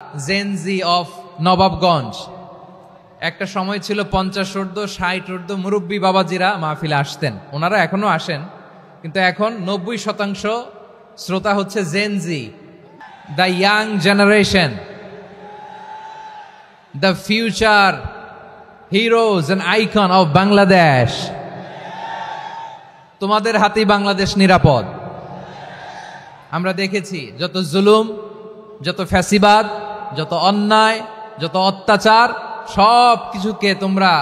Gen Z of Nawabganj. একটা সময় ছিল 50 ঊর্ধ্ব 60 ঊর্ধ্ব মুরব্বী বাবাজিরা মাহফিলে আসতেন, ওনারা এখনো আসেন, কিন্তু এখন 90% শ্রোতা হচ্ছে Gen Z, the young generation, the future heroes and icon of Bangladesh. তোমাদের হাতেই বাংলাদেশ নিরাপদ। আমরা দেখেছি যত জুলুম, যত ফ্যাসিবাদ, যত অন্যায়, যত অত্যাচার, সব কিছুকে তোমরা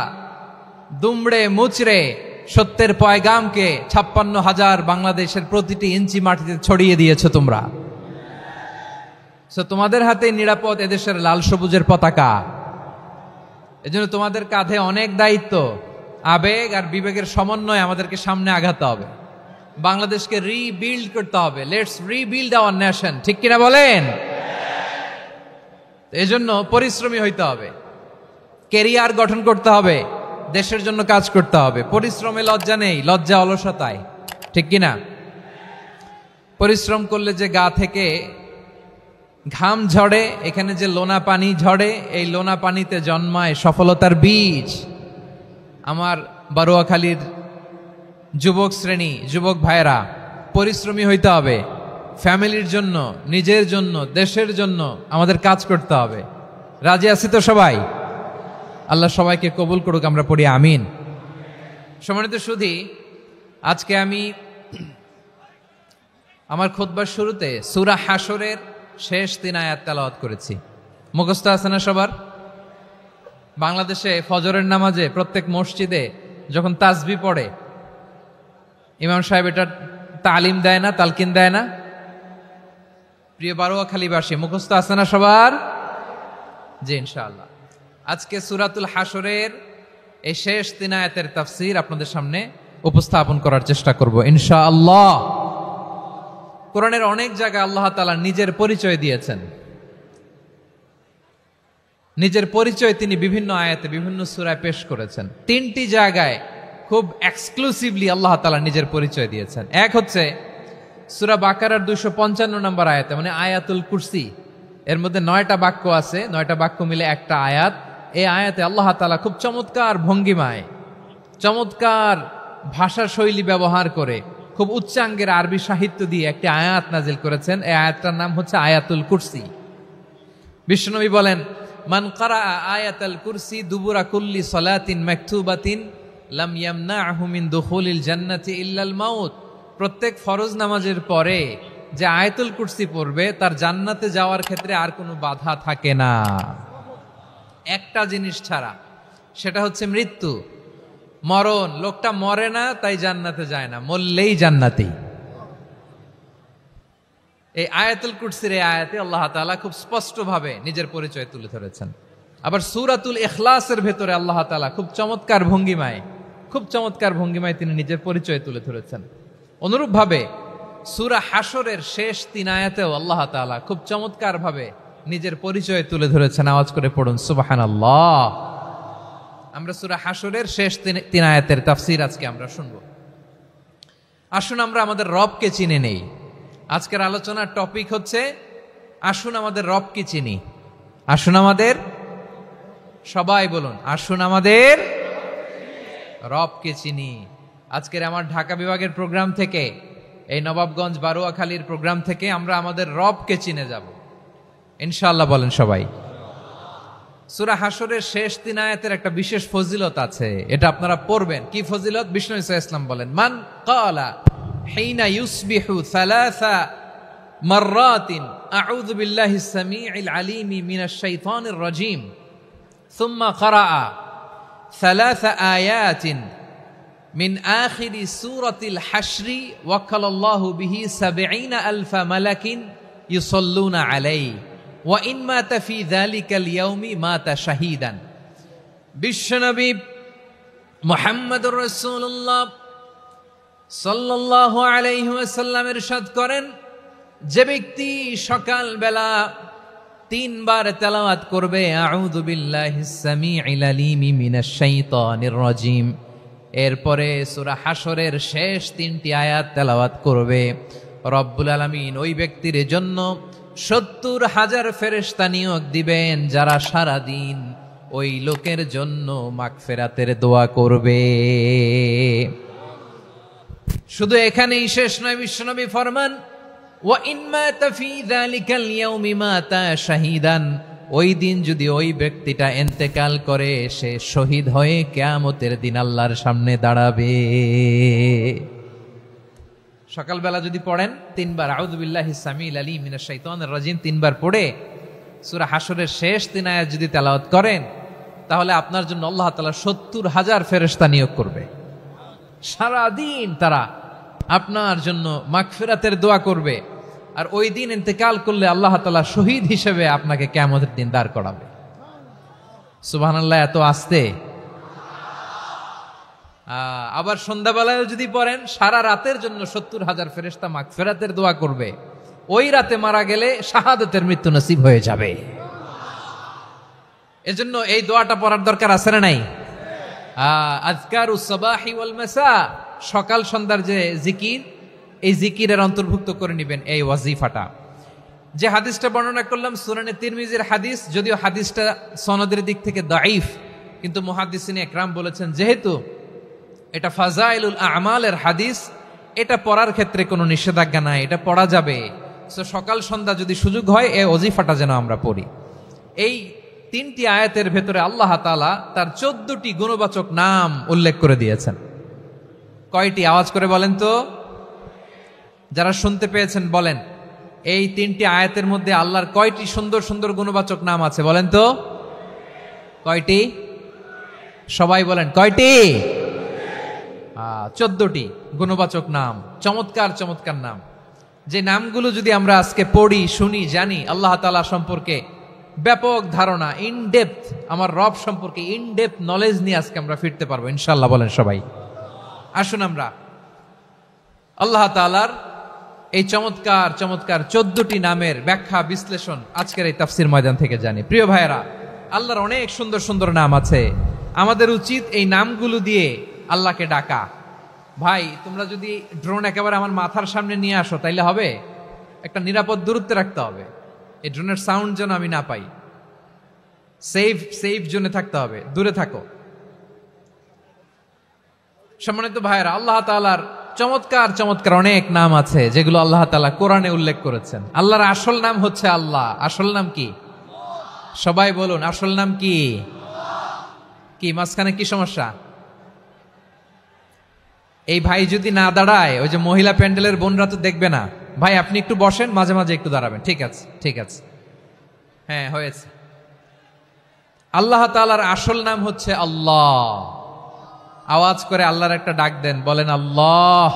দুমড়ে মুচড়ে সত্যের পয়গামকে 56,000 বাংলাদেশের প্রতিটি ইঞ্চি মাটিতে ছড়িয়ে দিয়েছো তোমরা। তোমাদের হাতে নিরাপদ এদেশের লাল সবুজের পতাকা। এজন্য তোমাদের কাঁধে অনেক দায়িত্ব। আবেগ আর বিবেকের সমন্বয়ে আমাদেরকে সামনে আগাতে হবে, বাংলাদেশকে রিবিল্ড করতে হবে। লেটস রিবিল্ড আওয়ার নেশন, ঠিক কিনা বলেন? এজন্য পরিশ্রমী হইতে হবে, কেরিয়ার গঠন করতে হবে, দেশের জন্য কাজ করতে হবে। পরিশ্রমে লজ্জা নেই, লজ্জা অলসতায়, ঠিক কিনা? পরিশ্রম করলে যে গা থেকে ঘাম ঝরে, এখানে যে লোনা পানি ঝরে, এই লোনা পানিতে জন্মায় সফলতার বীজ। আমার বারুয়াখালীর যুবক শ্রেণী, যুবক ভাইয়েরা, পরিশ্রমী হইতে হবে। ফ্যামিলির জন্য, নিজের জন্য, দেশের জন্য আমাদের কাজ করতে হবে। রাজি আছি তো সবাই? আল্লাহ সবাইকে কবুল করুক, আমরা পড়ি আমিন। সম্মানিত সুধী, আজকে আমি আমার খুতবার শুরুতে সূরা হাশরের শেষ 3 আয়াত তেলাওয়াত করেছি। মুখস্থ আছে না সবার? বাংলাদেশে ফজরের নামাজে প্রত্যেক মসজিদে যখন তাসবিহ পড়ে, ইমাম সাহেব এটা তালিম দেয় না, তালকিন দেয় না? প্রিয় বারুয়াখালীবাসী, মুখস্থ আছে না সবার? জি, ইনশাআল্লাহ। আজকে সূরাতুল হাশরের এই শেষ 3 আয়াতের তাফসীর আপনাদের সামনে উপস্থাপন করার চেষ্টা করব ইনশাআল্লাহ। কোরআনের অনেক জায়গায় আল্লাহ তাআলা নিজের পরিচয় দিয়েছেন। নিজের পরিচয় তিনি বিভিন্ন আয়াতে, বিভিন্ন সূরায় পেশ করেছেন। 3টি জায়গায় খুব এক্সক্লুসিভলি আল্লাহ তাআলা নিজের পরিচয় দিয়েছেন। এক হচ্ছে সূরা বাকারার 255 নম্বর আয়াতে, মানে আয়াতুল কুরসি। এর মধ্যে 9টা বাক্য আছে, 9টা বাক্য মিলে একটা আয়াত। এই আয়াতে আল্লাহ তাআলা খুব চমৎকার ভঙ্গিমায়, চমৎকার ভাষা শৈলী ব্যবহার করে, খুব উচ্চাঙ্গের আরবি সাহিত্য দিয়ে একটি আয়াত নাজিল করেছেন। এই আয়াতটার নাম হচ্ছে আয়াতুল কুরসি। বিশ্বনবী বলেন, মান কারা আয়াতুল কুরসি দুবুরা কুল্লি সালাতিন মাকতুবাতিন লাম ইয়ামনাহু মিন দুখুলিল জান্নাতি ইল্লাল মাউত। প্রত্যেক ফরজ নামাজের পরে যে আয়াতুল কুরসি পড়বে, তার জান্নাতে যাওয়ার ক্ষেত্রে আর কোনো বাধা থাকে না, একটা জিনিস ছাড়া, সেটা হচ্ছে মৃত্যু, মরণ। লোকটা মরে না তাই জান্নাতে যায় না, মরলেই জান্নাতি। এই আয়াতুল কুরসির এই আয়াতে আল্লাহ তাআলা খুব স্পষ্টভাবে নিজের পরিচয় তুলে ধরেছেন। আবার সূরাতুল ইখলাসের ভেতরে আল্লাহ তাআলা খুব চমৎকার ভঙ্গিমায় তিনি নিজের পরিচয় তুলে ধরেছেন। অনুরূপভাবে সূরা হাশরের শেষ 3 আয়াতেও আল্লাহ তাআলা খুব চমৎকার ভাবে নিজের পরিচয় তুলে ধরেছেন। আওয়াজ করে পড়ুন সুবহানাল্লাহ। আমরা সূরা হাশরের শেষ 3 আয়াতের তাফসীর আজকে আমরা শুনব। আসুন আমরা আমাদের রবকে চিনে নেই। আজকের আলোচনার টপিক হচ্ছে আসুন আমাদের রবকে চিনি। আসুন আমাদের, সবাই বলুন, আসুন আমাদের রবকে চিনি। আজকের আমার ঢাকা বিভাগের প্রোগ্রাম থেকে, এই নবাবগঞ্জ বারুয়াখালীর প্রোগ্রাম থেকে আমরা আমাদের রবকে চিনে যাব ইনশাআল্লাহ। বলেন সবাই। সূরা হাশরের শেষ 3 আয়াতের একটা বিশেষ ফজিলত আছে, এটা আপনারা পড়বেন। কি ফজিলত? বিষ্ণু ইসা ইসলাম বলেন, মান ক্বালা হিনা ইউসবিহু সালাসা মাররাতিন আউযু বিল্লাহিস সামিউল আলিম মিনাশ শাইতানির রাজীম সুম্মা ক্বারাআ সালাসা আয়াতিন মিন আখিরি সূরাতিল হাশরি ওয়াক্কালাল্লাহু বিহি 70,000 মালাকিন ইউসাল্লুনা আলাইহি ওয়া ইন মাতা ফি যালিকাল ইয়াউমি মাতা শাহীদান। বিশ্বনবী মুহাম্মদুর রাসূলুল্লাহ সাল্লাল্লাহু আলাইহি ওয়াসাল্লাম ইরশাদ করেন, যে ব্যক্তি সকাল বেলা 3 বার তেলাওয়াত করবে আউযু বিল্লাহিস সামিউল আলিম মিনাশ শাইতানির রাজীম, এরপরে সূরা হাশরের শেষ 3টি আয়াত তেলাওয়াত করবে, রব্বুল আলামিন ওই ব্যক্তির জন্য 70,000 ফেরেশতা নিয়োগ দিবেন যারা সারাদিন ওই লোকের জন্য মাগফিরাতের দোয়া করবে। শুধু এখানেই শেষ নয়, বিশ্বনবী ফরমান ওয়া ইন মাতা ফি যালিকাল ইয়াউমি মাতা শাহীদান, ওই দিন যদি ওই ব্যক্তিটা ইন্তেকাল করে সে শহীদ হয়ে কিয়ামতের দিন আল্লাহর সামনে দাঁড়াবে। সকালবেলা যদি পড়েন 3 বার আউযু বিল্লাহিস সামিল আলিম মিনাশ শাইতানির রাজিম 3 বার পড়ে সূরা হাশরের শেষ 3 আয়াত যদি তেলাওয়াত করেন, তাহলে আপনার জন্য আল্লাহ তাআলা 70,000 ফেরেশতা নিয়োগ করবে। সারা দিন তারা আপনার জন্য মাগফিরাতের দোয়া করবে। আর ওই দিন ইন্তেকাল করলে আল্লাহ তাআলা শহীদ হিসেবে আপনাকে কিয়ামতের দিন দাঁড় করাবে। সুবহানাল্লাহ, এত আস্তে। আবার সন্ধ্যাবেলায় যদি পড়েন, সারা রাতের জন্য 70,000 ফেরেশতা মাগফিরাতের দোয়া করবে। ওই রাতে মারা গেলে শাহাদাতের মৃত্যু নসিব হয়ে যাবে। এজন্য এই দোয়াটা পড়ার দরকার আছে না নাই? আযকারুস সাবাহি ওয়াল মাসা, সকাল সন্ধ্যার যে জিকির, এই জিকিরের অন্তর্ভুক্ত করে নেবেন এই ওয়াজিফাটা। যে হাদিসটা বর্ণনা করলাম সুনানে তিরমিজির হাদিস, যদিও হাদিসটা সনদের দিক থেকে দাঈফ, কিন্তু মুহাদ্দিসিনে একরাম বলেছেন যেহেতু এটা ফাজাইলুল আমালের হাদিস, এটা পড়ার ক্ষেত্রে কোনো নিষেধাজ্ঞা নাই, এটা পড়া যাবে। সো সকাল সন্ধ্যা যদি সুযোগ হয় এই ওয়াজিফাটা যেন আমরা পড়ি। এই 3টি আয়াতের ভেতরে আল্লাহ তাআলা তার 14টি গুণবাচক নাম উল্লেখ করে দিয়েছেন। কয়টি? আওয়াজ করে বলেন তো, যারা শুনতে পেয়েছেন বলেন, এই 3টি আয়াতের মধ্যে আল্লাহর কয়টি সুন্দর সুন্দর গুণবাচক নাম আছে বলেন তো? কয়টি? সবাই বলেন কয়টি? 14টি গুণবাচক নাম, চমৎকার চমৎকার নাম। যে নামগুলো যদি আমরা আজকে পড়ি, শুনি, জানি, আল্লাহ তাআলা সম্পর্কে ব্যাপক ধারণা, ইনডেপথ, আমার রব সম্পর্কে ইনডেপথ নলেজ নিয়ে আজকে আমরা ফিরতে পারবো ইনশাআল্লাহ। বলেন সবাই। আসুন আমরা আল্লাহ তাআলার এই চমৎকার চমৎকার 14টি নামের ব্যাখ্যা বিশ্লেষণ আজকের এই তাফসীর ময়দান থেকে জানি। প্রিয় ভাইয়েরা, আল্লাহর অনেক সুন্দর সুন্দর নাম আছে। আমাদের উচিত এই নামগুলো দিয়ে আল্লাহকে ডাকা। ভাই, তোমরা যদি ড্রোন একেবারে আমার মাথার সামনে নিয়ে আসো তাইলে হবে? একটা নিরাপদ দূরত্বে রাখতে হবে, এই ড্রোনের সাউন্ড যেন আমি না পাই। সেফ জোনে থাকতে হবে, দূরে থাকো। সম্মানিত ভাইয়েরা, আল্লাহ তাআলার চমৎকার চমৎকার অনেক নাম আছে যেগুলো আল্লাহ তাআলা কোরআনে উল্লেখ করেছেন। আল্লাহর আসল নাম হচ্ছে আল্লাহ। আসল নাম কি? সবাই বলুন, আসল নাম কি? কি মাঝখানে কি সমস্যা? এই ভাই যদি না দাঁড়ায়, ওই যে মহিলা প্যান্ডেলের বোনরা তো দেখবে না। ভাই আপনি একটু বসেন, মাঝে মাঝে একটু দাঁড়াবেন। ঠিক আছে, ঠিক আছে, হ্যাঁ হয়েছে। আল্লাহ তাআলার আসল নাম হচ্ছে আল্লাহ। আওয়াজ করে আল্লাহর একটা ডাক দেন, বলেন আল্লাহ।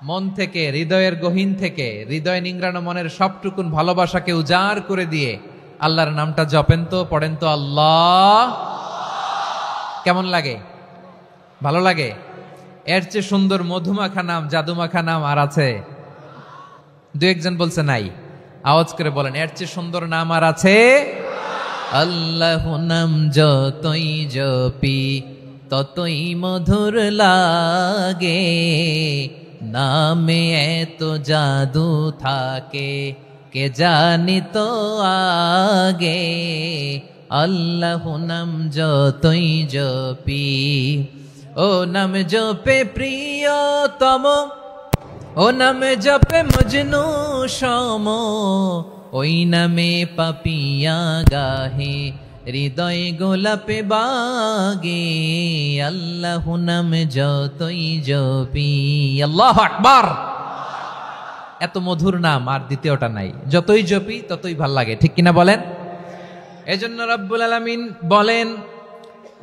মন থেকে, হৃদয়ের গহীন থেকে, হৃদয় নিংড়ানো মনের সবটুকুন ভালোবাসাকে উজাড় করে দিয়ে আল্লাহর নামটা জপেন তো, পড়েন তো আল্লাহ। কেমন লাগে? ভালো লাগে? এর চেয়ে সুন্দর মধুমাখা নাম, জাদুমাখা নাম আর আছে? দু একজন বলছে নাই। আওয়াজ করে বলেন, এর চেয়ে সুন্দর নাম আর আছে? আল্লাহ নাম যতই জপি ততই মধুর লাগে, নামে এত জাদু থাকে কে জানি তো আগে। আল্লাহ নাম যতই জপি, ও নাম জপে প্রিয়তম, ও নামে জপে মজনু সম, ওই নামে পাপিয়া গাহে হৃদয় গোলাপে বাগে। আল্লাহ নাম যতই জপি। আল্লাহু আকবার। এত মধুর নাম আর দ্বিতীয়টা নাই। যতই জপি ততই ভাল লাগে, ঠিক কিনা বলেন? এজন্য রব্বুল আলামিন বলেন,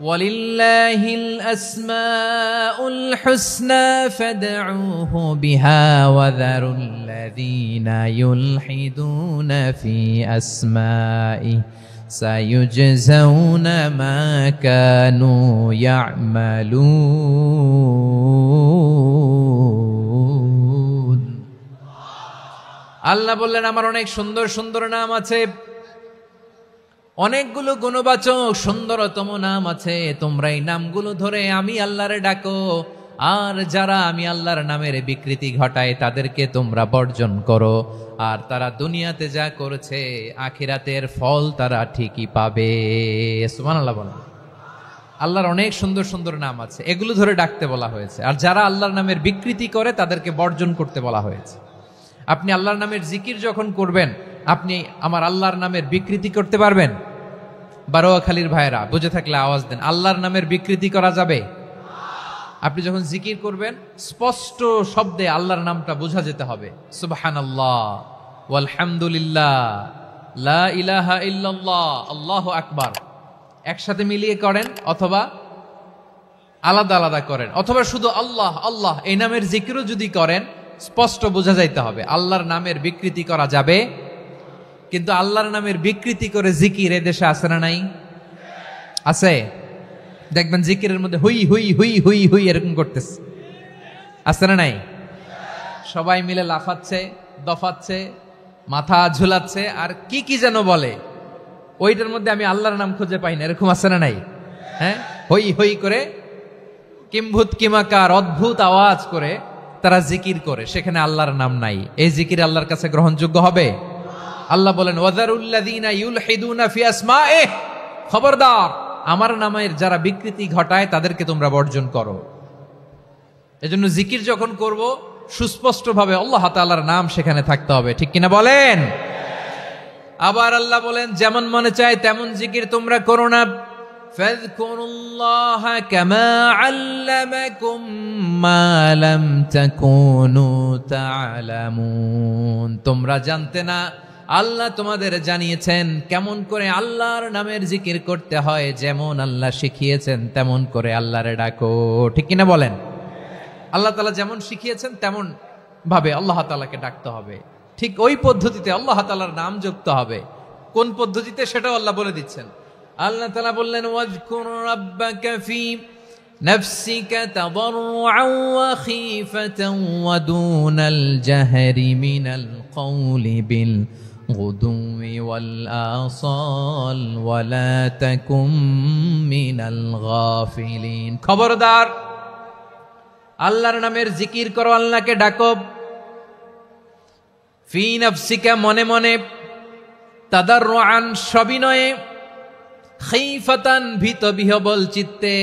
ওয়ালিল্লাহিল আসমাউল হুসনা ফাদউহু বিহা ওয়া যারুল্লাযীনা ইউলহিদুনা ফি আসমাই সায়ুজজাউনা মা কানু ইয়ামালুন। আল্লাহ বললেন, আমার অনেক সুন্দর সুন্দর নাম আছে, অনেকগুলো গুণবাচক সুন্দরতম নাম আছে। তোমরা এই নামগুলো ধরে আমি আল্লাহরে ডাকো, আর যারা আমি আল্লাহর নামের বিকৃতি ঘটায় তাদেরকে তোমরা বর্জন করো, আর তারা দুনিয়াতে যা করেছে আখিরাতের ফল তারা ঠিকই পাবে। সুবহানাল্লাহ বলেন। আল্লাহর অনেক সুন্দর সুন্দর নাম আছে, এগুলো ধরে ডাকতে বলা হয়েছে। আর যারা আল্লাহর নামের বিকৃতি করে তাদেরকে বর্জন করতে বলা হয়েছে। আপনি আল্লাহর নামের জিকির যখন করবেন, আপনি আমার আল্লাহর নামের বিকৃতি করতে পারবেন? বারোয়াখালীর ভাইরা বুঝে থাকলে আওয়াজ দেন, আল্লাহর নামের বিকৃতি করা যাবে? আপনি যখন জিকির করবেন স্পষ্ট শব্দে আল্লাহর নামটা বোঝা যেতে হবে। সুবহানাল্লাহ, ওয়ালহামদুলিল্লাহ, লা ইলাহা ইল্লাল্লাহ, আল্লাহু আকবার একসাথে মিলিয়ে করেন, অথবা আলাদা আলাদা করেন, অথবা শুধু আল্লাহ আল্লাহ এই নামের জিকিরও যদি করেন স্পষ্ট বোঝা যাইতে হবে। আল্লাহর নামের বিকৃতি করা যাবে, কিন্তু আল্লাহর নামের বিকৃতি করে জিকির এদেশে আছে না নাই? আছে। দেখবেন জিকিরের মধ্যে হুই হুই হুই হুই হুই এরকম করতেছে, আছে না নাই? সবাই মিলে লাফাচ্ছে, দফাচ্ছে, মাথা ঝুলাচ্ছে, আর কি কি যেন বলে, ওইটার মধ্যে আমি আল্লাহর নাম খুঁজে পাই না, এরকম আছে না নাই? হ্যাঁ, হই হই করে কিম্ভূত কিমাকার অদ্ভুত আওয়াজ করে তারা জিকির করে, সেখানে আল্লাহর নাম নাই। এই জিকির আল্লাহর কাছে গ্রহণযোগ্য হবে? আল্লাহ বলেন, ওয়াযারুল্লাযীনা ইউলহিদুনা ফি আসমাইহি, খবরদার আমার নামের যারা বিকৃতি ঘটায় তাদেরকে তোমরা বর্জন করো। এজন্য জিকির যখন করব সুস্পষ্টভাবে আল্লাহ তাআলার নাম সেখানে থাকতে হবে, ঠিক কিনা বলেন? আবার আল্লাহ বলেন, যেমন মনে চায় তেমন জিকির তোমরা করো না। ফাযকুরুল্লাহা কামা আল্লামাকুম মা লাম তাকুনু তা'লামুন। তোমরা জানতে না, আল্লাহ তোমাদের জানিয়েছেন কেমন করে আল্লাহর নামের জিকির করতে হয়, যেমন আল্লাহ শিখিয়েছেন তেমন করে আল্লাহরে ডাকো, ঠিক কিনা বলেন? আল্লাহ তাআলা যেমন শিখিয়েছেন তেমন ভাবে আল্লাহ তাআলাকে ডাকতে হবে, ঠিক ওই পদ্ধতিতে আল্লাহ তাআলার নাম যুক্ত হবে। কোন পদ্ধতিতে সেটাও আল্লাহ বলে দিচ্ছেন। আল্লাহ তাআলা বললেন, ওয়াজকুর রাব্বাকা ফি নাফসিকা তাদাররুআন ওয়া খীফাতান ওয়া দুনাল জাহরি মিনাল কওলি বিল গুদুই ওয়াল আসাল ওয়া লা তাকুম মিনাল গাফিলিন। খবরদার আল্লাহর নামের জিকির করো, আল্লাহকে ডাকো। ফি নাফসিকা মনে মনে, তাদাররুআন সবিনয়ে, খীফাতান ভীত বিহবল চিত্তে,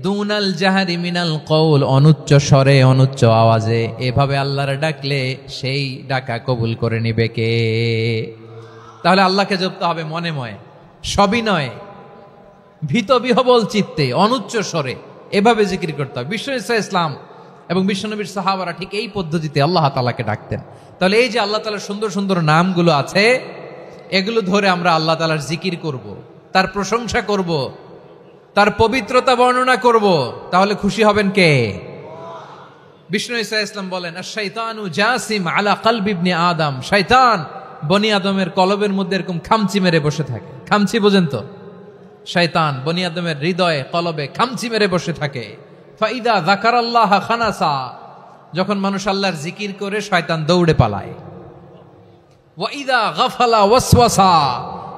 দুনাল জাহারি মিনাল কওল অনুচ্চ স্বরে অনুচ্চ আওয়াজে। এভাবে আল্লাহর ডাকলে সেই ডাকা কবুল করে নিবে কে? তাহলে আল্লাহকে জপতে হবে মনে মনে, সবিনয়ে, ভীত বিহবল চিত্তে, অনুচ্চ স্বরে, এভাবে জিকির করতে হবে। বিশ্ব ইসলাম এবং বিশ্বনবীর সাহাবারা ঠিক এই পদ্ধতিতে আল্লাহ তাআলাকে ডাকতেন। তাহলে এই যে আল্লাহ তাআলার সুন্দর সুন্দর নামগুলো আছে, এগুলো ধরে আমরা আল্লাহ তাআলার জিকির করব, তার প্রশংসা করব, তার পবিত্রতা বর্ণনা করব, তাহলে খুশি হবেন কে? বিষ্ণু ঈসা ইসলাম বলেন, আশ-শাইতানু জাসিম আলা কলবি ইবনে আদম। শয়তান বনি আদমের কলবের মধ্যে এরকম খামচি মেরে বসে থাকে। খামচি বোঝেন তো? শয়তান বনি আদমের হৃদয়ে কলবে খামচি মেরে বসে থাকে। ফাইদা যাকারাল্লাহ খানাসা, যখন মানুষ আল্লাহর জিকির করে শয়তান দৌড়ে পালায়। ওয়াইদা গাফালা ওয়াসওয়াসা,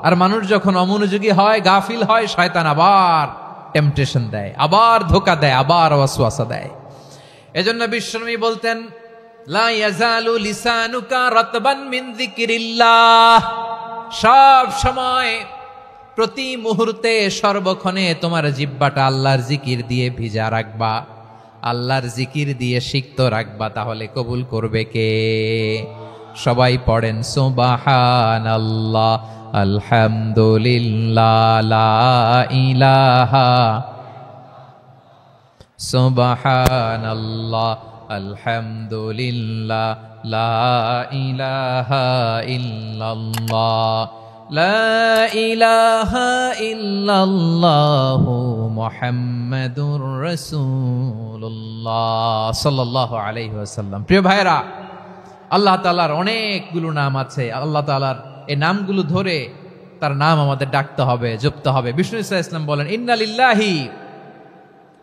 আর মানুষ যখন অমনোযোগী হয়, গাফিল হয়, শয়তান আবার টেম্পটেশন দেয়, আবার ধোঁকা দেয়, আবার ওয়াসওয়াসা দেয়। এজন্য বিশ্বনবী বলতেন, লা ইয়াজালু লিসানুকা রাতবান মিন যিকরিল্লাহ, সব সময় প্রতি মুহূর্তে সর্বক্ষণে তোমার জিহ্বাটা আল্লাহর জিকির দিয়ে ভিজা রাখবা, আল্লাহর জিকির দিয়ে সিক্ত রাখবা, তাহলে কবুল করবে কে? সবাই পড়েন সুবহানাল্লাহ, আলহামদুলিল্লাহ, লা ইলাহা, সুবহানাল্লাহ, আলহামদুলিল্লাহ, লা ইলাহা ইল্লাল্লাহ, লা ইলাহা ইল্লাল্লাহু মুহাম্মাদুর রাসূলুল্লাহ সাল্লাল্লাহু আলাইহি ওয়াসাল্লাম। প্রিয় ভাইরা, আল্লাহ তাআলার অনেকগুলো নাম আছে। আল্লাহ তাআলার এই নামগুলো ধরে তার নাম আমাদের ডাকতে হবে, জপতে হবে। বিষ্ণু ইসলাম বলেন, ইন্না লিল্লাহি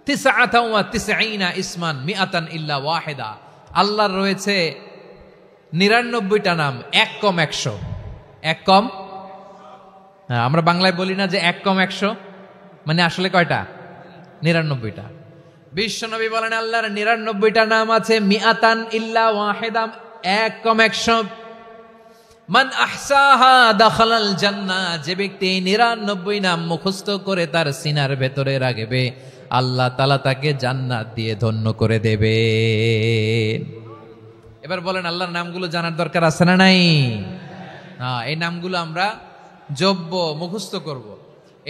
তিসআতান ওয়া তিসঈনা ইসমান মিআতান ইল্লা ওয়াহিদা। আল্লাহর রয়েছে 99টা নাম, এক কম 100। এক কম, আমরা বাংলায় বলি না যে এক কম 100, মানে আসলে কয়টা? 99টা। বিশ্বনবী বলেন আল্লাহর 99টা নাম আছে, মিআতান ইল্লা ওয়াহিদাম, এক কম 100। মান আহসাহা দাখালাল জান্নাহ, যে ব্যক্তি 99 নাম মুখস্থ করে তার সিনার ভেতরে রাখবে, আল্লাহ তাআলা তাকে জান্নাত দিয়ে ধন্য করে দেবে। এবার বলেন আল্লাহর নামগুলো জানার দরকার আছে না নাই? এই নামগুলো আমরা জব্য মুখস্থ করব।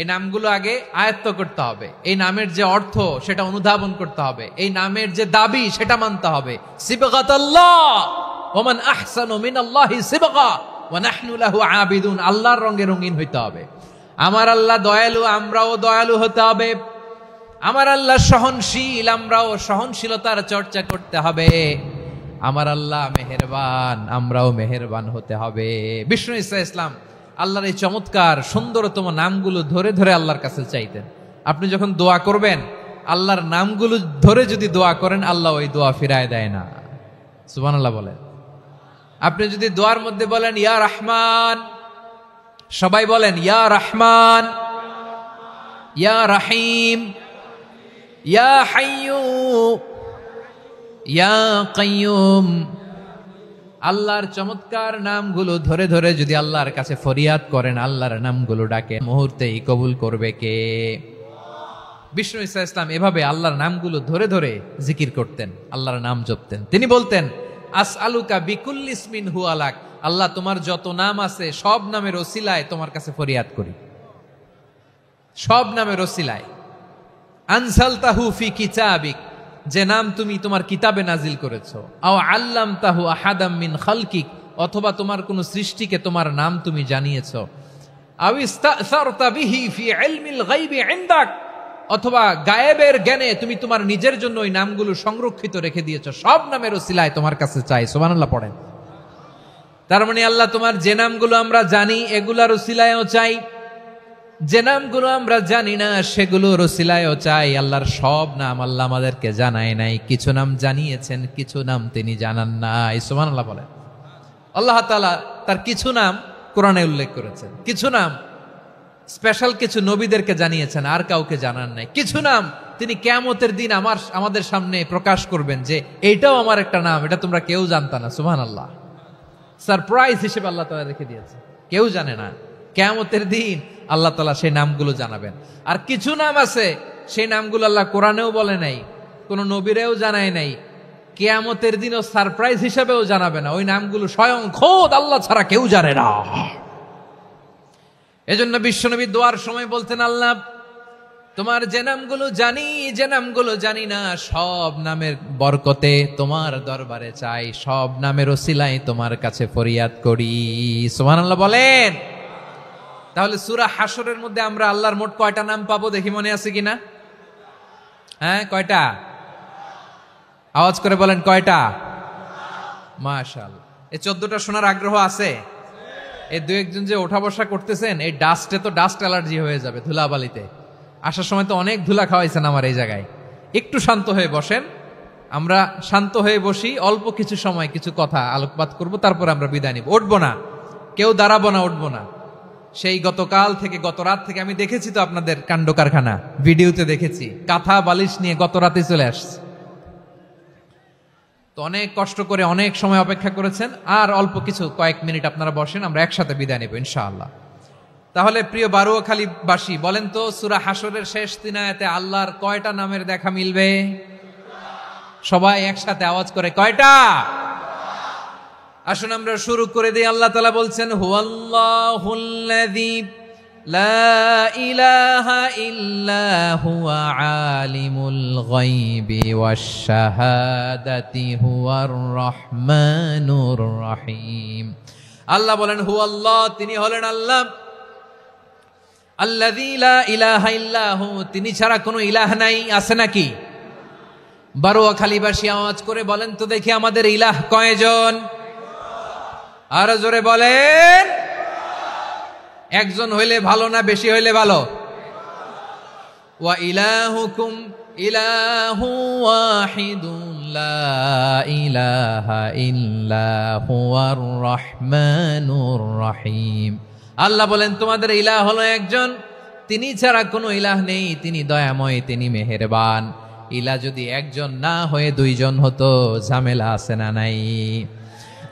এই নামগুলো আগে আয়ত্ত করতে হবে। এই নামের যে অর্থ সেটা অনুধাবন করতে হবে। এই নামের যে দাবি সেটা মানতে হবে। সিবগাতাল্লাহ ওয়া মান আহসানু মিনাল্লাহি সিবগা ওয়া নাহনু লাহু আবিদুন। আল্লাহর রঙে রঙিন হইতে হবে। আমার আল্লাহ দয়ালু, আমরাও দয়ালু হতে হবে। আমার আল্লাহ সহনশীল, আমরাও সহনশীলতার চর্চা করতে হবে। আমার আল্লাহ মেহেরবান, আমরাও মেহেরবান হতে হবে। বিষ্ণু ঈসা ইসলাম আল্লাহর এই চমৎকার সুন্দরতম নামগুলো ধরে ধরে আল্লাহর কাছে চাইতেন। আপনি যখন দোয়া করবেন, আল্লাহর নামগুলো ধরে যদি দোয়া করেন, আল্লাহ ওই দোয়া ফিরায় দেয় না। সুবহানাল্লাহ বলেন। আপনি যদি দোয়ার মধ্যে বলেন ইয়া রহমান, সবাই বলেন ইয়া রহমান, ইয়া রহিম, ইয়া হাইয়্যু, ইয়া কাইয়্যুম। আল্লাহর চমৎকার নামগুলো ধরে ধরে যদি আল্লাহর কাছে ফরিয়াদ করেন, আল্লাহর নামগুলো ডাকে, মুহূর্তেই কবুল করবে কে? বিষ্ণু ঈসা ইসলাম এভাবে আল্লাহর নামগুলো ধরে ধরে জিকির করতেন, আল্লাহর নাম জপতেন। তিনি বলতেন আসআলুকা বিকুল্লি ইসমিন হুয়া লাক, আল্লাহ তোমার যত নাম আছে সব নামের ওসিলায় তোমার কাছে ফরিয়াদ করি, সব নামের ওসিলায়। আনসালতাহু ফি কিতাবিক, যে নাম তুমি তোমার কিতাবে নাজিল করেছো। আও আল্লামতাহু আহাদাম মিন খালকিক, অথবা তোমার কোন সৃষ্টিকে তোমার নাম তুমি জানিয়েছো। আও ইস্তাসারতা বিহি ফি ইলমিল গায়বি ইনদাক, অথবা গায়েবের জ্ঞানে তুমি তোমার নিজের জন্য ওই নামগুলো সংরক্ষিত রেখে দিয়েছো। সব নামের ওসিলায় তোমার কাছে চাই। সুবহানাল্লাহ পড়েন। তার মানে আল্লাহ তোমার যে নামগুলো আমরা জানি এগুলার ওসিলায়ও চাই, যে নামগুলো আমরা জানি না সেগুলোর ওসিলায়ও চাই। আল্লাহর সব নাম আল্লাহ আমাদেরকে জানায় নাই, কিছু নাম জানিয়েছেন, কিছু নাম তিনি জানান নাই। সুবহানাল্লাহ বলেন। আল্লাহ তাআলা তার কিছু নাম কোরআনে উল্লেখ করেছেন, কিছু নাম স্পেশাল কিছু নবীদেরকে জানিয়েছেন, আর কাউকে জানান নাই। কিছু নাম তিনি কিয়ামতের দিন আমাদের সামনে প্রকাশ করবেন যে এইটাও আমার একটা নাম, এটা তোমরা কেউ জানতা না। সুবহানাল্লাহ। সারপ্রাইজ হিসেবে আল্লাহ তাআলা রেখে দিয়েছে, কেউ জানে না। কিয়ামতের দিন আল্লাহ তাআলা সেই নামগুলো জানাবেন। আর কিছু নাম আছে সেই নামগুলো আল্লাহ কোরআনেও বলে নাই, কোন নবীরেও জানায় নাই, কিয়ামতের দিনও সারপ্রাইজ হিসেবেও জানাবে না। ওই নামগুলো স্বয়ং খোদ আল্লাহ ছাড়া কেউ জানে না। এজন্য বিশ্বনবী দোয়ার সময় বলতেন, আল্লাহ তোমার যে নামগুলো জানি, যে নামগুলো জানি না, সব নামের বরকতে তোমার দরবারে চাই, সব নামের ওসিলায় তোমার কাছে ফরিয়াদ করি। সুবহানাল্লাহ বলেন। তাহলে সূরা হাশরের মধ্যে আমরা আল্লাহর মোট কয়টা নাম পাবো দেখি, মনে আছে কিনা? হ্যাঁ, কয়টা? আওয়াজ করে বলেন কয়টা? মাশাআল্লাহ। এই 14টা শোনার আগ্রহ আছে? এই দু একজন যে ওঠা বসা করতেছেন, এই ডাস্টে তো ডাস্ট অ্যালার্জি হয়ে যাবে, ধুলাবালিতে আসার সময় তো অনেক ধুলা খাওয়াইছেন আমার এই জায়গায়। একটু শান্ত হয়ে বসেন, আমরা শান্ত হয়ে বসি, অল্প কিছু সময় কিছু কথা আলোকপাত করব, তারপর আমরা বিদায় নিব। উঠবো না, কেউ দাঁড়াবো না, উঠবো না। সেই গতকাল থেকে, গত রাত থেকে আমি দেখেছি তো আপনাদের কাণ্ড কারখানা, ভিডিওতে দেখেছি, কাঁথা বালিশ নিয়ে গত রাতে চলে আসছে। তো অনেক কষ্ট করে অনেক সময় অপেক্ষা করেছেন, আর অল্প কিছু কয়েক মিনিট আপনারা বসেন, আমরা একসাথে বিদায় নেব ইনশাআল্লাহ। তাহলে প্রিয় বারুয়াখালীবাসী, বলেন তো সূরা হাশরের শেষ 3 আয়াতে আল্লাহর কয়টা নামের দেখা মিলবে? সবাই একসাথে আওয়াজ করে কয়টা? আসুন আমরা শুরু করে দিই। আল্লাহ তাআলা বলছেন, হুয়াল্লাহুল্লাযী লা ইলাহা ইল্লা হুয়া আলিমুল গায়বি ওয়াশ শাহাদাতি হুয়ার রহমানুর রহিম। আল্লাহ বলেন হুয়াল্লাহ, তিনি হলেন আল্লাহ, আল্লাযী লা ইলাহা ইল্লা হু, তিনি ছাড়া কোনো ইলাহ নাই। আছে নাকি? বারুয়াখালীবাসী আওয়াজ করে বলেন তো দেখি, আমাদের ইলাহ কয়জন? আর জোরে বলেন। একজন হইলে ভালো না বেশি হইলে ভালো? ওয়া ইলাহুকুম ইলাহু ওয়াহিদুন লা ইলাহা ইল্লা হুয়ার রহমানুর রহিম। আল্লাহ বলেন তোমাদের ইলাহ হলো একজন, তিনি ছাড়া কোনো ইলাহ নেই, তিনি দয়াময়, তিনি মেহেরবান। ইলা যদি একজন না হয়ে দুইজন হতো, ঝামেলা আছে না নাই?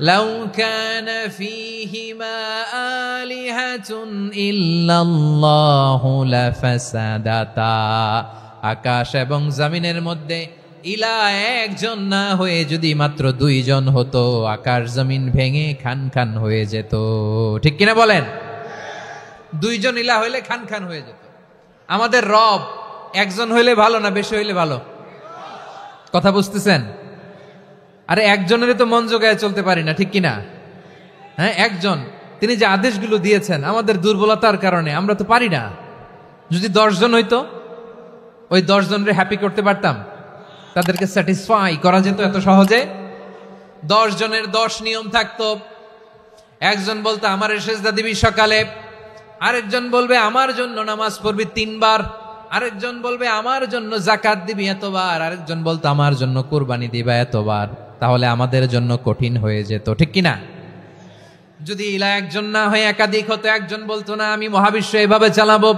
লাউ কানা ফীহিমা আলিহাতুন ইল্লাল্লাহু লাফাসাদাতা, আকাশ এবং জমিনের মধ্যে ইলা একজন না হয়ে যদি মাত্র দুইজন হতো, আকাশ জমিন ভেঙে খান খান হয়ে যেত। ঠিক কিনা বলেন? দুইজন ইলা হইলে খান খান হয়ে যেত। আমাদের রব একজন হইলে ভালো না বেশি হইলে ভালো? কথা বুঝতেছেন? আরে একজনের তো মন জোগায় চলতে পারি না, ঠিক কিনা? হ্যাঁ, একজন, তিনি যে আদেশগুলো দিয়েছেন আমাদের দুর্বলতার কারণে আমরা তো পারি না। যদি 10 জন হইতো, ওই 10 জনরে হ্যাপি করতে পারতাম, তাদেরকে স্যাটিসফাই করা যেত এত সহজে? 10 জনের 10 নিয়ম থাকতো। একজন বলতো আমার সেজদা দিবি সকালে, আরেকজন বলবে আমার জন্য নামাজ পড়বি 3 বার, আরেকজন বলবে আমার জন্য যাকাত দিবি এতবার, আরেকজন বলতো আমার জন্য কুরবানি দিবা এতবার। তাহলে আমাদের জন্য কঠিন হয়ে যেত, ঠিক কিনা? যদি ইলা একজন না হয়ে একাধিক হতো, একজন বলতো না আমি মহাবিশ্ব এভাবে চালাবো,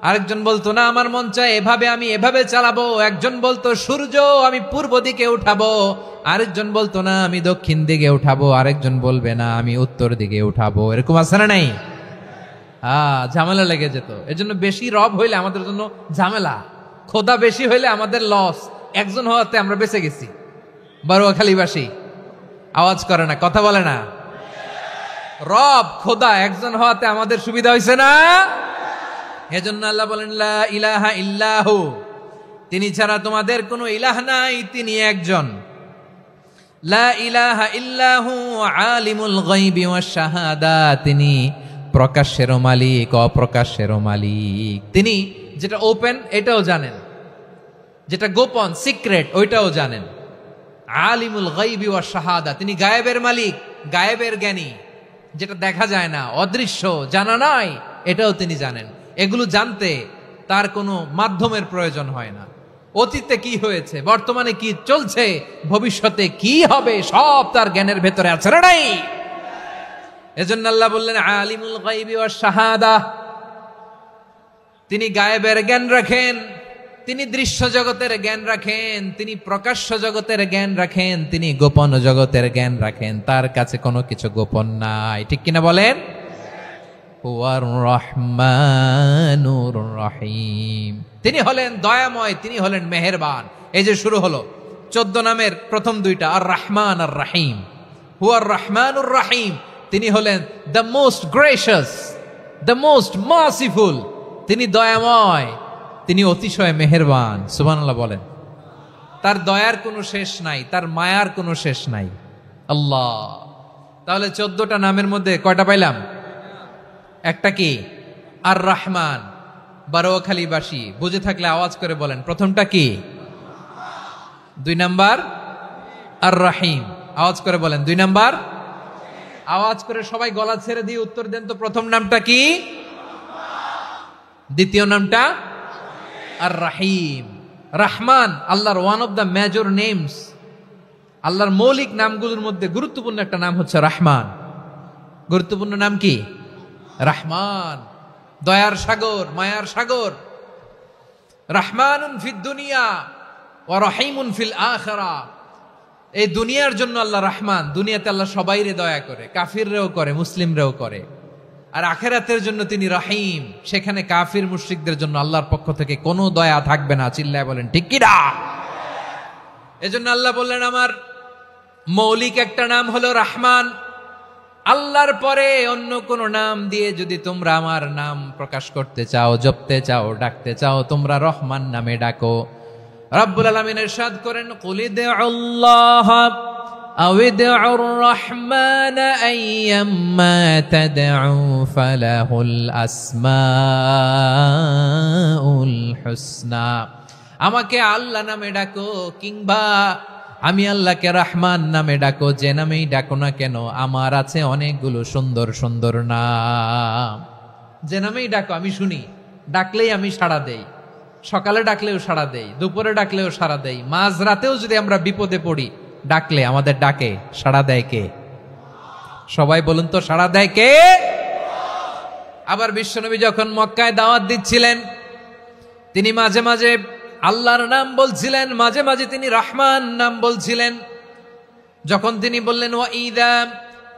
আরেকজন বলতো না আমার মন চায় এভাবে, আমি এভাবে চালাবো, একজন বলতো সূর্য আমি পূর্ব দিকে উঠাবো, আরেকজন বলতো না আমি দক্ষিণ দিকে উঠাবো, আরেকজন বলবে না আমি উত্তর দিকে উঠাবো। এরকম আছে না নাই? ঝামেলা লেগে যেত। এজন্য বেশি রব হইলে আমাদের জন্য ঝামেলা, খোদা বেশি হইলে আমাদের লস। একজন হওয়াতে আমরা বেঁচে গেছি। বারোয়াখালীবাসী আওয়াজ করে না, কথা বলে না। রব খোদা একজন হওয়াতে আমাদের সুবিধা হয়েছে না? এজন্য আল্লাহ বলেন লা ইলাহা ইল্লাহু, তিনি ছাড়া তোমাদের কোনো ইলাহ নাই, তিনি একজন। লা ইলাহা ইল্লাহু আলিমুল গায়বি ওয়াশ শাহাদা, তিনি প্রকাশ্যেরও মালিক অপ্রকাশ্যেরও মালিক। তিনি যেটা ওপেন এটাও জানেন, যেটা গোপন সিক্রেট ওইটাও জানেন। আলিমুল গায়বি ওয়াশ শাহাদা, তিনি গায়েবের মালিক, গায়েবের জ্ঞানী, যেটা দেখা যায় না, অদৃশ্য, জানা নাই, এটাও তিনি জানেন। এগুলো জানতে তার কোনো মাধ্যমের প্রয়োজন হয় না। অতীতে কি হয়েছে, বর্তমানে কি চলছে, ভবিষ্যতে কি হবে, সব তার জ্ঞানের ভেতরে আছে না নাই? এজন্য আল্লাহ বললেন আলিমুল গায়বি ওয়াশ শাহাদা, তিনি গায়েবের জ্ঞান রাখেন, তিনি দৃশ্য জগতের জ্ঞান রাখেন, তিনি প্রকাশ্য জগতের জ্ঞান রাখেন, তিনি গোপন জগতের জ্ঞান রাখেন। তার কাছে কোনো কিছু গোপন নাই, ঠিক কিনা বলেন? হুয়ার রহমানুর রহিম, তিনি হলেন দয়াময়, তিনি হলেন মেহেরবান। এই যে শুরু হলো 14 নামের প্রথম 2টা, আর রহমান আর রহিম। হুয়ার রহমানুর রহিম, তিনি হলেন the most gracious, the most merciful, তিনি দয়াময়, তিনি অতিশয় মেহেরবান। সুবহানাল্লাহ বলেন। তার দয়ার কোনো শেষ নাই, তার মায়ার কোনো শেষ নাই। আল্লাহ, তাহলে 14টা নামের মধ্যে কয়টা পাইলাম? একটা কি? আর রহমান। বারোয়াখালীবাসী বুঝে থাকলে আওয়াজ করে বলেন, প্রথমটা কি? 2 নাম্বার আর রহিম। আওয়াজ করে বলেন 2 নাম্বার। আওয়াজ করে সবাই গলা ছেড়ে দিয়ে উত্তর দেন তো, প্রথম নামটা কি? দ্বিতীয় নামটা? আর রহিম। রহমান আল্লাহর one of the major names, আল্লাহর মৌলিক নামগুলোর মধ্যে গুরুত্বপূর্ণ একটা নাম হচ্ছে রহমান। গুরুত্বপূর্ণ নাম কি? রহমান, দয়ার সাগর, মায়ার সাগর। রহমানুন ফিদ দুনিয়া ওয়া রহিমুন ফিল আখিরাহ। এই দুনিয়ার জন্য আল্লাহ রহমান, দুনিয়াতে আল্লাহ সবাইরে দয়া করে, কাফিররেও করে, মুসলিমরেও করে। আর আখিরাতের জন্য তিনি রহিম, সেখানে কাফির মুশরিকদের জন্য আল্লাহর পক্ষ থেকে কোনো দয়া থাকবে না। চিল্লায় বলেন ঠিক কি না? এজন্য আল্লাহ বললেন আমার মৌলিক একটা নাম হলো রহমান। আল্লাহর পরে অন্য কোন নাম দিয়ে যদি তোমরা আমার নাম প্রকাশ করতে চাও, জপতে চাও, ডাকতে চাও, তোমরা রহমান নামে ডাকো। রব্বুল আলামিন ইরশাদ করেন, কুলিদুল্লাহ আউদিউর রহমান আইয়াম্মা তাদউ ফালাহুল আসমাউল হুসনা। আমাকে আল্লাহ নামে ডাকো, কিংবা আমি আল্লাহকে রহমান নামে ডাকো, যে নামেই ডাকো না কেন আমার আছে অনেকগুলো সুন্দর সুন্দর নাম। যে নামেই ডাকো আমি শুনি, ডাকলেই আমি সাড়া দেই। সকালে ডাকলেও সাড়া দেই, দুপুরে ডাকলেও সাড়া দেই, মাঝরাতেও যদি আমরা বিপদে পড়ি ডাকলে আমাদের ডাকে সাড়া দেয় কে? সবাই বলুন তো, সাড়া দেয় কে? আবার বিশ্বনবী যখন মক্কায় দাওয়াত দিচ্ছিলেন, তিনি মাঝে মাঝে আল্লাহর নাম বলছিলেন, মাঝে মাঝে তিনি রহমান নাম বলছিলেন। যখন তিনি বললেন ওয়াইদা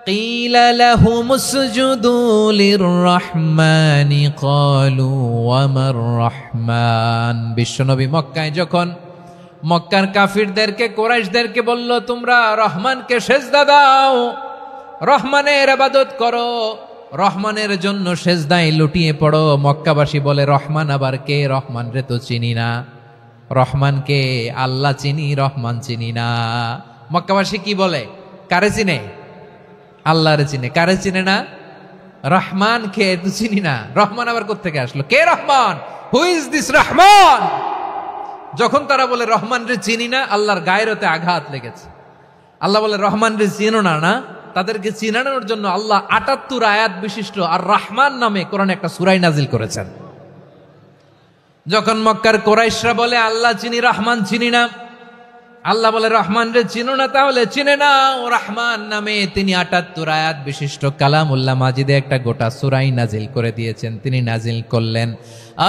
কিলা লাহুমুসজুদু লিররহমানি ক্বালু ওয়ামার রহমান। বিশ্বনবী মক্কায় যখন মক্কার কাফিরদেরকে, কুরাইশদেরকে বলল তোমরা রহমানকে সেজদা দাও, রহমানের ইবাদত করো, রহমানের জন্য সেজদায় লুটিয়ে পড়ো, মক্কাবাসী বলে রহমান আবার কে? রহমান রে তো চিনি না। রহমান কে? আল্লাহ চিনি, রহমান চিনি না। মক্কাবাসী কি বলে? কারে চিনে? আল্লাহরে চিনে। কারে চিনে না? রহমান কে তো চিনি না। রহমান আবার কোত্থেকে আসলো? কে Rahman? Who is this Rahman? যখন তারা বলে রহমান রে চিনি না, আল্লাহর গায়রতে আঘাত লেগেছে। আল্লাহ বলে রহমান রে চিনো না, না? তাদেরকে চিনানোর জন্য আল্লাহ ৭৮ আয়াত বিশিষ্ট আর রহমান নামে কোরআনে একটা সূরা নাজিল করেছেন। যখন মক্কার কুরাইশরা বলে আল্লাহ চিনি, রহমান চিনি না, আল্লাহ বলে রহমান রে চিনো না, তাহলে চিনে নাও রহমান নামে। তিনি ৭৮ আয়াত বিশিষ্ট কালামুল্লাহ মাজিদে একটা গোটা সূরা নাজিল করে দিয়েছেন। তিনি নাজিল করলেন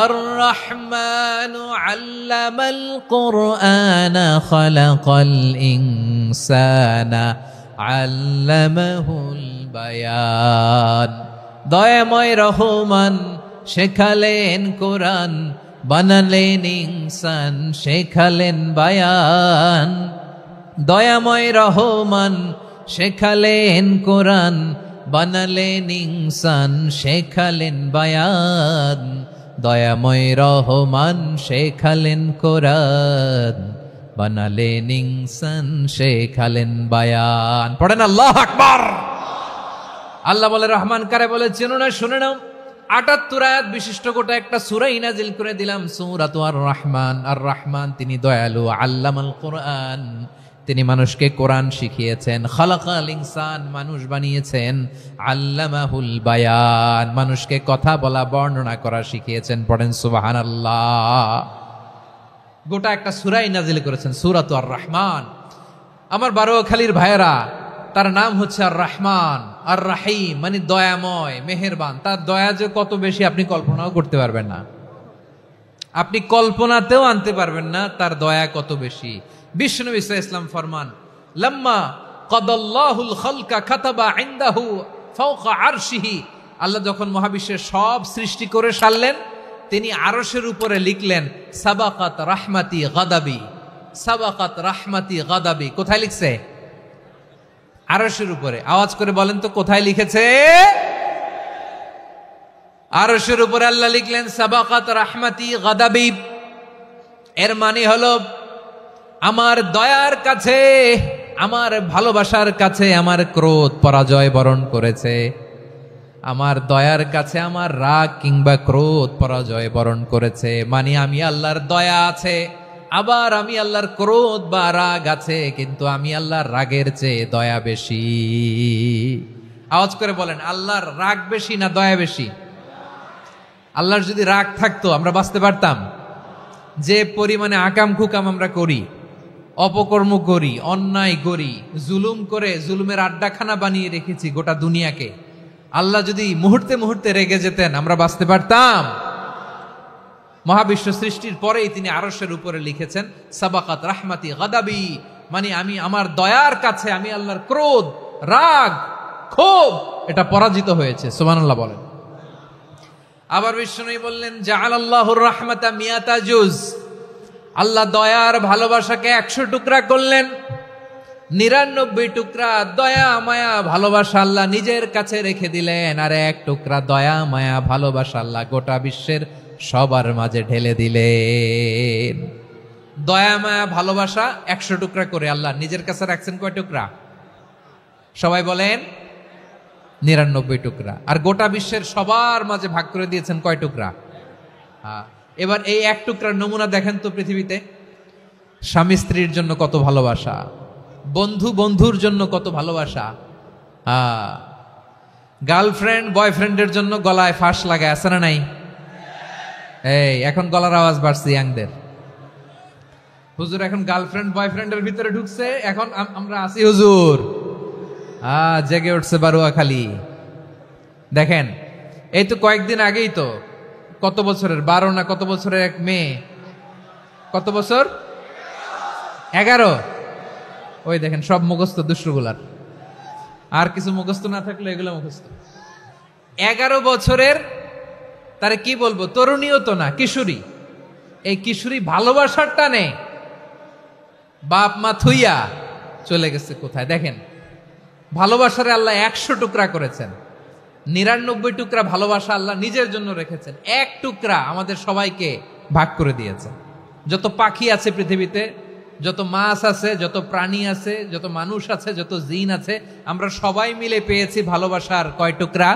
আর রহমানু আল্লামাল কুরআনা খালাকাল ইনসানা আল্লামাহুল বায়ান। দয়াময় রহমান শেখালেন কোরআন, বানালেন ইনসান, শেখালেন বায়ান। দয়াময় রহমান শেখালেন কোরআন, বানালেন ইনসান, শেখালেন বায়ান। দয়াময় রহমান শেখালেন কোরআন, বানালেন ইনসান, শেখালেন বায়ান। পড়েন আল্লাহু আকবার। আল্লাহ বলে রহমান কারে বলে চেনো না? শুনে নাও, ৭৮ আয়াত বিশিষ্ট গোটা একটা সূরা নাজিল করে দিলাম, সূরাতু আর রহমান। আর রহমান তিনি দয়ালু, আল্লামাল কোরআন, তিনি মানুষকে কোরআন শিখিয়েছেন। খালাকাল ইনসান, মানুষ বানিয়েছেন। আল্লামাহুল বায়ান, মানুষকে কথা বলা, বর্ণনা করা শিখিয়েছেন। পড়েন সুবহানাল্লাহ। গোটা একটা সূরা নাজিল করেছেন, সূরাতু আর রহমান। আমার বারোয়াখালীর ভাইয়েরা, তার নাম হচ্ছে আর রহমান, আর রাহিম মানে দয়াময়, মেহেরবান। তার দয়া যে কত বেশি আপনি কল্পনাও করতে পারবেন না, আপনি কল্পনাতেও আনতে পারবেন না তার দয়া কত বেশি। বিশ্বনবী সাল্লাল্লাহু আলাইহি ওয়াসাল্লাম ফরমান, লাম্মা কাদাল্লাহুল খালকা কাতাবা ইনদাহু ফাওকা আরশিহি। আল্লাহ যখন মহাবিশ্বের সব সৃষ্টি করে সারলেন, তিনি আরশের উপরে লিখলেন সাবাকাত রাহমাতি গাদাবি। সাবাকাত রাহমাতি গাদাবি কোথায় লিখছে? আরশের উপরে। আওয়াজ করে বলেন তো কোথায় লিখেছে? আরশের উপরে আল্লাহ লিখলেন সাবাকাত রাহমাতি গাদাবি। এর মানে হলো আমার দয়ার কাছে, আমার ভালোবাসার কাছে আমার ক্রোধ পরাজয় বরণ করেছে। আমার দয়ার কাছে আমার রাগ কিংবা ক্রোধ পরাজয় বরণ করেছে। মানে আমি আল্লাহর দয়া আছে, আবার আমি আল্লাহর ক্রোধ বা রাগ আছে, কিন্তু আমি আল্লাহর রাগের চেয়ে দয়া বেশি। আওয়াজ করে বলেন, আল্লাহর রাগ বেশি না দয়া বেশি? আল্লাহর যদি রাগ থাকতো আমরা বাঁচতে পারতাম? যে পরিমাণে আকাম কুকাম আমরা করি, অপকর্ম করি, অন্যায় করি, জুলুম করে জুলুমের আড্ডাখানা বানিয়ে রেখেছি গোটা দুনিয়াকে, আল্লাহ যদি মুহূর্তে মুহূর্তে রেগে যেতেন আমরা বাঁচতে পারতাম? মহাবিশ্ব সৃষ্টির পরেই তিনি আরশের উপরে লিখেছেন সাবাকাত রাহমাতি গাদাবি, মানে আমি আমার দয়ার কাছে আমি আল্লাহর ক্রোধ, রাগ, ক্ষোভ এটা পরাজিত হয়েছে। সুবহানাল্লাহ বলেন। আবার বিষ্ণু বললেন জাআলাল্লাহুর রাহমাতা মিয়াতা জুজ। আল্লাহ দয়ার ভালোবাসাকে 100 টুকরা করলেন। 99 টুকরা দয়া মায়া ভালোবাসা আল্লাহ নিজের কাছে রেখে দিলেন, আর 1 টুকরা দয়া মায়া ভালোবাসা আল্লাহ গোটা বিশ্বের সবার মাঝে ঢেলে দিলেন। দয়া মায়া ভালোবাসা 100 টুকরা করে আল্লাহ নিজের কাছে রাখছেন। কয় টুকরা? সবাই বলেন 99 টুকরা। আর গোটা বিশ্বের সবার মাঝে ভাগ করে দিয়েছেন কয় টুকরা? এবার এই 1 টুকরার নমুনা দেখেন তো পৃথিবীতে। স্বামী স্ত্রীর জন্য কত ভালোবাসা, বন্ধু বন্ধুর জন্য কত ভালোবাসা, গার্লফ্রেন্ড বয়ফ্রেন্ডের জন্য গলায় ফাঁস লাগায়, আছে না নাই? এই এখন গলার আওয়াজ বাড়ছে ইয়াংদের। হুজুর এখন গার্লফ্রেন্ড বয়ফ্রেন্ডের ভিতরে ঢুকছে, এখন আমরা আছি হুজুর। জেগে উঠছে বারুয়াখালী। দেখেন এই তো কয়েকদিন আগেই তো কত বছরের 12 না কত বছরের এক মেয়ে কত বছর? 11। ওই দেখেন সব মুখস্থ দুষ্টগুলার, আর কিছু মুখস্থ না থাকলে এগুলো মুখস্থ। 11 বছরের, তারে কি বলবো, তরুণীও তো না, কিশোরী। এই কিশোরী ভালোবাসার টানে বাপ মা থুইয়া চলে গেছে কোথায়? দেখেন, ভালোবাসারে আল্লাহ 100 টুকরা করেছেন, 99 টুকরা ভালোবাসা আল্লাহ নিজের জন্য রেখেছেন, 1 টুকরা আমাদের সবাইকে ভাগ করে দিয়েছেন। যত পাখি আছে পৃথিবীতে, যত মাছ আছে, যত প্রাণী আছে, যত মানুষ আছে, যত জিন আছে, আমরা সবাই মিলে পেয়েছি ভালোবাসার কয় টুকরা?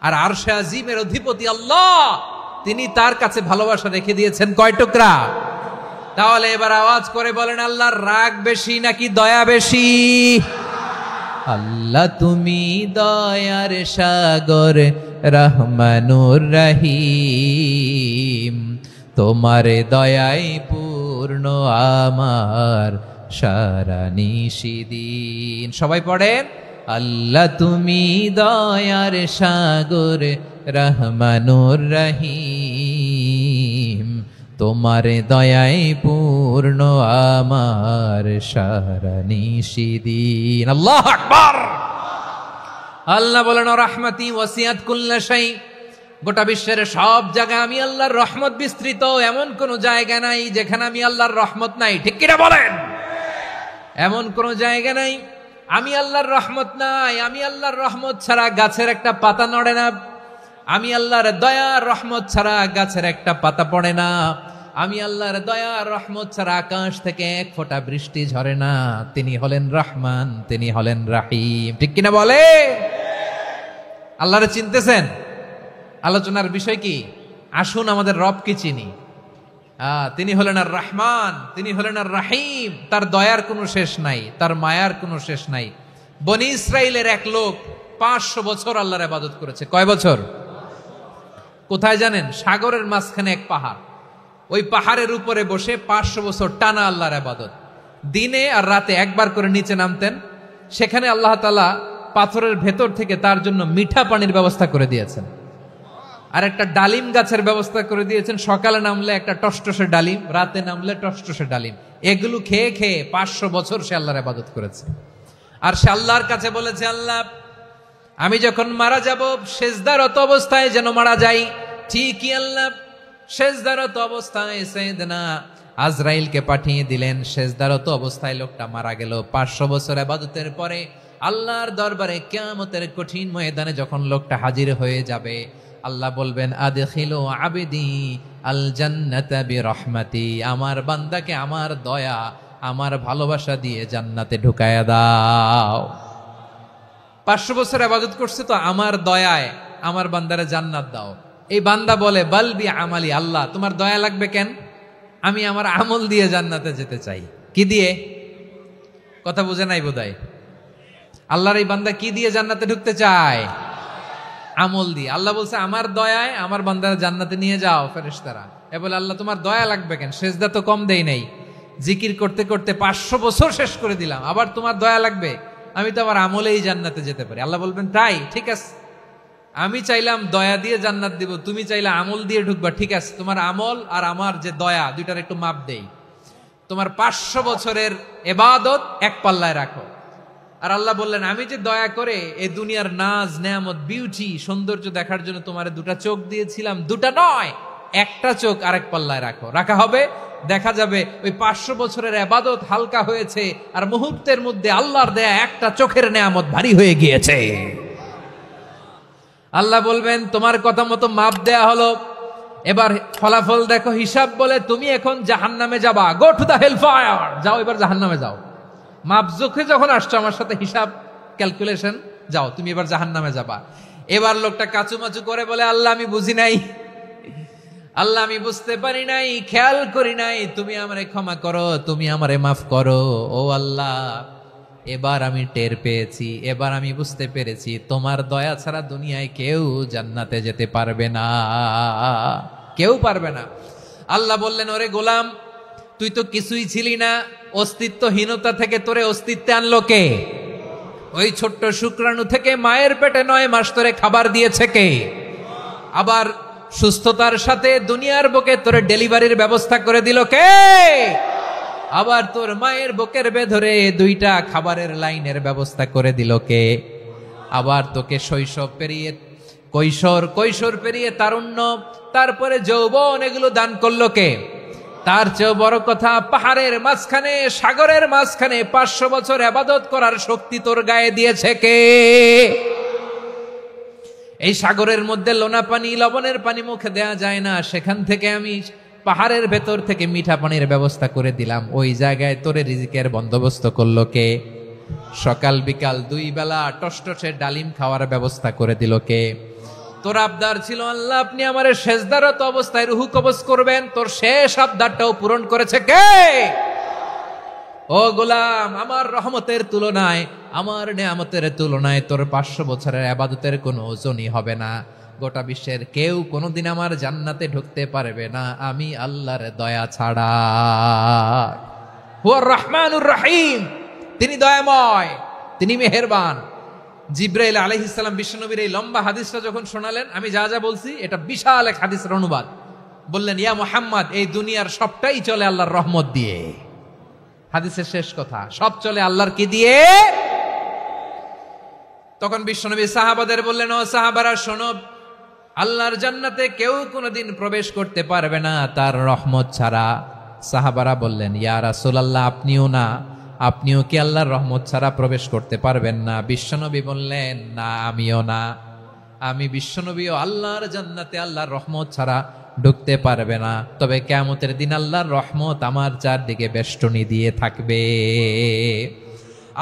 আর আরশে আজিমের অধিপতি আল্লাহ, তিনি তার কাছে ভালোবাসা রেখে দিয়েছেন কয় টুকরা? তাহলে এবার আওয়াজ করে বলেন, আল্লাহর রাগ বেশি নাকি দয়া বেশি? আল্লাহ তুমি দয়ার সাগর, রহমানুর রহিম, তোমার দয়াই পূর্ণ আমার সারা নিশিদিন। সবাই পড়েন, আল্লাহ তুমি দয়ার সাগর, রহমানুর রহিম, তোমার দয়াই পূর্ণ আমার সারা নিশিদিন। আল্লাহু আকবার। আল্লাহ বলেন, রাহমাতি ওয়াসিআত কুল্লা শাই, গোটা বিশ্বের সব জায়গায় আমি আল্লাহর রহমত বিস্তৃত, এমন কোন জায়গা নাই যেখানে আমি আল্লাহর রহমত নাই। ঠিক কিনা বলেন? এমন কোন জায়গা নাই আমি আল্লাহর রহমত নাই। আমি আল্লাহর রহমত ছাড়া গাছের একটা পাতা নড়ে না, আমি আল্লাহর দয়ার রহমত ছাড়া গাছের একটা পাতা পড়ে না, আমি আল্লাহর দয়ার রহমত ছাড়া আকাশ থেকে এক ফোঁটা বৃষ্টি ঝরে না। তিনি হলেন রহমান, তিনি হলেন রাহিম। ঠিক কিনা বলে? আল্লাহরে চিনতেছেন? আলোচনার বিষয় কি? আসুন আমাদের রবকে চিনি। তিনি হলেন আর রহমান, তিনি হলেন আর রাহিম। তার দয়ার কোনো শেষ নাই, তার মায়ার কোনো শেষ নাই। বনি ইসরাইলের এক লোক 500 বছর আল্লাহর ইবাদত করেছে। কয় বছর? কোথায় জানেন? সাগরের মাঝখানে এক পাহাড়, ওই পাহাড়ের উপরে বসে 500 বছর টানা আল্লাহর ইবাদত। দিনে আর রাতে একবার করে নিচে নামতেন। সেখানে আল্লাহ তাআলা পাথরের ভেতর থেকে তার জন্য মিঠা পানির ব্যবস্থা করে দিয়েছেন, আর একটা ডালিম গাছের ব্যবস্থা করে দিয়েছেন। সকালে নামলে একটা টসটসে ডালিম, রাতে নামলে টসটসে ডালিম। এগুলো খেয়ে খেয়ে 500 বছর সে আল্লাহর ইবাদত করেছে। আর সে আল্লাহর কাছে বলেছে, আল্লাহ আমি যখন মারা যাব সেজদারত অবস্থায় যেন মারা যাই। ঠিকই আল্লাহ সেজদারত অবস্থায় সাইয়েদনা আজরাইলকে পাঠিয়ে দিলেন। সেজদারত অবস্থায় লোকটা মারা গেল। 500 বছর ইবাদতের পরে আল্লাহর দরবারে কিয়ামতের কঠিন ময়দানে যখন লোকটা হাজির হয়ে যাবে, আল্লাহ বলবেন, আদখিলু আবদি আল জান্নাতা বিরহমাতি, আমার বান্দাকে আমার দয়া, আমার ভালোবাসা দিয়ে জান্নাতে ঢুকায়া দাও। 500 বছর ইবাদত করছে তো আমার দয়ায় আমার বান্দারে জান্নাত দাও। এই বান্দা বলে, বালবি আমালি, আল্লাহ তোমার দয়া লাগবে কেন? আমি আমার আমল দিয়ে জান্নাতে যেতে চাই। কি দিয়ে? কথা বুঝে নাই বোধহয়। আল্লাহর এই বান্দা কি দিয়ে জান্নাতে ঢুকতে চায়? আমল দিয়ে। আল্লাহ বলছে, আমার দয়ায় আমার বান্দারা জান্নাতে নিয়ে যাও ফেরেশতারা। এ বলে, আল্লাহ তোমার দয়া লাগবে কেন? সেজদা তো কম দেই নাই, জিকির করতে করতে 500 বছর শেষ করে দিলাম, আবার তোমার দয়া লাগবে? আমি তো আমার আমলেই জান্নাতে যেতে পারি। আল্লাহ বলবেন, তাই ঠিক আছে, আমি চাইলাম দয়া দিয়ে জান্নাত দিব, তুমি চাইলে আমল দিয়ে ঢুকবা। ঠিক আছে, তোমার আমল আর আমার যে দয়া, দুইটার একটু মাপ দেই। তোমার 500 বছরের ইবাদত এক পাল্লায় রাখো। আর আল্লাহ বললেন, আমি যে দয়া করে এই দুনিয়ার নাজ নেয়ামত বিউটি সৌন্দর্য দেখার জন্য তোমার 2টা চোখ দিয়েছিলাম, 2টা নয়, একটা চোখ আরেক পাল্লায় রাখো। রাখা হবে, দেখা যাবে ওই 500 বছরের ইবাদত হালকা হয়েছে, আর মুহূর্তের মধ্যে আল্লাহর দেয়া একটা চোখের নেয়ামত ভারী হয়ে গিয়েছে। আল্লাহ বলবেন, তোমার কথা মতো মাপ দেয়া হলো, এবার ফলাফল দেখো। হিসাব বলে, তুমি এখন জাহান্নামে যাবা, go to the hell fire, যাও এবার জাহান্নামে যাও। মাপ জোখে যখন আসছো আমার সাথে হিসাব ক্যালকুলেশন, যাও তুমি এবার জাহান্নামে যাবা। এবার লোকটা কাচুমাচু করে বলে, আল্লাহ আমি বুঝি নাই, আল্লাহ আমি বুঝতে পারি নাই, খেয়াল করি নাই, তুমি আমারে ক্ষমা করো, তুমি আমারে মাফ করো। ও আল্লাহ, এবার আমি টের পেয়েছি, এবার আমি বুঝতে পেরেছি, তোমার দয়া ছাড়া দুনিয়ায় কেউ জান্নাতে যেতে পারবে না, কেউ পারবে না। আল্লাহ বললেন, ওরে গোলাম, তুই তো কিছুই ছিলি না, অস্তিত্বহীনতা থেকে তোরে অস্তিত্বে আনলো কে? ওই ছোট্ট শুক্রাণু থেকে মায়ের পেটে 9 মাস তোরে খাবার দিয়েছে কে? আবার সুস্থতার সাথে দুনিয়ার বুকে তোর ডেলিভারির ব্যবস্থা করে দিল কে? আবার তোর মায়ের বুকের ভেতরে 2টা খাবারের লাইনের ব্যবস্থা করে দিল কে? আবার তোকে শৈশব পেরিয়ে কৈশোর পেরিয়ে তারুণ্য, তারপরে যৌবন, এগুলো দান করলো কে? তার চেয়েও বড় কথা, পাহাড়ের মাঝখানে, সাগরের মাঝখানে 500 বছর ইবাদত করার শক্তি তোর গায়ে দিয়েছে কে? এই সাগরের মধ্যে লোনা পানি, লবণের পানি মুখে দেয়া যায় না, সেখান থেকে আমি পাহাড়ের ভেতর থেকে মিঠা পানির ব্যবস্থা করে দিলাম। ওই জায়গায় তোরে রিজিকের বন্দোবস্ত করলো কে? সকাল বিকাল 2 বেলা টসটসে ডালিম খাওয়ার ব্যবস্থা করে দিল কে? তোর আবদার ছিল আল্লাহ আপনি আমার সেজদারত অবস্থায় রুহু কবজ করবেন, তোর শেষ আবদারটাও পূরণ করেছে কে? ও গোলাম, আমার রহমতের তুলনায়, আমার নেয়ামতের তুলনায় তোর 500 বছরের ইবাদতের কোনো ওজনই হবে না। গোটা বিশ্বের কেউ কোনোদিন আমার জান্নাতে ঢুকতে পারবে না আমি আল্লাহর দয়া ছাড়া। হুয়ার রহমানুর রহিম, তিনি দয়াময়, তিনি মেহেরবান। জিব্রাইল আলাইহিস সালাম বিশ্বনবীর এই লম্বা হাদিসটা যখন শোনালেন, আমি যা যা বলছি এটা বিশাল এক হাদিসের অনুবাদ। বললেন, ইয়া মুহাম্মদ, এই দুনিয়ার সবটাই চলে আল্লাহর রহমত দিয়ে। হাদিসের শেষ কথা, সব চলে আল্লাহর কি দিয়ে? তখন বিশ্বনবী সাহাবাদের বললেন, ও সাহাবারা শোনো, আল্লাহর জান্নাতে কেউ কোনোদিন প্রবেশ করতে পারবে না তার রহমত ছাড়া। সাহাবারা বললেন, ইয়া রাসূলুল্লাহ, আপনিও কি আল্লাহর রহমত ছাড়া প্রবেশ করতে পারবেন না? বিশ্বনবী বললেন, না, আমিও না। আমি বিশ্বনবীও আল্লাহর জান্নাতে আল্লাহর রহমত ছাড়া ঢুকতে পারবে না। তবে কিয়ামতের দিন আল্লাহর রহমত আমার চারদিকে বেষ্টনী দিয়ে থাকবে।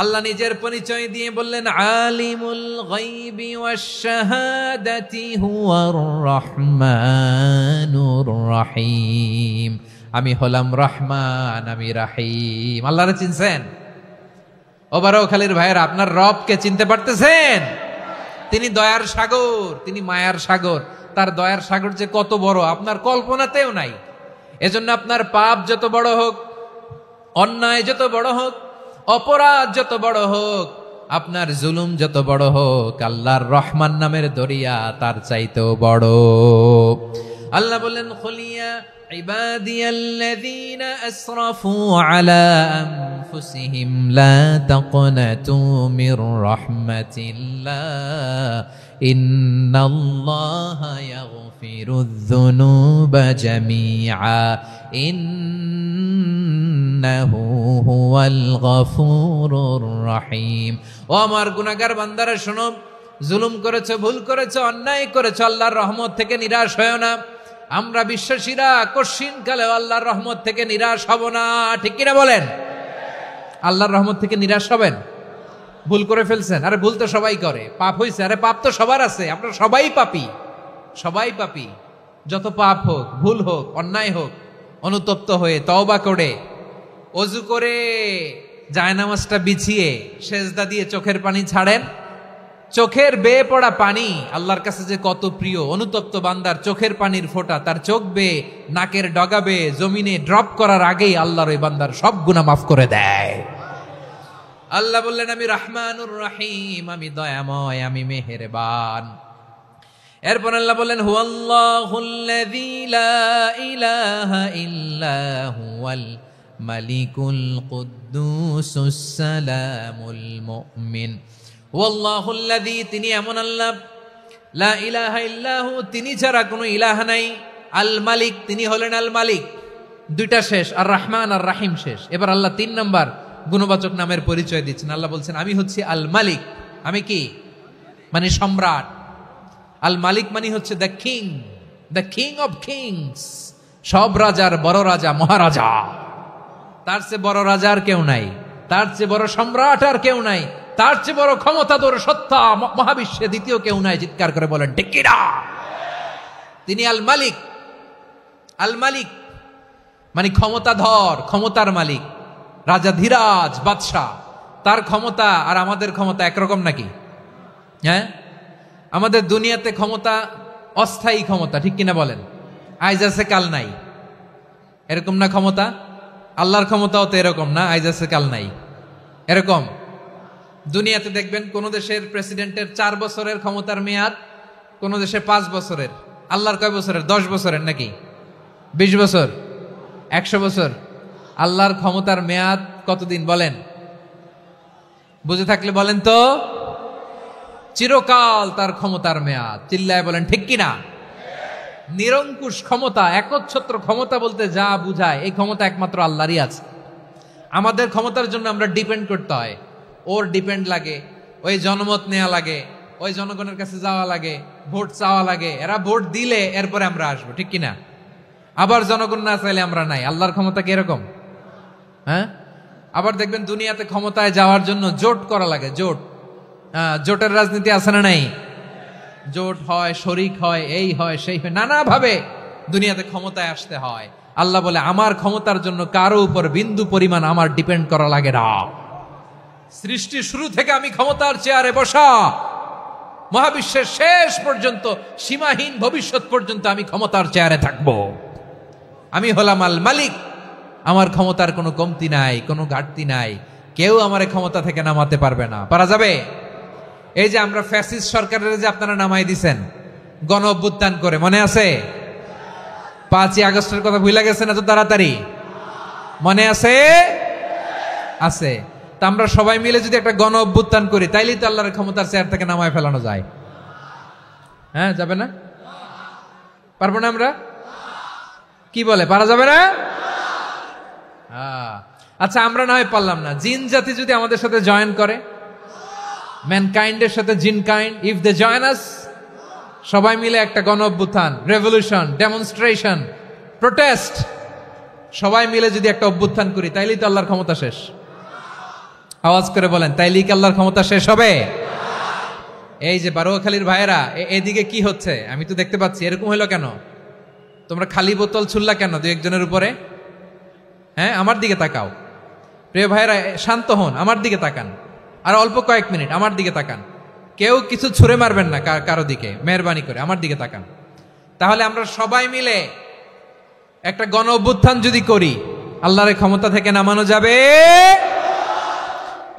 আল্লাহ নিজের পরিচয় দিয়ে বললেন, আলিমুল গায়বি ওয়াশ শাহাদাতি হুয়ার রহমানুর রহিম। আমি হলাম রহমান, আমি রাহিম। আল্লাহরে চিনছেন? ওবারখালীর ভাইয়েরা, আপনার রবকে চিনতে পারতেছেন? তিনি দয়ার সাগর, তিনি মায়ার সাগর। তার দয়ার সাগর যে কত বড় আপনার কল্পনাতেও নাই। এজন্য আপনার পাপ যত বড় হোক, অন্যায় যত বড় হোক, অপরাধ যত বড় হোক, আপনার জুলুম যত বড় হোক, আল্লাহর রহমান নামের দরিয়া তার চাইতেও বড়। আল্লাহ বললেন, খুলিয়া ইবাদিয়াল্লাযীনা আসরাফু আলা আনফুসিহিম লা তাকনাতু মির রাহমাতিল্লাহ ইন্নাল্লাহা ইয়াগফিরুয যুনুবা জামিআ ইন্নাহু হুয়াল গফুরুর রহিম। ও আমার গুনাহগার বান্দারা শোনো, জুলুম করেছো, ভুল করেছো, অন্যায় করেছো, আল্লাহর রহমত থেকে নিরাশ হয়ো না। আমরা বিশ্বাসীরা কশিনকালে আল্লাহর রহমত থেকে নিরাশ হব না, ঠিক কিনা বলেন? আল্লাহর রহমত থেকে নিরাশ হবেন? ভুল করে ফেলছেন, আরে ভুল তো সবাই করে। পাপ হয়েছে, আরে পাপ তো সবার আছে, আমরা সবাই পাপী, সবাই পাপী। যত পাপ হোক, ভুল হোক, অন্যায় হোক, অনুতপ্ত হয়ে তওবা করে, ওযু করে, জায়নামাজটা বিছিয়ে সেজদা দিয়ে চোখের পানি ছাড়েন। চোখের বেয়ে পড়া পানি আল্লাহর কাছে যে কত প্রিয়। অনুতপ্ত বান্দার চোখের পানির ফোঁটা তার চোখ বেয়ে, নাকের ডগা বেয়ে জমিনে ড্রপ করার আগেই আল্লাহর ওই বান্দার সব গুনাহ মাফ করে দেয়। আল্লাহ বললেন, আমি রহমানুর রহিম, আমি দয়াময়, আমি মেহেরবান। এরপর আল্লাহ বললেন, হুয়াল্লাহুল্লাযী লা ইলাহা ইল্লা হুয়াল মালিকুল কুদ্দুসুস সালামুল মুমিন। ওয়াল্লাহুল্লাযী, তিনি এমন আল্লাহ, লা ইলাহা ইল্লাহু, তিনি ছাড়া কোনো ইলাহ নাই। আল মালিক, তিনি হলেন আল মালিক। 2টা শেষ, আর রহমান আর রাহিম শেষ। এবার আল্লাহ 3 নম্বর গুণবাচক নামের পরিচয় দিচ্ছেন। আল্লাহ বলছেন, আমি হচ্ছি আল মালিক। আমি কি? মানে সম্রাট। আল মালিক মানে হচ্ছে the king, the king of kings. সব রাজার বড় রাজা, মহারাজা। তার চেয়ে বড় রাজা আর কেউ নাই, তার চেয়ে বড় সম্রাট আর কেউ নাই, তার চেয়ে বড় ক্ষমতাধর সত্তা মহাবিশ্বে দ্বিতীয় কেউ নাই। চিৎকার করে বলেন ঠিক কিনা? তিনি আল মালিক। আল মালিক মানে ক্ষমতাধর, ক্ষমতার মালিক, রাজা ধীরাজ বাদশাহ। তার ক্ষমতা আর আমাদের ক্ষমতা একরকম নাকি? হ্যাঁ, আমাদের দুনিয়াতে ক্ষমতা অস্থায়ী ক্ষমতা, ঠিক কিনা বলেন? আইজ আছে কাল নাই, এরকম না ক্ষমতা? আল্লাহর ক্ষমতাও তো এরকম না, আইজ আছে কাল নাই এরকম। দুনিয়াতে দেখবেন কোন দেশের প্রেসিডেন্টের 4 বছরের ক্ষমতার মেয়াদ, কোন দেশে 5 বছরের, আল্লাহর কয় বছরের? 10 বছরের নাকি 20 বছর 100 বছর? আল্লাহর ক্ষমতার মেয়াদ কতদিন বলেন? বুঝে থাকলে বলেন তো। চিরকাল তার ক্ষমতার মেয়াদ। চিল্লায় বলেন ঠিক কিনা? নিরঙ্কুশ ক্ষমতা, একচ্ছত্র ক্ষমতা বলতে যা বুঝায়, এই ক্ষমতা একমাত্র আল্লাহরই আছে। আমাদের ক্ষমতার জন্য আমরা ডিপেন্ড করতে হয়, ওর ডিপেন্ড লাগে, ওই জনমত নেওয়া লাগে, ওই জনগণের কাছে যাওয়া লাগে, ভোট চাওয়া লাগে, এরা ভোট দিলে এরপরে আমরা আসবো, ঠিক কিনা? আবার জনগণ না চাইলে আমরা নাই। আল্লাহর ক্ষমতা কি এরকম? হ্যাঁ, আবার দেখবেন দুনিয়াতে ক্ষমতায় যাওয়ার জন্য জোট করা লাগে। জোট, জোটের রাজনীতি আছে না নাই? জোট হয়, শরিক হয়, এই হয় সেই হয়, নানাভাবে দুনিয়াতে ক্ষমতায় আসতে হয়। আল্লাহ বলে আমার ক্ষমতার জন্য কারো উপর বিন্দু পরিমাণ আমার ডিপেন্ড করা লাগে না। সৃষ্টি শুরু থেকে আমি ক্ষমতার চেয়ারে বসা, মহাবিশ্বের শেষ পর্যন্ত, সীমাহীন ভবিষ্যৎ পর্যন্ত আমি ক্ষমতার চেয়ারে থাকব। আমি হলাম আল মালিক। আমার ক্ষমতার কোনো কমতি নাই, কোনো ঘাটতি নাই। কেউ আমার ক্ষমতা থেকে নামাতে পারবে না। পারা যাবে? এই যে আমরা ফ্যাসিস্ট সরকারের যে আপনারা নামাই দিছেন গণ অভ্যুত্থান করে, মনে আছে? 5ই আগস্টের কথা ভুলে গেছেন এত তাড়াতাড়ি? মনে আছে? আছে। তা আমরা সবাই মিলে যদি একটা গণ অভ্যুত্থান করি, তাইলেই তো আল্লাহর ক্ষমতার চেয়ার থেকে নামায় ফেলানো যায়। হ্যাঁ, যাবে না? পারবো না আমরা? কি বলে, পারা যাবে না? আচ্ছা, আমরা না হয় পারলাম না, জিন জাতি যদি আমাদের সাথে জয়েন করে, ম্যানকাইন্ডের সাথে জিনকাইন্ড, ইফ দে জয়েন আস, সবাই মিলে একটা গণ অভ্যুত্থান, রেভলিউশন, ডেমনস্ট্রেশন, প্রোটেস্ট, সবাই মিলে যদি একটা অভ্যুত্থান করি, তাইলেই তো আল্লাহর ক্ষমতা শেষ। আওয়াজ করে বলেন, তাইলেই কি আল্লাহর ক্ষমতা শেষ হবে? এই যে বারোয়াখালীর ভাইয়েরা, এদিকে কি হচ্ছে আমি তো দেখতে পাচ্ছি, এরকম হইলো কেন? তোমরা খালি বোতল ছুড়লা কেন দু একজনের উপরে? হ্যাঁ, আমার দিকে তাকাও। প্রিয় ভাইয়েরা, শান্ত হন, আমার দিকে তাকান, আর অল্প কয়েক মিনিট আমার দিকে তাকান। কেউ কিছু ছুঁড়ে মারবেন না কারো দিকে, মেহরবানি করে আমার দিকে তাকান। তাহলে আমরা সবাই মিলে একটা গণ অভ্যুত্থান যদি করি, আল্লাহর ক্ষমতা থেকে নামানো যাবে?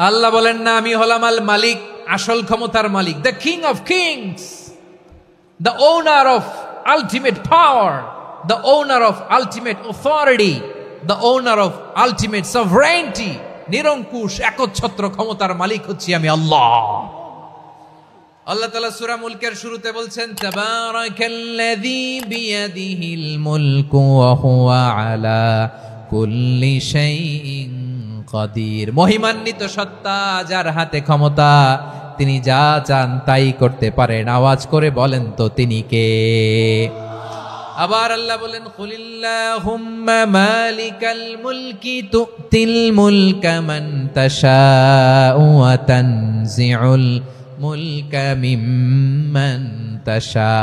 আল্লাহ বলেন না, আমি হলাম আল মালিক, আসল ক্ষমতার মালিক, the king of kings, the owner of ultimate power, the owner of ultimate authority, the owner of ultimate sovereignty. নিরঙ্কুশ একচ্ছত্র ক্ষমতার মালিক হচ্ছি আমি আল্লাহ। আল্লাহ তাআলা সূরা মুলকের শুরুতে বলছেন, তাবারাকাল্লাযী বিয়াদিহিল মুলকু ওয়া হুয়া আলা কুল্লি শাইইন কাদির। মহিমান্বিত সত্তা, যার হাতে ক্ষমতা, তিনি যা চান তাই করতে পারেন। আওয়াজ করে বলেন তো তিনি কে? আবার আল্লাহ বলেন, কুলিল্লাহুম্মা মালিকাল মুলকি তুতিল মুলকা মান তাশাউ ওয়া তানজিউল মুলকা মিম্মান তাশা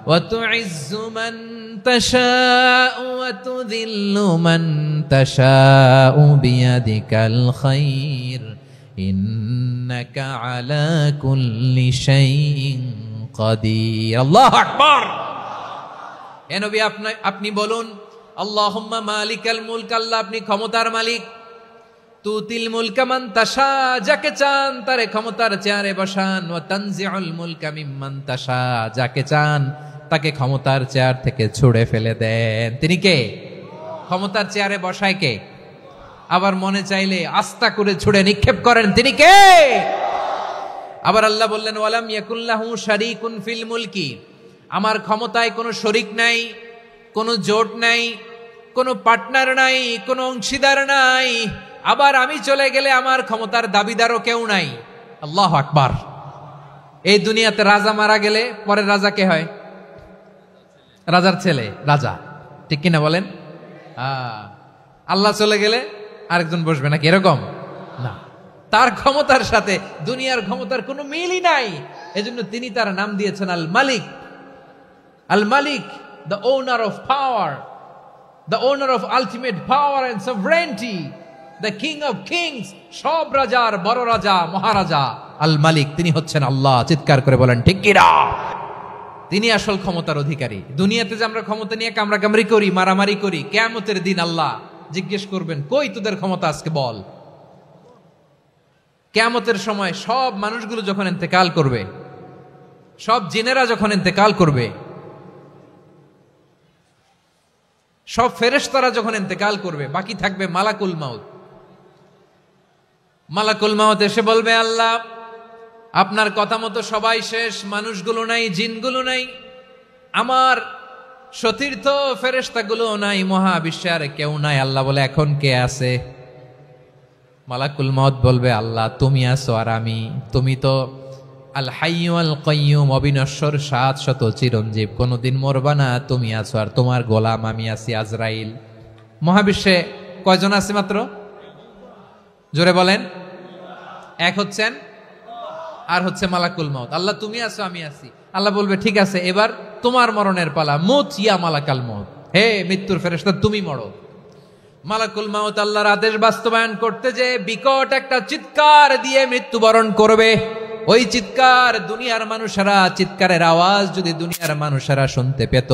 ওয়া তুইজ্জু মান তাশাউ ওয়া তুযিল্লু মান তাশাউ বিয়াদিকাল খায়র ইন্নাকা আলা কুল্লি শাইইন কাদির। আল্লাহু আকবার। এ নবী, আপনি বলুন, আল্লাহুম্মা মালিকাল মুলক, আল্লাহ আপনি ক্ষমতার মালিক। তুতিল মুলকা মান তাশা, যাকে চান তারে ক্ষমতার চেয়ারে বসান। ওয়া তানজিউল মুলকা মিম্মান তাশা, যাকে চান তাকে ক্ষমতার চেয়ার থেকে ছুঁড়ে ফেলে দেন। তিনি কে? ক্ষমতার চেয়ারে বসায় কে? আবার মনে চাইলে আস্থা করে ছুঁড়ে নিক্ষেপ করেন, তিনি কে? আবার আল্লাহ বললেন, ওয়ালাম ইয়াকুল্লাহু শারীকুন ফিল মুলকি, আমার ক্ষমতায় কোনো শরিক নাই, কোনো জোট নাই, কোনো পার্টনার নাই, কোনো অংশীদার নাই। আবার আমি চলে গেলে আমার ক্ষমতার দাবিদারও কেউ নাই। আল্লাহু আকবার। এই দুনিয়াতে রাজা মারা গেলে পরের রাজা কে হয়? রাজার ছেলে রাজা, ঠিক কিনা বলেন? আল্লাহ চলে গেলে আরেকজন বসবে নাকি? এরকম না, তার ক্ষমতার সাথে দুনিয়ার ক্ষমতার কোনো মিলই নাই। এজন্য তিনি তার নাম দিয়েছেন আল মালিক। আল মালিক, the owner of power, the owner of ultimate power and sovereignty, the king of kings, সব রাজার বড় রাজা, মহারাজা আল মালিক, তিনি হচ্ছেন আল্লাহ। চিৎকার করে বলেন ঠিক কিনা? তিনি আসল ক্ষমতার অধিকারী। দুনিয়াতে যে আমরা ক্ষমতা নিয়ে কামড়াকামড়ি করি, মারামারি করি, কিয়ামতের দিন আল্লাহ জিজ্ঞেস করবেন, কই তোদের ক্ষমতা আজকে বল। কিয়ামতের সময় সব মানুষগুলো যখন ইন্তেকাল করবে, সব জিনেরা যখন ইন্তেকাল করবে, সব ফেরেশতারা যখন ইন্তেকাল করবে, বাকি থাকবে মালাকুল মাউত। মালাকুল মাউত এসে বলবে, আল্লাহ আপনার কথা মতো সবাই শেষ, মানুষগুলো নাই, জিনগুলো নাই, আমার সতীর্থ ফেরেশতাগুলো নাই, মহাবিশ্বে আর কেউ নাই। আল্লাহ বলে, এখন কে আছে? মালাকুল মাউত বলবে, আল্লাহ তুমি আছো আর আমি। তুমি তো আল হাইয়্যু আল কাইয়্যুম, অবিনশ্বর, শাশ্বত, চিরঞ্জীব, কোনোদিন মরবা না, তুমি আছো আর তোমার গোলাম আমি আছি আজরাইল। মহাবিশ্বে কয়জন আছে মাত্র? জোরে বলেন। এক হচ্ছেন আর হচ্ছে মালাকুল মাউত। আল্লাহ তুমি আছো আমি আছি। আল্লাহ বলবে, ঠিক আছে, এবার তোমার মরণের পালা, মুত ইয়া মালাকাল মাউত, হে মৃত্যুর ফেরেশতা তুমি মরো। মালাকুল মাউত আল্লাহর আদেশ বাস্তবায়ন করতে যে বিকট একটা চিৎকার দিয়ে মৃত্যুবরণ করবে। ওই চিৎকার দুনিয়ার মানুষেরা, চিৎকারের আওয়াজ যদি দুনিয়ার মানুষেরা শুনতে পেত,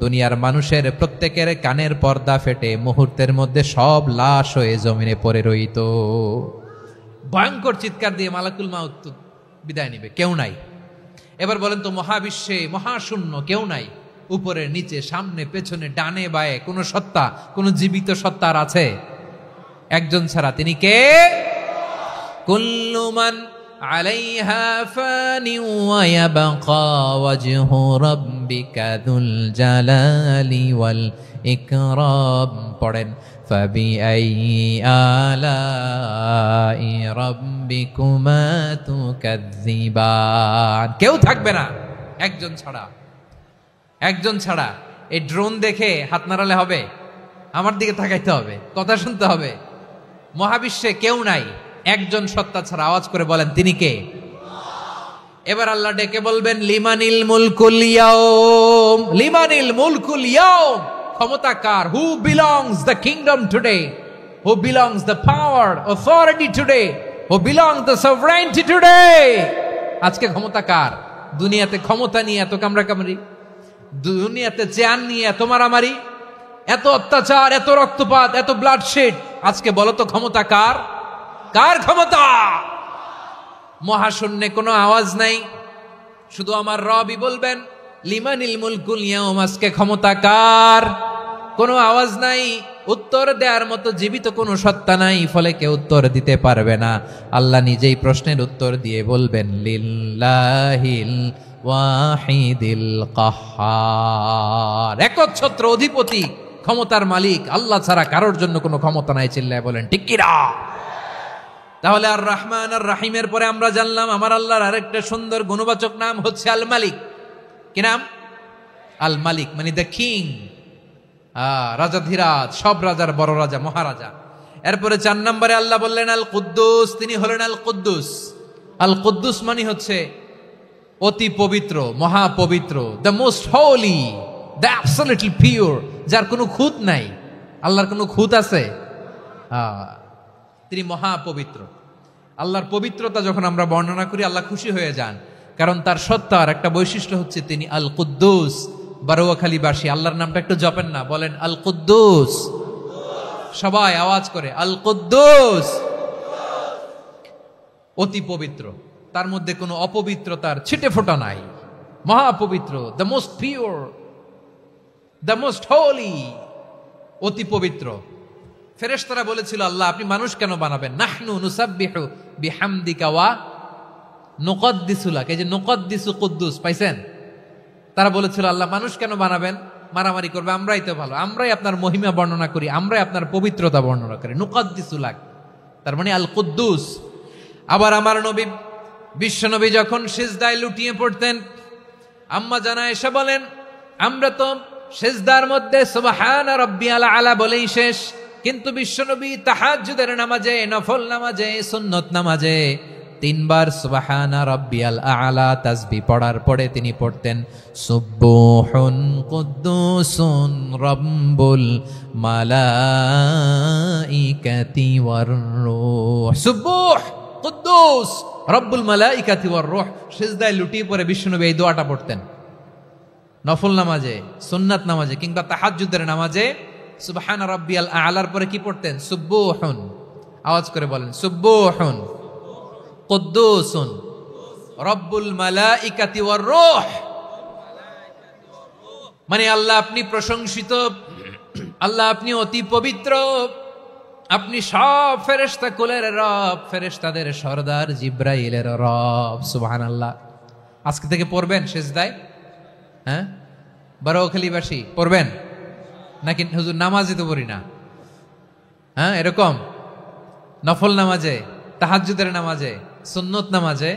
দুনিয়ার মানুষের প্রত্যেকের কানের পর্দা ফেটে মুহূর্তের মধ্যে সব লাশ হয়ে জমিনে পড়ে রইত। ভয়ঙ্কর চিৎকার দিয়ে মালাকুল মাউত বিদায় নিবে, কেউ নাই। এবার বলেন তো, মহাবিশ্বে মহাশূন্য, কেউ নাই, উপরে নিচে সামনে পেছনে ডানে বায়ে কোন সত্তা, কোন জীবিত সত্তার আছে? একজন ছাড়া, তিনি কে? কুল্লু মান আলাইহা ফানি ওয়া ইয়াবকা ওয়াজহু রাব্বিকা যুল জালালি ওয়াল ইকরাম। পড়েন, ফাবিআইয়ি আলাই রাব্বিকুমা তুকাজ্জিবান। কেউ থাকবে না একজন ছাড়া, একজন ছাড়া। এই ড্রোন দেখে হাত নাড়ালে হবে? আমার দিকে তাকাইতে হবে, কথা শুনতে হবে। মহাবিশ্বে কেউ নাই, একজন সত্তা ছাড়া। আওয়াজ করে বলেন, তিনি কে? এবার আল্লাহ ডেকে বলবেন, লিমানিল মুলকুল ইয়াউম, লিমানিল মুলকুল ইয়াউম। ক্ষমতা কার? Who belongs the kingdom today, who belongs the power authority today, who belongs the sovereignty today. আজকে ক্ষমতা কার? দুনিয়াতে ক্ষমতা নিয়ে এত কামড়াকামড়ি, দুনিয়াতে চেয়ার নিয়ে এত মারামারি, এত অত্যাচার, এত রক্তপাত, এত ব্লাডশেড। আজকে বলো তো ক্ষমতা কার? কার ক্ষমতা? মহাশূন্যে কোনো আওয়াজ নাই, শুধু আমার রবই বলবেন, লিমানিল মুলকুল ইয়াউম। আজকে ক্ষমতা কার? কোনো আওয়াজ নাই, উত্তর দেওয়ার মতো জীবিত কোনো সত্তা নাই, ফলে কেউ উত্তর দিতে পারবে না। আল্লাহ নিজেই প্রশ্নের উত্তর দিয়ে বলবেন, লিল্লাহিল ওয়াহিদিল কাহ্হার। একচ্ছত্র অধিপতি, ক্ষমতার মালিক আল্লাহ ছাড়া কারোর জন্য কোনো ক্ষমতা নাই। চিল্লায় বলেন ঠিক কি না? তাহলে আর রহমান আর রাহিমের পরে আমরা জানলাম আমার আল্লাহর আরেকটা সুন্দর গুণবাচক নাম হচ্ছে আল মালিক। কি নাম? আল মালিক, মানে দ্য কিং, রাজাধিরাজ, সব রাজার বড় রাজা, মহারাজা। এরপরে 4 নম্বরে আল্লাহ বললেন আল কুদ্দুস, তিনি হলেন আল কুদ্দুস। আল কুদ্দুস মানে হচ্ছে অতি পবিত্র, মহাপবিত্র, the most holy, the absolutely pure, যার কোনো খুঁত নাই। আল্লাহর কোনো খুঁত আছে? তিনি মহাপবিত্র। আল্লাহর পবিত্রতা যখন আমরা বর্ণনা করি, আল্লাহ খুশি হয়ে যান, কারণ তার সত্তার একটা বৈশিষ্ট্য হচ্ছে তিনি আল কুদ্দুস। বারোয়াখালীবাসী আল্লাহর নামটা একটু জপেন না, বলেন আল কুদ্দুস। সবাই আওয়াজ করে আল কুদ্দুস। অতি পবিত্র, তার মধ্যে কোনো অপবিত্রতার ছিটে ফোঁটা নাই, মহাপবিত্র, the most pure, the most holy, অতি পবিত্র। ফেরেশতারা বলেছিল, আল্লাহ আপনি মানুষ কেন বানাবেন? নাহনু নুসাব্বিহু বিহামদিকা ওয়া নুকদ্দিসু লাক। এই যে নুকদ্দিসু কুদ্দুস পাইছেন? তারা বলেছিল, আল্লাহ মানুষ কেন বানাবেন? মারামারি করবে, আমরাই তো ভালো, আমরাই আপনার মহিমা বর্ণনা করি, আমরাই আপনার পবিত্রতা বর্ণনা করি। নুকদ্দিসু লাক, তার মানে আল কুদ্দুস। আবার আমার নবী, বিশ্ব নবী যখন সিজদায় লুটিয়ে পড়তেন, আম্মা জানা এসে বলেন, আমরা তো সিজদার মধ্যে সুবহানা রাব্বিয়াল আলা বলেই শেষ, কিন্তু বিশ্বনবী তাহাজ্জুদের নামাজে, নফল নামাজে, সুন্নত নামাজে 3 বার সুবহানা রাব্বিয়াল আলা তাসবিহ পড়ার পরে তিনি পড়তেন সুবহুন কুদ্দুসুন রাব্বুল মালাইকাতি ওয়ার রূহ। সুবহ কুদ্দুস রব্বুল মালাইকাতি ওয়ার রূহ। সিজদায় লুটিয়ে পড়ে বিশ্বনবী এই দোয়াটা পড়তেন। নফল নামাজে, সুন্নাত নামাজে কিংবা তাহাজ্জুদের নামাজে সুবহান রাব্বিয়াল আলার পরে কি পড়তেন? সুবহুন। আওয়াজ করে বলেন সুবহুন কুদ্দুসুন রব্বুল মালাইকাতি ওয়ার রূহ। মানে আল্লাহ আপনি প্রশংসিত, আল্লাহ আপনি অতি পবিত্র, আপনি সব ফেরেশতা কুলের রব, ফেরেশতাদের সরদার জিব্রাইলের রব। সুবহানাল্লাহ। আজকে থেকে পড়বেন সিজদায়? হ্যাঁ, বারোখালীবাসী পড়বেন নাকি? হুজুর নামাজে তো পড়ি না। হ্যাঁ, এরকম নফল নামাজে, তাহাজ্জুদের নামাজে, সুন্নত নামাজে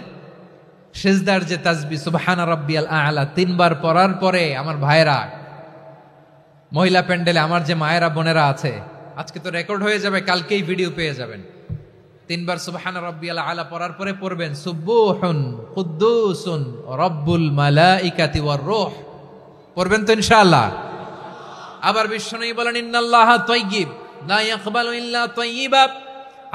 সিজদার যে তাসবিহ সুবহানা রাব্বিয়াল আ'লা 3 বার পড়ার পরে আমার ভাইরা, মহিলা প্যান্ডেলে আমার যে মায়েরা বোনেরা আছে, আজকে তো রেকর্ড হয়ে যাবে, কালকেই ভিডিও পেয়ে যাবেন। 3 বার সুবহানা রাব্বিয়াল আ'লা পড়ার পরে পড়বেন সুবহুন কুদ্দুসুন রব্বুল মালাইকাতি ওয়ার রূহ। পড়বেন তো ইনশাআল্লাহ? আবার বিশ্বনবী বলেন ইন্নাল্লাহা তাইয়্যিব লা ইয়াকবালু ইল্লা তাইয়্যিবা।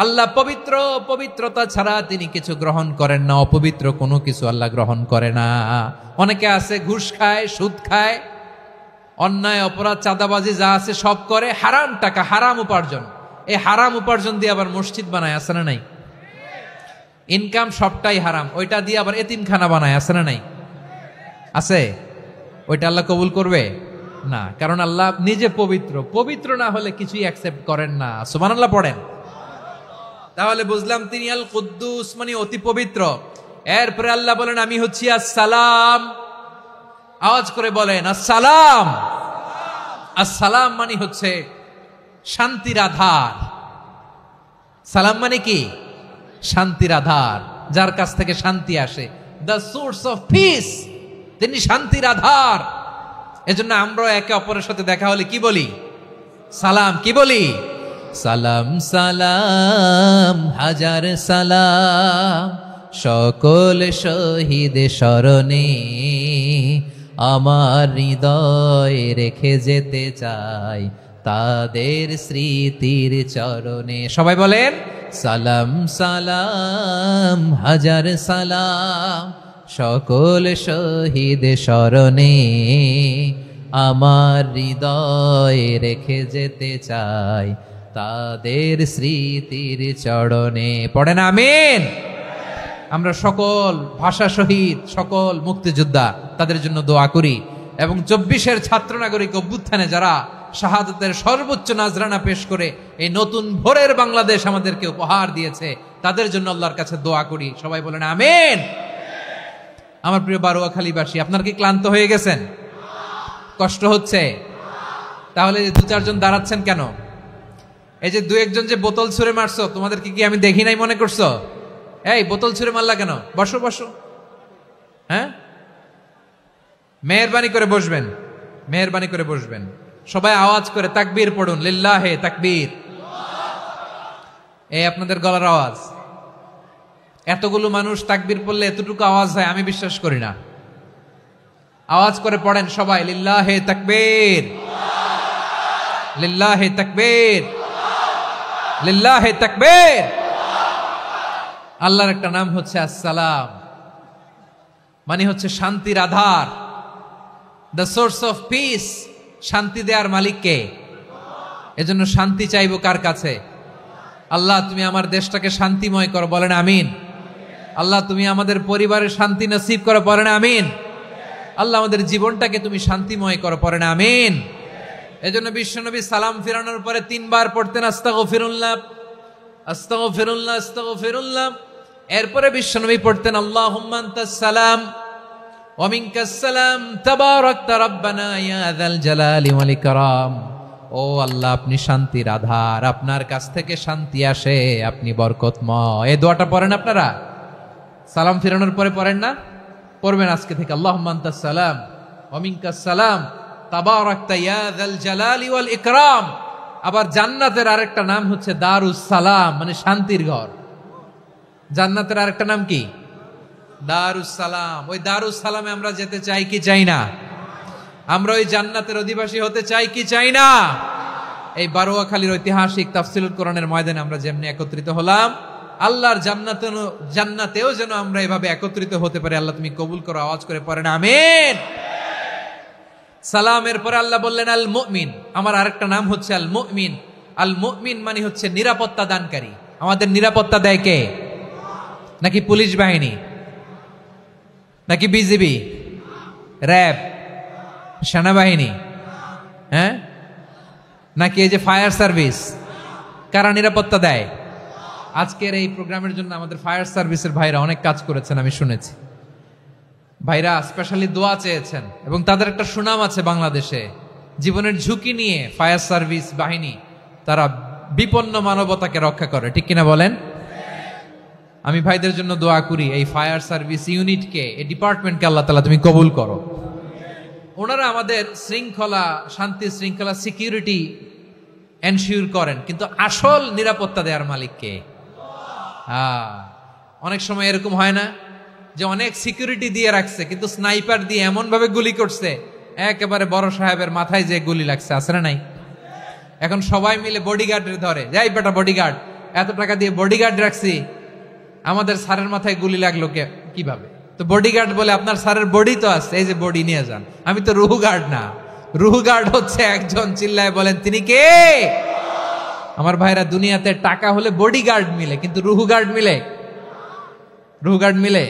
আল্লাহ পবিত্র, পবিত্রতা ছাড়া তিনি কিছু গ্রহণ করেন না, অপবিত্র কোনো কিছু আল্লাহ গ্রহণ করে না। অনেকে আছে ঘুষ খায়, সুদ খায়, অন্যায় অপরাধ চাঁদাবাজি যা আছে সব করে, হারাম টাকা, হারাম উপার্জন। এই হারাম উপার্জন দিয়ে আবার মসজিদ বানায়, আছে না নাই? ইনকাম সবটাই হারাম, ওইটা দিয়ে আবার এতিমখানা বানায়, আছে না নাই? আছে। ওইটা আল্লাহ কবুল করবে না, কারণ আল্লাহ নিজে পবিত্র। পবিত্র না হলে কিছুই অ্যাকসেপ্ট করেন না। সুবহানাল্লাহ পড়েন। তাহলে বুঝলাম তিনি আল কুদ্দুস মানে অতি পবিত্র। এরপরে আল্লাহ বলেন আমি হচ্ছি আসসালাম। আওয়াজ করে বলেন আসসালাম। আসসালাম মানে হচ্ছে শান্তির আধার। সালাম মানে কি? শান্তির আধার, যার কাছ থেকে শান্তি আসে। দ্য সোর্স অফ পিস, তিনি শান্তির আধার। এজন্য আমরা একে অপরের সাথে দেখা হলে কি বলি? সালাম। কি বলি? সালাম সালাম হাজার সালাম, সকল শহীদ স্মরণে আমার হৃদয় রেখে যেতে চাই তাদের স্মৃতির চরণে। সবাই বলেন সালাম সালাম হাজার সালাম, সকল শহীদ স্মরণে আমার হৃদয় রেখে যেতে চাই তাদের স্মৃতির চরণে। পড়েন আমিন। আমরা সকল ভাষা শহীদ, সকল মুক্তিযোদ্ধা, তাদের জন্য দোয়া করি। এবং 24-এর ছাত্র নাগরিক অভ্যুত্থানে যারা শাহাদাতের সর্বোচ্চ নাজরানা পেশ করে এই নতুন ভোরের বাংলাদেশ আমাদেরকে উপহার দিয়েছে, তাদের জন্য আল্লাহর কাছে দোয়া করি। সবাই বলেন আমিন। আমার প্রিয় বারোয়াখালীবাসী, আপনারা কি ক্লান্ত হয়ে গেছেন? কষ্ট হচ্ছে? তাহলে 2-4 জন দাঁড়াচ্ছেন কেন? এই যে 2-1 জন যে বোতল ছুঁড়ে মারছো, তোমাদেরকে কি আমি দেখি নাই মনে করছো? এই বোতল ছুঁড়ে মারলা কেন? বসো বসো। হ্যাঁ, মেহেরবানি করে বসবেন, মেহেরবানি করে বসবেন। সবাই আওয়াজ করে তাকবীর পড়ুন, লিল্লাহে তাকবীর। এই আপনাদের গলার আওয়াজ। এতগুলো মানুষ তাকবীর পড়লে এতটুকু আওয়াজ হয় আমি বিশ্বাস করি না। আওয়াজ করে পড়েন সবাই, লিল্লাহে তাকবীর, লিল্লাহে তাকবীর, লিল্লাহে তাকবীর। আল্লাহর একটা নাম হচ্ছে আসসালাম, মানে হচ্ছে শান্তির আধার, দ্য সোর্স অফ পিস। শান্তি দেওয়ার মালিক কে? এজন্য শান্তি চাইবো কার কাছে? আল্লাহ তুমি আমার দেশটাকে শান্তিময় করো, বলেন আমিন। আল্লাহ তুমি আমাদের পরিবারের শান্তি নসিব করো, বলেন আমিন। আল্লাহ আমাদের জীবনটাকে তুমি শান্তিময় করো, পড়েন আমিন। এজন্য বিশ্বনবী সালাম ফিরানোর পরে 3 বার পড়তেন আস্তাগফিরুল্লাহ, আস্তাগফিরুল্লাহ, আস্তাগফিরুল্লাহ। এরপরে বিশ্বনবী পড়তেন আল্লাহুম্মা আনতাস সালাম ওয়া মিনকাস সালাম তাবারাকতা রাব্বানা ইয়া যাল জালালি ওয়াল ইকরাম। ও আল্লাহ আপনি শান্তির আধার, আপনার কাছ থেকে শান্তি আসে, আপনি বরকতময়। এই দোয়াটা পড়েন আপনারা? সালাম ফিরানোর পরে পড়েন না? পড়বেন আজকে থেকে। আল্লাহুম্মা আনতাস সালাম ওয়া মিনকাস সালাম তাবারাকতা ইয়া যাল জালালি ওয়াল ইকরাম। আবার জান্নাতের আরেকটা নাম হচ্ছে দারুস সালাম, মানে শান্তির ঘর। জান্নাতের আরেকটা নাম কি? দারুস সালাম। ওই দারুস সালামে আমরা যেতে চাই কি চাই না? আমরা ওই জান্নাতের অধিবাসী হতে চাই কি চাই না? এই বারোয়াখালীর ঐতিহাসিক তাফসীরুল কোরআনের ময়দানে আমরা যেমনি একত্রিত হলাম, আল্লাহর জান্নাতেও যেন আমরা এভাবে একত্রিত হতে পারি। আল্লাহ তুমি কবুল করো। আওয়াজ করে পড়েন আমিন। সালামের পরে আল্লাহ বললেন আল মুমিন। আমার আরেকটা নাম হচ্ছে আল মুমিন। আল মুমিন মানে হচ্ছে নিরাপত্তা দানকারী। আমাদের নিরাপত্তা দেয় কে? নাকি পুলিশ বাহিনী, নাকি বিজিবি, র্যাব, সেনাবাহিনী? হ্যাঁ, নাকি এই যে ফায়ার সার্ভিস? কারা নিরাপত্তা দেয়? আজকের এই প্রোগ্রামের জন্য আমাদের ফায়ার সার্ভিসের ভাইরা অনেক কাজ করেছেন, আমি শুনেছি। ভাইরা স্পেশালি দোয়া চেয়েছেন এবং তাদের একটা সুনাম আছে বাংলাদেশে। জীবনের ঝুঁকি নিয়ে ফায়ার সার্ভিস বাহিনী তারা বিপন্ন মানবতাকে রক্ষা করে, ঠিক কিনা বলেন? আমি ভাইদের জন্য দোয়া করি, এই ফায়ার সার্ভিস ইউনিটকে, এই ডিপার্টমেন্টকে আল্লাহ তাআলা তুমি কবুল করো। ওনারা আমাদের শৃঙ্খলা, শান্তি শৃঙ্খলা, সিকিউরিটি এনশিওর করেন, কিন্তু আসল নিরাপত্তা দেওয়ার মালিক কে? অনেক সময় এরকম হয় না যে অনেক সিকিউরিটি দিয়ে রাখছে, কিন্তু স্নাইপার দিয়ে এমন ভাবে গুলি করছে একেবারে বড় সাহেবের মাথায় যে গুলি লাগছে, আছে না নাই? এখন সবাই মিলে বডিগার্ডের ধরে, যাই বেটা বডিগার্ড, এত টাকা দিয়ে বডিগার্ড রাখছি, আমাদের স্যারের মাথায় গুলি লাগলো কিভাবে? তো বডিগার্ড বলে আপনার স্যারের বডি তো আছে, এই যে বডি নিয়ে যান। আমি তো রুহু গার্ড না, রুহু গার্ড হচ্ছে একজন, চিল্লায় বলেন তিনি কে? আমার ভাইরা, দুনিয়াতে টাকা হলে বডিগার্ড মিলে, কিন্তু রুহু গার্ড মিলে? রুহু গার্ড মিলে?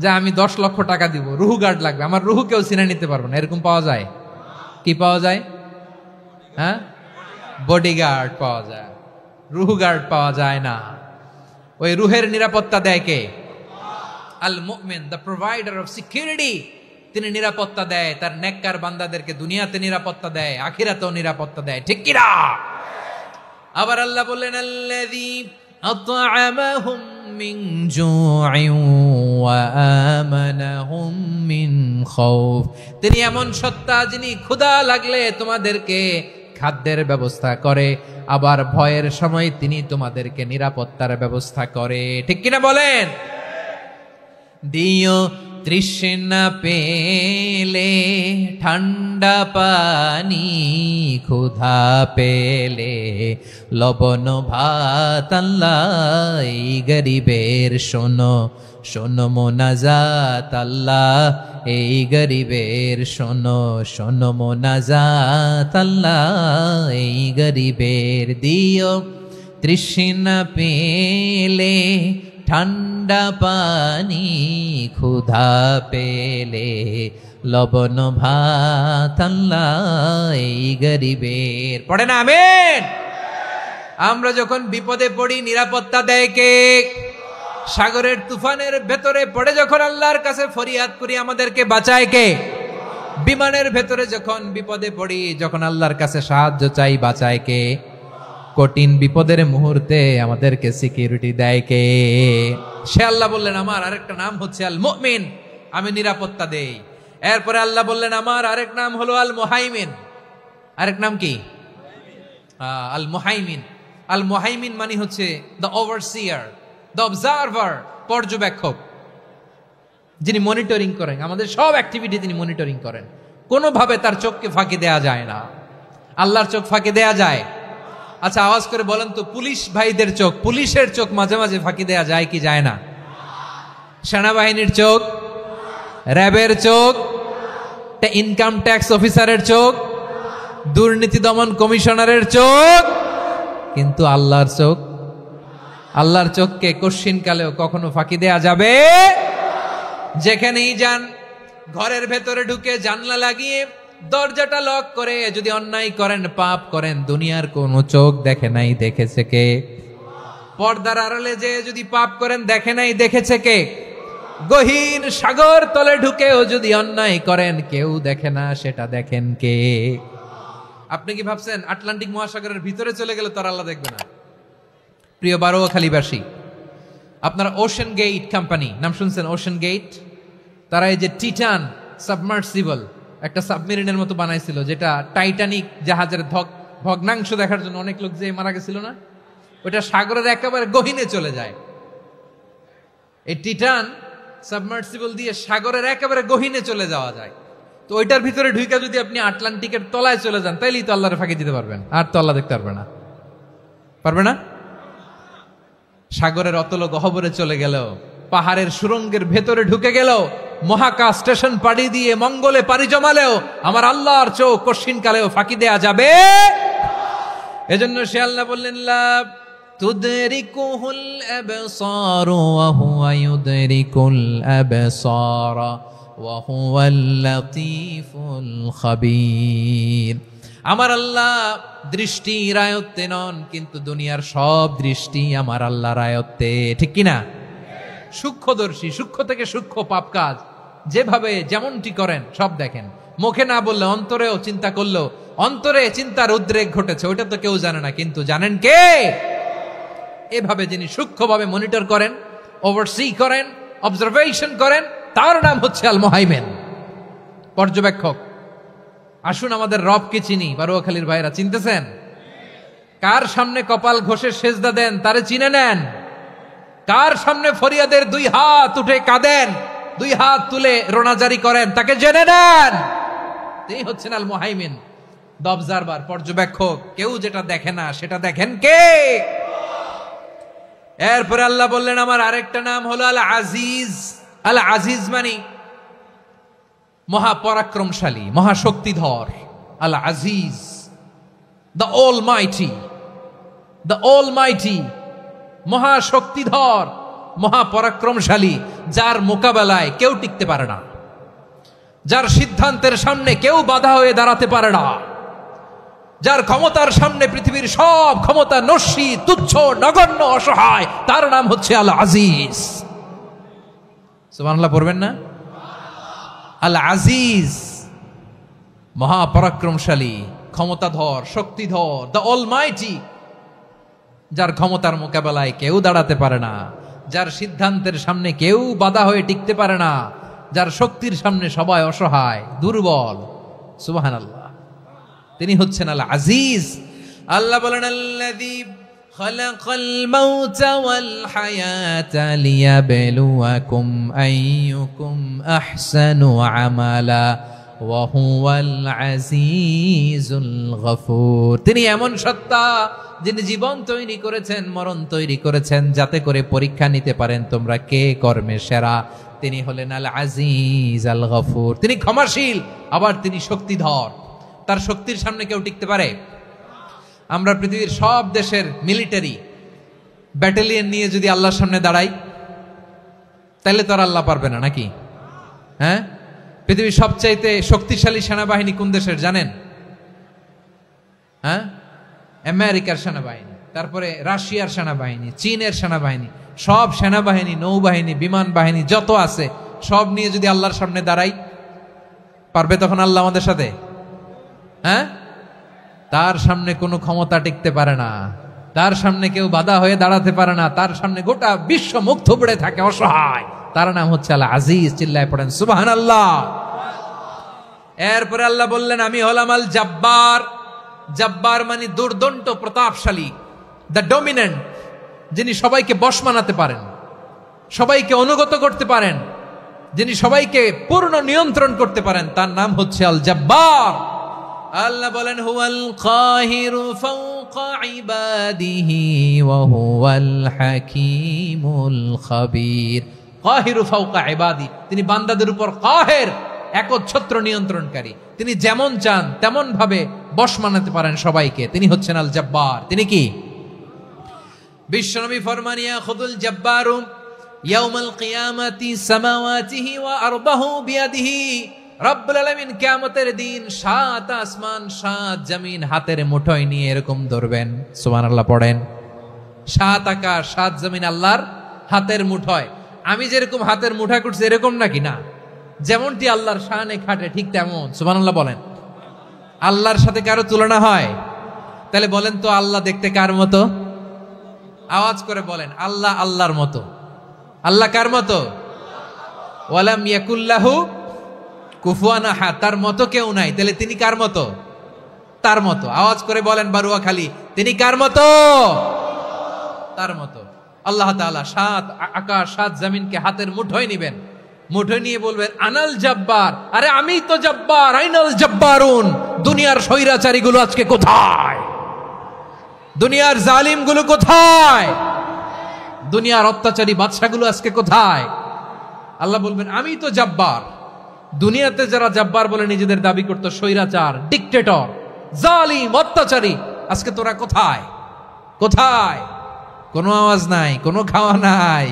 যে আমি 10 লক্ষ টাকা দিব, রুহু গার্ড লাগবে, আমার রুহু কেউ চিনে নিতে পারবো না, এরকম পাওয়া যায়? কি পাওয়া যায়? হ্যাঁ, বডিগার্ড পাওয়া যায়, রুহু গার্ড পাওয়া যায় না। ওই রুহের নিরাপত্তা দেয় কে? আল মুমিন, দ্য প্রোভাইডার অফ সিকিউরিটি। তিনি নিরাপত্তা দেয় তার নেককার বান্দাদেরকে, দুনিয়াতে নিরাপত্তা দেয়, আখিরাতেও নিরাপত্তা দেয়, ঠিক কি না? আবার আল্লাহ বললেন, আল্লাযী আত'আমাহুম মিন জু'ইন ওয়া আমানাহুম মিন খাউফ। তিনি এমন সত্তা যিনি ক্ষুধা লাগলে তোমাদেরকে খাদ্যের ব্যবস্থা করে, আবার ভয়ের সময় তিনি তোমাদেরকে নিরাপত্তার ব্যবস্থা করে, ঠিক কিনা বলেন? দিও তৃষ্ণা পেলে ঠান্ডা পানি, ক্ষুধা পেলে লবণ ভাত, আল্লাহ এই গরিবের শোনো শোনো মোনাজাত, আল্লাহ এই গরিবের শোনো শোনো মোনাজাত, আল্লাহ এই গরিবের। দিও তৃষ্ণা পেলে ঠান্ডা পানি, ক্ষুধা পেলে লবণ ভাত, আল্লাহ এই গরিবের। পড়ে না আমিন? আমরা যখন বিপদে পড়ি নিরাপত্তা দেয় কে? সাগরের তুফানের ভেতরে পড়ে যখন আল্লাহর কাছে ফরিয়াদ করি আমাদেরকে বাঁচায় কে? বিমানের ভেতরে যখন বিপদে পড়ি, যখন আল্লাহর কাছে সাহায্য চাই, বাঁচায় কে? কঠিন বিপদের মুহূর্তে আমাদেরকে সিকিউরিটি দেয় কে? সে আল্লাহ বললেন, আমার আরেকটা নাম হচ্ছে আল মুমিন, আমি নিরাপত্তা দেই। এরপরে আল্লাহ বললেন, আমার আরেক নাম হলো আল মুহাইমিন। আরেক নাম কি? আল মুহাইমিন। আল মুহাইমিন মানে হচ্ছে দ্য ওভারসিয়ার, দ্য অবজারভার, পর্যবেক্ষক, যিনি মনিটরিং করেন আমাদের সব অ্যাক্টিভিটি, তিনি মনিটরিং করেন। কোনোভাবে তার চোখকে ফাঁকি দেয়া যায় না। আল্লাহর চোখ ফাঁকি দেয়া যায়? আচ্ছা আওয়াজ করে বলেন তো, পুলিশ ভাইদের চোখ, পুলিশের চোখ মাঝে মাঝে ফাঁকি দেয়া যায় কি যায় না? সেনাবাহিনীর চোখ, র্যাবের চোখ, ইনকাম ট্যাক্স অফিসারের চোখ, দুর্নীতি দমন কমিশনারের চোখ, কিন্তু আল্লাহর চোখ? আল্লাহর চোখকে কশ্চিনকালেও কখনো ফাঁকি দেয়া যাবে? যেখানেই যান, ঘরের ভেতরে ঢুকে জানলা লাগিয়ে দরজাটা লক করে যদি অন্যায় করেন, পাপ করেন, দুনিয়ার কোনো চোখ দেখে নাই, দেখেছে কে? পর্দার আড়ালে যে যদি পাপ করেন, দেখে নাই, দেখেছে কে? গহীন সাগর তলে ঢুকেও যদি অন্যায় করেন, কেউ দেখে না, সেটা দেখেন কে? আপনি কি ভাবছেন আটলান্টিক মহাসাগরের ভিতরে চলে গেলে তো আল্লাহ দেখবে না? প্রিয় বারোয়াখালীবাসী, আপনারা ওশেন গেট কোম্পানি নাম শুনছেন? ওশেন গেট, তারা এই যে টিটান সাবমার্সিবল একটা সাবমেরিনের মতো বানাইছিল, যেটা টাইটানিক জাহাজের ভগ্নাংশ দেখার জন্য অনেক লোক যে মারা গেছিল না, ওটা সাগরের একেবারে গহীনে চলে যায়। এই টিটান সাবমার্সিবল দিয়ে সাগরের একেবারে গহীনে চলে যাওয়া যায়। তো ওইটার ভিতরে ঢুকে যদি আপনি আটলান্টিকের তলায় চলে যান, তাইলেই তো আল্লাহরে ফাঁকি দিতে পারবেন, আর তো আল্লাহ দেখতে পারবে না। পারবে না? সাগরের অতল গহ্বরে চলে গেল, পাহাড়ের সুরঙ্গের ভেতরে ঢুকে গেল, মহাকাশ স্টেশন পাড়ি দিয়ে মঙ্গলে পাড়ি জমালেও আমার আল্লাহর চোখ কশ্চিনকালেও ফাঁকি দেয়া যাবে? এজন্য সে আল্লাহ বললেন, লা তুদরিকুহুল আবসার ওয়া হুয়া ইউদরিকুল আবসার ওয়া হুয়াল লাতীফুল খাবীর। আমার আল্লাহ দৃষ্টির আয়ত্তে নন, কিন্তু দুনিয়ার সব দৃষ্টি আমার আল্লাহর আয়ত্তে, ঠিক কিনা? সূক্ষ্মদর্শী, সূক্ষ্ম থেকে সূক্ষ্ম পাপ কাজ যেভাবে যেমনটি করেন সব দেখেন। মুখে না বললে অন্তরেও চিন্তা করলেও অন্তরে চিন্তার উদ্রেক ঘটেছে, ওইটা তো কেউ জানে না, কিন্তু জানেন কে? এভাবে যিনি সূক্ষ্মভাবে মনিটর করেন, ওভারসি করেন, অবজারভেশন করেন, তার নাম হচ্ছে আল মুহাইমিন, পর্যবেক্ষক। আসুন আমাদের রবকে চিনি। বারুয়াখালীর ভাইরা চিনতেছেন? কার সামনে কপাল ঘষে সেজদা দেন তারে চিনে নেন। কার সামনে ফরিয়াদের দুই হাত উঠে কাঁদেন, দুই হাত তুলে রোনাজারি করেন, তাকে জেনে নেন। তিনি হচ্ছেন আল মুহাইমিন, দ্য অবজারভার, পর্যবেক্ষক। কেউ যেটা দেখে না সেটা দেখেন কে? এরপরে আল্লাহ বললেন আমার আরেকটা নাম হলো আল আজিজ। আল আজিজ মানে মহাপরাক্রমশালী, মহাশক্তিধর। আল আজিজ, দ্য অলমাইটি, দ্য অলমাইটি, মহাশক্তিধর, মহাপরাক্রমশালী, যার মোকাবেলায় কেউ টিকতে পারে না, যার সিদ্ধান্তের সামনে কেউ বাধা হয়ে দাঁড়াতে পারে না, যার ক্ষমতার সামনে পৃথিবীর সব ক্ষমতা নস্যি, তুচ্ছ, নগণ্য, অসহায়, তার নাম হচ্ছে আল আজিজ। সুবহানাল্লাহ পড়বেন না? আল আজিজ, মহাপরাক্রমশালী, ক্ষমতাধর, শক্তিধর, দ্য অলমাইটি, যার ক্ষমতার মোকাবেলায় কেউ দাঁড়াতে পারে না, যার সিদ্ধান্তের সামনে কেউ বাধা হয়ে টিকতে পারে না, যার শক্তির সামনে সবাই অসহায়, দুর্বল। সুবহানাল্লাহ, তিনি হচ্ছেন আল আজিজ। আল্লাহ বলেন আল্লাযী খালাকাল মাউতা ওয়াল হায়াতা লিয়াবলুয়াকুম আইয়ুকুম আহসানু আমালা ওয়া হুয়াল আজিজুল গফুর। তিনি এমন সত্তা যিনি জীবন তৈরি করেছেন, মরণ তৈরি করেছেন, যাতে করে পরীক্ষা নিতে পারেন তোমরা কে কর্মে সেরা। তিনি হলেন আল আজিজ আল গফুর। তিনি ক্ষমাশীল, আবার তিনি শক্তিধর। তার শক্তির সামনে কেউ টিকতে পারে? আমরা পৃথিবীর সব দেশের মিলিটারি ব্যাটালিয়ন নিয়ে যদি আল্লাহর সামনে দাঁড়াই, তাহলে তো আর আল্লাহ পারবে না, নাকি? হ্যাঁ, পৃথিবীর সবচাইতে শক্তিশালী সেনাবাহিনী কোন দেশের জানেন? হ্যাঁ, আমেরিকার সেনাবাহিনী, তারপরে রাশিয়ার সেনাবাহিনী, চীনের সেনাবাহিনী, সব সেনাবাহিনী, নৌবাহিনী, বিমান বাহিনী যত আছে সব নিয়ে যদি আল্লাহর সামনে দাঁড়াই, পারবে তখন আল্লাহ আমাদের সাথে? হ্যাঁ, তার সামনে কোনো ক্ষমতা টিকতে পারে না, তার সামনে কেউ বাধা হয়ে দাঁড়াতে পারে না, তার সামনে গোটা বিশ্ব মুখ থুবড়ে থাকে, অসহায়। তার নাম হচ্ছে আল আজিজ। চিল্লায় পড়েন সুবহানাল্লাহ। এরপরে আল্লাহ বললেন আমি হলাম আল জব্বার। জব্বার মানে দুর্দণ্ড, প্রতাপশালী, দ্য ডমিনেন্ট, যিনি সবাইকে বশ মানাতে পারেন, সবাইকে অনুগত করতে পারেন, যিনি সবাইকে পূর্ণ নিয়ন্ত্রণ করতে পারেন, তার নাম হচ্ছে আল জব্বার। আল্লাহ বলেন হুয়াল কাহিরু ফাওকা ইবাদিহি ওয়া হুয়াল হাকীমুল খাবীর। কাহিরু ফাওকা ইবাদি, তিনি বান্দাদের উপর কাহের, একচ্ছত্র নিয়ন্ত্রণকারী। তিনি যেমন চান তেমন ভাবে বশ মানাতে পারেন সবাইকে। তিনি হচ্ছেন আল জব্বার। তিনি কি? বিশ্বনবী ফরমান ইয়াখুদুল জব্বারু ইয়াউমাল কিয়ামাতি সামাওয়াতিহি ওয়া আরবাহু বিয়াদিহি। রব্বুল আলামিন কিয়ামতের দিন 7 আসমান 7 জমিন হাতের মুঠোয় নিয়ে এরকম ধরবেন। সুবহানাল্লাহ পড়েন। 7 আকাশ 7 জমিন আল্লাহর হাতের মুঠোয়। আমি যেরকম হাতের মুঠা করছি এরকম নাকি? না, যেমনটি আল্লাহর শানে খাটে ঠিক তেমন। সুবহানাল্লাহ বলেন। আল্লাহর সাথে কারো তুলনা হয়? তাহলে বলেন তো আল্লাহ দেখতে কার মতো? আওয়াজ করে বলেন, আল্লাহ আল্লাহর মতো। আল্লাহ কার মতো? ওয়ালাম ইয়াকুল্লাহু কুফুয়ান আহাদ, তার মতো কেউ নাই। তাহলে তিনি কার মতো? তার মতো। আওয়াজ করে বলেন বারুয়াখালী, তিনি কার মতো? তার মতো। আল্লাহ তাআলা 7 আকাশ 7 জমিনকে হাতের মুঠোয় নিবেন, মুঠোয় নিয়ে বলবেন আনাল জব্বার। আরে আমি তো জব্বার, আইনাল জব্বারুন। দুনিয়ার স্বৈরাচারীগুলো আজকে কোথায়? দুনিয়ার জালিমগুলো কোথায়? দুনিয়ার অত্যাচারী বাদশাগুলো আজকে কোথায়? আল্লাহ বলবেন আমি তো জব্বার। দুনিয়াতে যারা জব্বার বলে নিজেদের দাবি করতো, স্বৈরাচার, ডিক্টেটর, জালিম, অত্যাচারী, আজকে তোরা কোথায়? কোথায়? কোনো আওয়াজ নাই, কোনো খাওয়া নাই,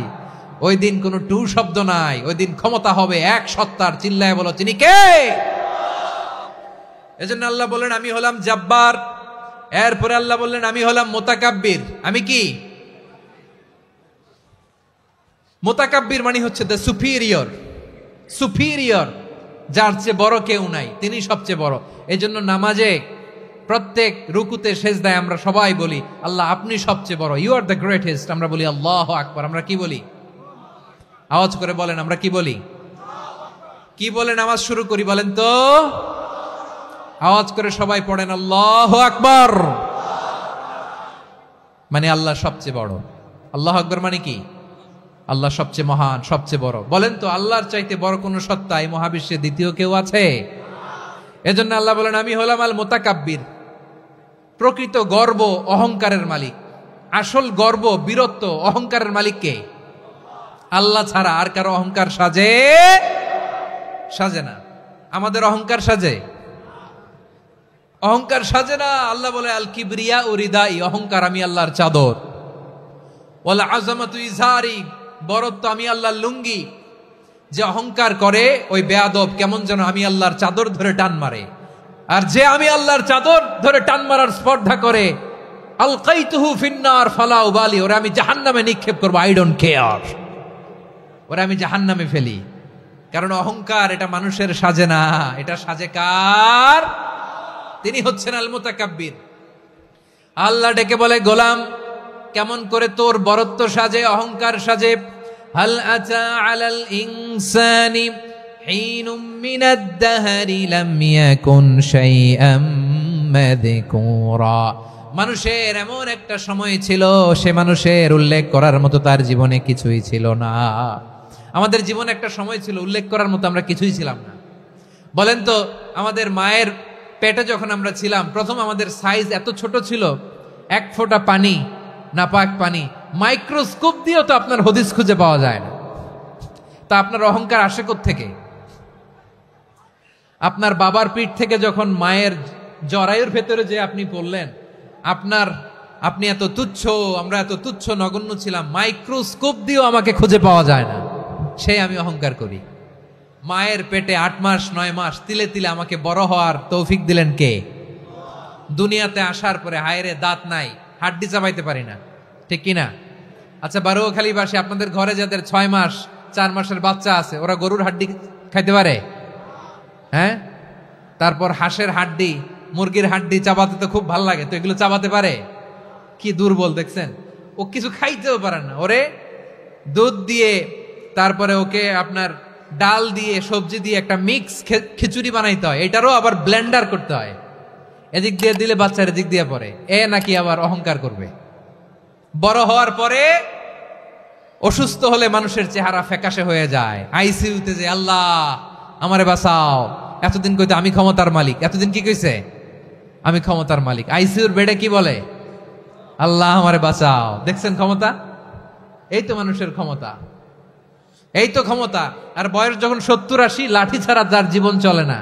ওই দিন কোনো টু শব্দ নাই। ওই দিন ক্ষমতা হবে এক সত্তার। চিল্লায় বলো তিনি কে? এজন্য আল্লাহ বললেন আমি হলাম জাব্বার। এরপরে আল্লাহ বললেন আমি হলাম মুতাকাব্বির। আমি কি? মুতাকাব্বির মানে হচ্ছে দ্য সুপিরিয়র, সুপিরিয়র, যার চেয়ে বড় কেউ নাই, তিনি সবচেয়ে বড়। এজন্য নামাজে প্রত্যেক রুকুতে সেজদায় আমরা সবাই বলি আল্লাহ আপনি সবচেয়ে বড়, ইউ আর দ্য গ্রেটেস্ট। আমরা বলি আল্লাহু আকবার। আমরা কি বলি? আওয়াজ করে বলেন, আমরা কি বলি? কি বলে নামাজ শুরু করি বলেন তো? আওয়াজ করে সবাই পড়েন আল্লাহু আকবার। মানে আল্লাহ সবচেয়ে বড়। আল্লাহু আকবার মানে কি? আল্লাহ সবচেয়ে মহান, সবচেয়ে বড়। বলেন তো আল্লাহর চাইতে বড় কোন সত্তা এই মহাবিশ্বে দ্বিতীয় কেউ আছে? এজন্য আল্লাহ বলেন আমি হলাম আল মুতাকাব্বির, প্রকৃত গর্ব অহংকারের মালিক। আসল গর্ব, বীরত্ব, অহংকারের মালিক কে? আল্লাহ ছাড়া আর কারো অহংকার সাজে? সাজে না। আমাদের অহংকার সাজে? অহংকার সাজে না। আল্লাহ বলে আল কিবরিয়া উরিদাই, অহংকার আমি আল্লাহর চাদর। ওয়ালা আযামাতু ইজারি, বড়ত্ব আমি আল্লাহর লুঙ্গি। যে অহংকার করে ওই বেয়াদব কেমন যেন আমি আল্লাহর চাদর ধরে টান মারে। আর যে আমি আল্লাহর চাদর ধরে টান মারার স্পর্ধা করে আলকাইতুহু ফিন্নার ফালা উবালি, ওরা আমি জাহান্নামে নিক্ষেপ করবো, আই ডোন্ট কেয়ার, ওরা আমি জাহান্নামে ফেলি। কারণ অহংকার এটা মানুষের সাজে না, এটা সাজে কার? তিনি হচ্ছেন আল মুতাকাব্বির। আল্লাহ ডেকে বলে গোলাম কেমন করে তোর বরত্ব সাজে, অহংকার সাজে? হাল আতা আলাল ইনসানি হিনুম মিনাদ দাহরি লাম ইয়াকুন শাইআম মাযকুরা। মানুষের এমন একটা সময় ছিল, সে মানুষের উল্লেখ করার মতো তার জীবনে কিছুই ছিল না। আমাদের জীবনে একটা সময় ছিল উল্লেখ করার মতো আমরা কিছুই ছিলাম না। বলেন তো আমাদের মায়ের পেটে যখন আমরা ছিলাম প্রথম আমাদের সাইজ এত ছোট ছিল, এক ফোঁটা পানি, নাপাক পানি, মাইক্রোস্কোপ দিয়েও তো আপনার হদিস খুঁজে পাওয়া যায় না। তা আপনার অহংকার আসে কোত্থেকে? আপনার বাবার পিঠ থেকে যখন মায়ের জরায়ুর ভেতরে যে আপনি পড়লেন, আপনি এত তুচ্ছ, আমরা এত তুচ্ছ নগণ্য ছিলাম, মাইক্রোস্কোপ দিয়েও আমাকে খুঁজে পাওয়া যায় না, সেই আমি অহংকার করি। মায়ের পেটে 8 মাস 9 মাস তিলে তিলে আমাকে বড় হওয়ার তৌফিক দিলেন কে? দুনিয়াতে আসার পরে হায়রে দাঁত নাই, হাড্ডি চাবাইতে পারি না, ঠিক কিনা? আচ্ছা বারোখালীবাসী আপনাদের ঘরে যাদের 6 মাস 4 মাসের বাচ্চা আছে, ওরা গরুর হাড্ডি খাইতে পারে? হ্যাঁ। তারপর হাঁসের হাড্ডি, মুরগির হাড্ডি চাবাতে তো খুব ভালো লাগে, তো এগুলো চাবাতে পারে? কি দুর্বল দেখছেন, ও কিছু খাইতেও পারে না। ওরে দুধ দিয়ে, তারপরে ওকে আপনার ডাল দিয়ে, সবজি দিয়ে একটা মিক্স খিচুড়ি বানাইতে হয়, এটারও আবার ব্লেন্ডার করতে হয়। এদিক দিয়ে দিলে বাচ্চার এদিক দিয়ে পড়ে, এ নাকি আবার অহংকার করবে। বড় হওয়ার পরে অসুস্থ হলে মানুষের চেহারা ফ্যাকাশে হয়ে যায়, আইসিইউতে যে আল্লাহ আমারে বাঁচাও, এতদিন কইতে আমি ক্ষমতার মালিক, এতদিন কি কইছে? আমি ক্ষমতার মালিক। আইসিইউর বেডে কি বলে? আল্লাহ আমারে বাঁচাও। দেখছেন ক্ষমতা? এই তো মানুষের ক্ষমতা, এই তো ক্ষমতা। আর বয়স যখন 70-80, লাঠি ছাড়া যার জীবন চলে না।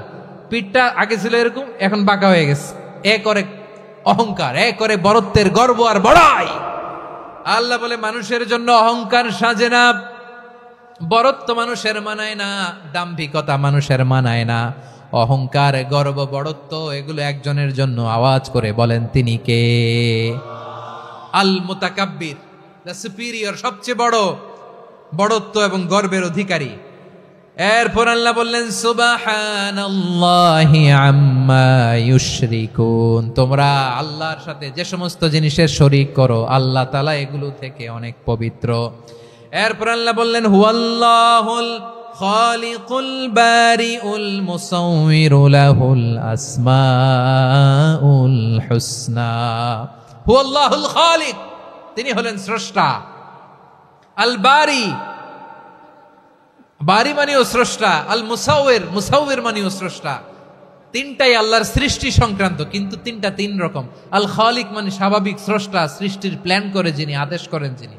পিঠটা আগে ছিল এরকম, এখন বাঁকা হয়ে গেছে। এ করে অহংকার, এ করে বড়ত্বের গর্ব আর বড়াই। আল্লাহ বলে মানুষের জন্য অহংকার সাজে না, বড়ত্ব মানুষের মানায় না, দাম্ভিকতা মানুষের মানায় না, অহংকার, গর্ব, বড়ত্ব এগুলো একজনের জন্য। আওয়াজ করে বলেন তিনি কে? আল মুতাকাব্বির, দ্য সুপিরিয়র, সবচেয়ে বড়, বড়ত্ব এবং গর্বের অধিকারী। এরপর আল্লাহ বললেন সুবহানাল্লাহি আম্মা ইউশরিকুন, তোমরা আল্লাহর সাথে যে সমস্ত জিনিসের শরীক করো আল্লাহ তাআলা এগুলো থেকে অনেক পবিত্র। এরপর আল্লাহ বললেন হুয়াল্লাহুল খালিকুল বারিউল মুসাউবিরু লাহুল আসমাউল হুসনা। হুয়াল্লাহুল খালিক, তিনি হলেন স্রষ্টা। আল বারি, বারি মানেও স্রষ্টা। আল মুসাউবির, মুসাউবির মানেও স্রষ্টা। তিনটাই আল্লাহর সৃষ্টি সংক্রান্ত, কিন্তু তিনটা তিন রকম। আল খালিক মানে স্বাভাবিক স্রষ্টা, সৃষ্টির প্ল্যান করে যিনি, আদেশ করেন যিনি।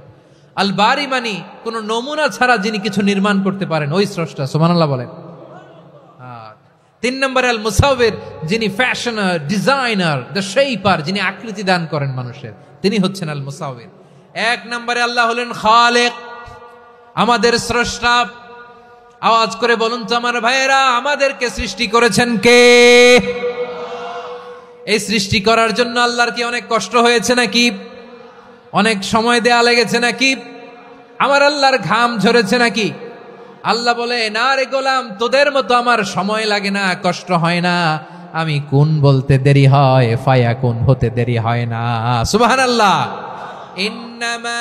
আল বারি মানে কোন নমুনা ছাড়া যিনি কিছু নির্মাণ করতে পারেন, ওই স্রষ্টা। সুবহানাল্লাহ বলেন। 3 নম্বরে আল মুসাউবির, যিনি ফ্যাশনার, ডিজাইনার, দ্য শেপার, যিনি আকৃতি দান করেন মানুষের, তিনি হচ্ছেন আল মুসাউবির। 1 নম্বরে আল্লাহ হলেন খালেক, আমাদের স্রষ্টা। আওয়াজ করে বলুন তো আমার ভাইয়েরা, আমাদেরকে সৃষ্টি করেছেন কে? এই সৃষ্টি করার জন্য আল্লাহর কি অনেক কষ্ট হয়েছে নাকি? অনেক সময় দেয়া লেগেছে নাকি? আমার আল্লাহর ঘাম ঝরেছে নাকি? আল্লাহ বলে, না রে গোলাম, তোদের মতো আমার সময় লাগে না, কষ্ট হয় না। আমি কোন বলতে দেরি হয়, ফায়াকুন হতে দেরি হয় না। সুবহানাল্লাহ। ইন্নামা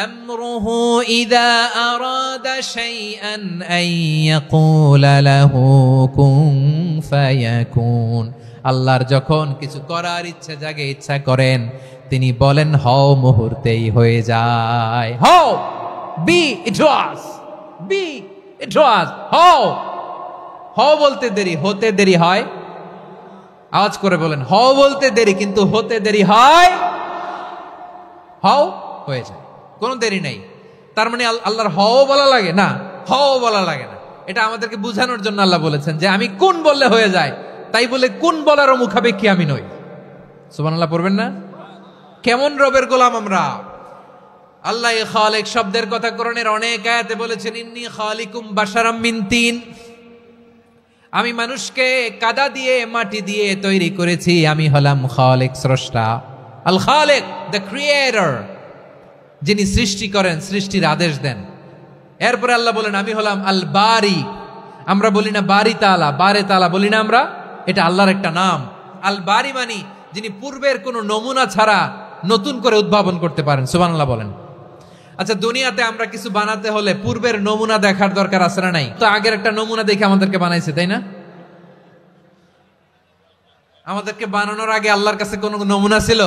আমরুহু ইযা আরাদা শাইআন আন ইয়াকুলা লাহু কুন ফায়াকুন। আল্লাহর যখন কিছু করার ইচ্ছা জাগে, ইচ্ছা করেন, তিনি বলেন হও, মুহূর্তেই হয়ে যায়। হও, বি ইট ওয়াজ, বি ইট ওয়াজ। হও, হও বলতে দেরি, হতে দেরি হয়। আওয়াজ করে বলেন, হও বলতে দেরি কিন্তু হতে দেরি হয়। হও হয়ে যায়, কোনো দেরি নেই। তার মানে আল্লাহর হও বলা লাগে না, হও বলা লাগে না। এটা আমাদেরকে বুঝানোর জন্য আল্লাহ বলেছেন যে আমি কোন বললে হয়ে যায়, তাই বলে কোন বলারও মুখাপেক্ষী আমি নই। সুবহানাল্লাহ পড়বেন না? কেমন রবের গোলাম আমরা। আল্লাহ খালিক শব্দের কথা কোরআনের অনেক আয়াতে বলেছেন, ইন্নী খালিকুম বাশারাম মিন তিন। আমি মানুষকে কাদা দিয়ে মাটি দিয়ে তৈরি করেছি, আমি হলাম খালিক, স্রষ্টা। আল খালিক, দ্য ক্রিয়েটর, যিনি সৃষ্টি করেন, সৃষ্টির আদেশ দেন। এরপরে আল্লাহ বলেন আমি হলাম আল বারি। আমরা বলি না বারি তাআলা, বারে তাআলা বলি না আমরা, এটা আল্লাহর একটা নাম। আল বারি মানি যিনি পূর্বের কোনো নমুনা ছাড়া নতুন করে উদ্ভাবন করতে পারেন। সুবহানাল্লাহ বলেন। আচ্ছা, দুনিয়াতে আমরা কিছু বানাতে হলে পূর্বের নমুনা দেখার দরকার আছে না নাই? তো আগের একটা নমুনা দেখে আমাদেরকে বানাইছে, তাই না? আমাদেরকে বানানোর আগে আল্লাহর কাছে কোনো নমুনা ছিল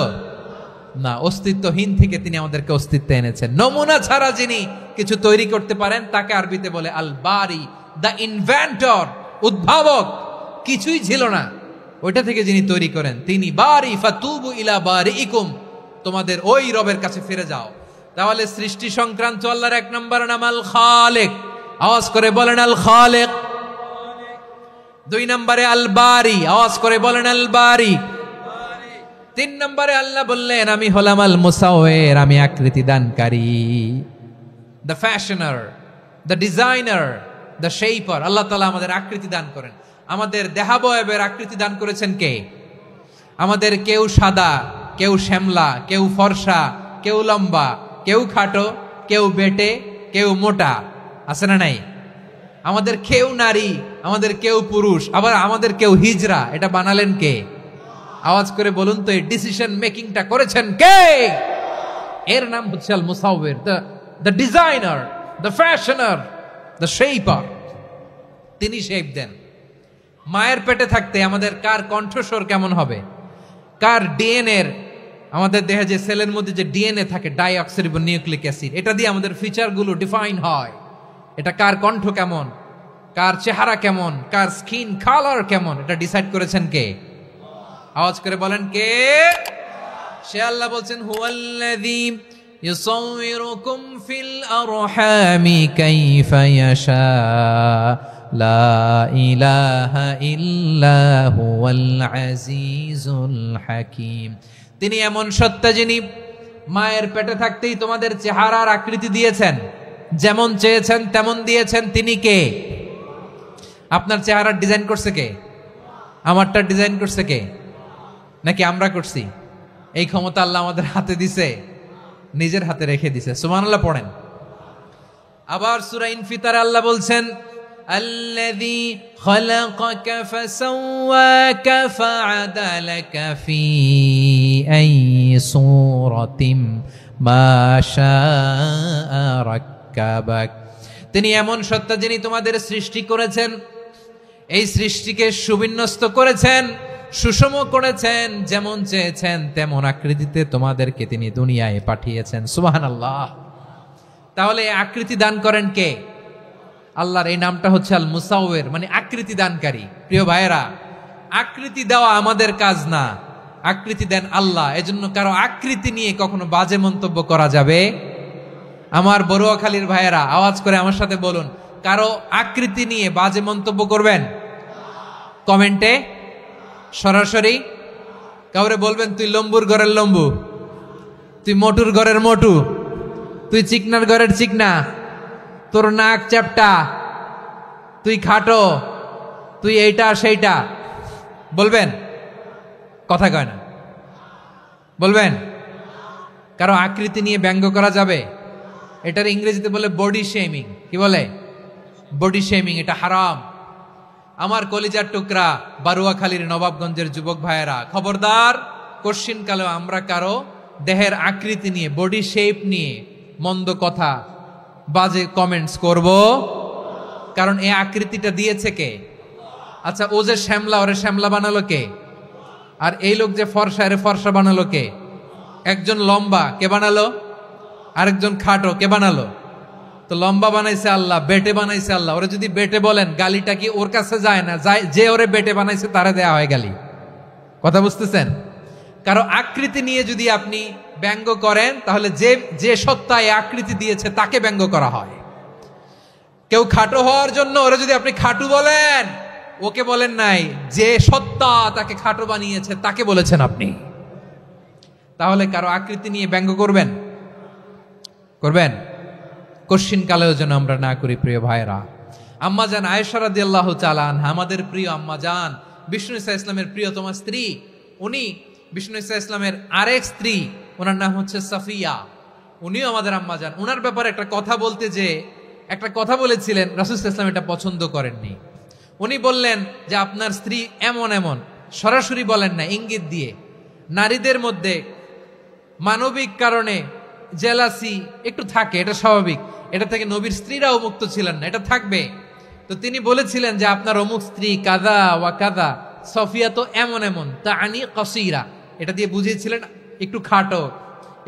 না, অস্তিত্বহীন থেকে তিনি আমাদেরকে অস্তিত্বে এনেছেন। নমুনা ছাড়া যিনি কিছু তৈরি করতে পারেন তাকে আরবিতে বলে আল বারি, দ্য ইনভেন্টর, উদ্ভাবক। কিছুই ছিল না, ওইটা থেকে যিনি তৈরি করেন তিনি বারি। ফাতুবু ইলা বারিইকুম, তোমাদের ওই রবের কাছে ফিরে যাও। তাহলে সৃষ্টি সংক্রান্ত আল্লাহর এক নম্বর নাম আল খালিক। আওয়াজ করে বলেন আল খালিক। দুই নম্বরে আল বারি, আওয়াজ করে বলেন আল বারি। তিন নম্বরে আল্লাহ বললেন আমি হলাম আল মুসাওয়ির, আমি আকৃতি দানকারী। The fashioner, the designer, the shaper. Allah তাআলা আমাদের আকৃতি দান করেন। আমাদের দেহাবয়বের আকৃতি দান করেছেন কে? আমাদের কেউ সাদা, কেউ শ্যামলা, কেউ ফর্সা, কেউ লম্বা, কেউ খাটো, কেউ বেটে, কেউ মোটা, আছে না নাই? আমাদের কেউ নারী, আমাদের কেউ পুরুষ, আবার আমাদের কেউ হিজড়া। এটা বানালেন কে? আওয়াজ করে বলুন তো, এই ডিসিশন মেকিংটা করেছেন কে? এর নাম হচ্ছে আল মুসাওয়ির, the designer, the fashioner, the shaper. তিনি শেপ দেন। মায়ের পেটে থাকতে আমাদের কার কণ্ঠস্বর কেমন হবে, কার ডিএনএ, আমাদের দেহে যে সেলের মধ্যে যে ডিএনএ থাকে, ডাইঅক্সিরিবো নিউক্লিক অ্যাসিড, এটা দিয়ে আমাদের ফিচারগুলো ডিফাইন হয়। এটা কার কণ্ঠ কেমন, কার চেহারা কেমন, কার স্কিন কালার কেমন, এটা ডিসাইড করেছেন কে? আওয়াজ করে বলেন কে? সে আল্লাহ বলছেন হুয়াল্লাযী ইউসাউইরুকুম ফিল আরহামি কাইফা ইয়াশা লা ইলাহা ইল্লা হুয়াল আজিজুল হাকীম। তিনি এমন সত্তা যিনি মায়ের পেটে থাকতেই তোমাদের চেহারার আকৃতি দিয়েছেন, যেমন চেয়েছেন তেমন দিয়েছেন। তিনি কে? আপনার চেহারার ডিজাইন করছে কে? আমারটা ডিজাইন করছে কে? নাকি আমরা করছি? এই ক্ষমতা আল্লাহ আমাদের হাতে দিছে, নিজের হাতে রেখে দিছে। সুবহানাল্লাহ পড়েন। আবার সূরা ইনফিতারে আল্লাহ বলছেন আল্লাযী খালাকাকা ফাসাওয়াকা ফাআদালাকা ফি আইয়ি সূরাতিন মা শাআ রাক্কাবাক। তিনি এমন সত্তা যিনি তোমাদের সৃষ্টি করেছেন, এই সৃষ্টিকে সুবিন্যস্ত করেছেন, সুষম করেছেন, যেমন চেয়েছেন তেমন আকৃতিতে তোমাদেরকে তিনি দুনিয়ায় পাঠিয়েছেন। সুবহানাল্লাহ। তাহলে আকৃতি দান করেন কে? আল্লাহর এই নামটা হচ্ছে আল মুসাওয়ির, মানে আকৃতি দানকারী। প্রিয় ভাইয়েরা, আকৃতি দেওয়া আমাদের কাজ না, আকৃতি দেন আল্লাহ। এজন্য কারো আকৃতি নিয়ে কখনো বাজে মন্তব্য করা যাবে? আমার বড়ুয়াখালীর ভাইয়েরা আওয়াজ করে আমার সাথে বলুন, কারো আকৃতি নিয়ে বাজে মন্তব্য করবেন? কমেন্টে সরাসরি কাউরে বলবেন তুই লম্বুর ঘরের লম্বু, তুই মোটুর ঘরের মোটু, তুই চিকনার ঘরের চিকনা, তোর নাক চ্যাপটা, তুই খাটো, তুই এইটা সেইটা বলবেন? কথা কয় না, বলবেন? কারো আকৃতি নিয়ে ব্যঙ্গ করা যাবে? এটার ইংরেজিতে বলে বডি শেমিং। কি বলে? Body shaming. এটা হারাম। আমার কলিজার টুকরা বারুয়াখালীর নবাবগঞ্জের যুবক ভাইয়েরা, খবরদার, কোশ্চিন কালেও আমরা কারো দেহের আকৃতি নিয়ে, বডি শেপ নিয়ে মন্দ কথা, বাজে কমেন্টস করব। কারণ এই আকৃতিটা দিয়েছে কে? আচ্ছা, ও যে শ্যামলা, ওরে শ্যামলা বানালো কে? আর এই লোক যে ফর্সা, এরে ফর্সা বানালো কে? একজন লম্বা, কে বানালো? আরেকজন খাটো, কে বানালো? তো লম্বা বানাইছে আল্লাহ, বেটে বানাইছে আল্লাহ। ওরে যদি বেটে বলেন, গালিটা কি ওর কাছে যায় না? যায়। যে ওরে বেটে বানাইছে তারে দেয়া হয় গালি। কথা বুঝতেছেন? কারো আকৃতি নিয়ে যদি আপনি ব্যঙ্গ করেন, তাহলে যে সত্তা এই আকৃতি দিয়েছে তাকে ব্যঙ্গ করা হয়। কেউ খাটো হওয়ার জন্য ওরে যদি আপনি খাটু বলেন, ওকে বলেন নাই, যে সত্তা তাকে খাটো বানিয়েছে তাকে বলেছেন আপনি। তাহলে কারো আকৃতি নিয়ে ব্যঙ্গ করবেন? করবেন? কোশ্চিন কালেও যেন আমরা না করি। প্রিয় ভাইরা, আম্মাজান আয়েশা রাদিয়াল্লাহু তাআলা আনহা, আমাদের প্রিয় আম্মাজান, বিষ্ণু ইসা ইসলামের প্রিয়তমা স্ত্রী, উনি বিষ্ণু ইসা ইসলামের আরেক স্ত্রী, ওনার নাম হচ্ছে সাফিয়া, উনিও আমাদের আম্মাজান। ওনার ব্যাপারে একটা কথা বলতে যে একটা কথা বলেছিলেন, রাসূল সাল্লাল্লাহু আলাইহি ওয়াসাল্লাম এটা পছন্দ করেননি। উনি বললেন যে আপনার স্ত্রী এমন এমন, সরাসরি বলেন না, ইঙ্গিত দিয়ে। নারীদের মধ্যে মানবিক কারণে জেলাসি একটু থাকে, এটা স্বাভাবিক। এটা থেকে নবীর স্ত্রীরাও মুক্ত ছিলেন না, এটা থাকবে। তো তিনি বলেছিলেন যে আপনার অমুক স্ত্রী কাদা ওয়া কাদা, সফিয়া তো এমন এমন, তা আনি কসিরা, এটা দিয়ে বুঝিয়েছিলেন একটু খাটো,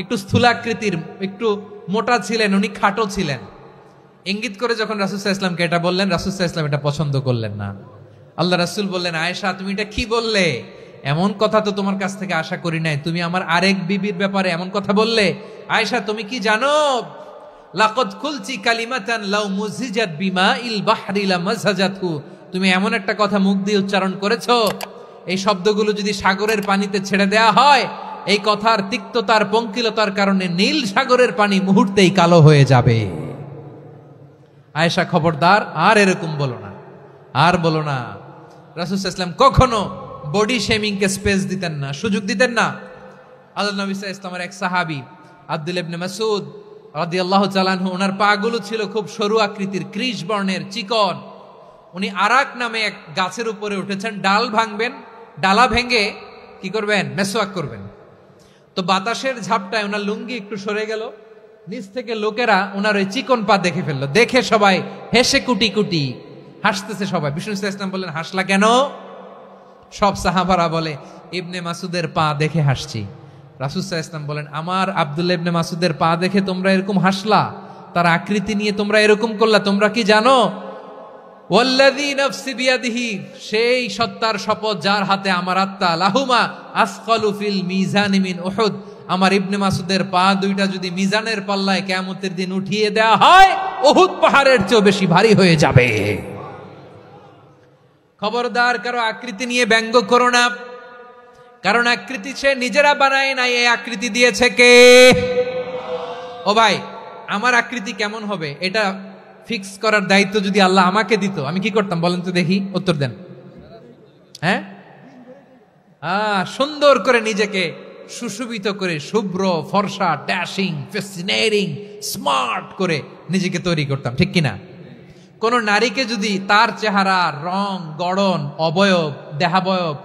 একটু স্থূলাকৃতির, একটু মোটা ছিলেন, উনি খাটো ছিলেন। ইঙ্গিত করে যখন রাসূল সাল্লাল্লাহু আলাইহি ওয়াসাল্লামকে এটা বললেন, রাসূল সাল্লাল্লাহু আলাইহি ওয়াসাল্লাম এটা পছন্দ করলেন না। আল্লাহ রাসূল বললেন, আয়েশা তুমি এটা কি বললে? এমন কথা তো তোমার কাছ থেকে আশা করি নাই। তুমি আমার আরেক বিবির ব্যাপারে এমন কথা বললে। আয়েশা, তুমি কি জানো, লাকাদ কুলতি কালিমাতান লাউ মুজিজাত বিমাইল বাহরি লামাজাজাতহু, তুমি এমন একটা কথা মুখ দিয়ে উচ্চারণ করেছো, এই শব্দগুলো যদি সাগরের পানিতে ছেড়ে দেয়া হয়, এই কথার তিক্ততার, পঙ্কিলতার কারণে নীল সাগরের পানি মুহূর্তেই কালো হয়ে যাবে। আয়েশা, খবরদার, আর এরকম বলো না, আর বলো না। রাসূল সাল্লাল্লাহু আলাইহি ওয়াসাল্লাম কখনো বডি শেমিং কে স্পেস দিতেন না, সুযোগ দিতেন না। আল্লাহ নবী সাল্লাল্লাহু আলাইহি ওয়াসাল্লামের এক সাহাবী আব্দুল্লাহ ইবনে মাসউদ রাদিয়াল্লাহু তাআলা আনহু, ওনার পাগুলো ছিল খুব সরু আকৃতির, কৃশ বর্ণের, চিকন। উনি আরাক নামে এক গাছের উপরে উঠেছেন, ডাল ভাঙবেন, ডালা ভেঙে কি করবেন? মেসওয়াক করবেন। তো বাতাসের ঝাপটায় ওনার লুঙ্গি একটু সরে গেল, নিচ থেকে লোকেরা ওনার ওই চিকন পা দেখে ফেললো। দেখে সবাই হেসে কুটি কুটি হাসতেছে সবাই। বিষ্ণু সাল্লাল্লাহু আলাইহি ওয়াসাল্লাম বললেন, হাসলা কেন? সব সাহাবারা বলে, ইবনে মাসুদের পা দেখে হাসছি। রাসূল সাল্লাল্লাহু আলাইহি ওয়াসাল্লাম বলেন, আমার আব্দুল্লাহ ইবনে মাসুদের পা দেখে তোমরা এরকম হাসলা, তার আকৃতি নিয়ে তোমরা এরকম করলা, তোমরা কি জানো? ওয়াল্লাযী নাফসি বিয়াদিহি, সেই সত্তার শপথ যার হাতে আমার আত্মা, লাহুমা আসকালু ফিল মিজানি মিন উহুদ, আমার ইবনে মাসুদের পা দুইটা যদি মিজানের পাল্লায় কিয়ামতের দিন উঠিয়ে দেয়া হয়, উহুদ পাহাড়ের চেয়েও বেশি ভারী হয়ে যাবে। খবরদার, কারো আকৃতি নিয়ে ব্যঙ্গ করো না, কারণ আকৃতি সে নিজেরা বানায় নাই, এই আকৃতি দিয়েছে কে? ও ভাই, আমার আকৃতি কেমন হবে এটা ফিক্স করার দায়িত্ব যদি আল্লাহ আমাকে দিত, আমি কি করতাম বলেন তো দেখি, উত্তর দেন। হ্যাঁ, সুন্দর করে নিজেকে সুশোভিত করে, শুভ্র, ফর্সা, ড্যাশিং, ফ্যাসিনেটিং, স্মার্ট করে নিজেকে তৈরি করতাম, ঠিক কিনা? কোন নারীকে যদি তার চেহারা, রং, গড়ন, অবয়ব, দেহাবয়ব,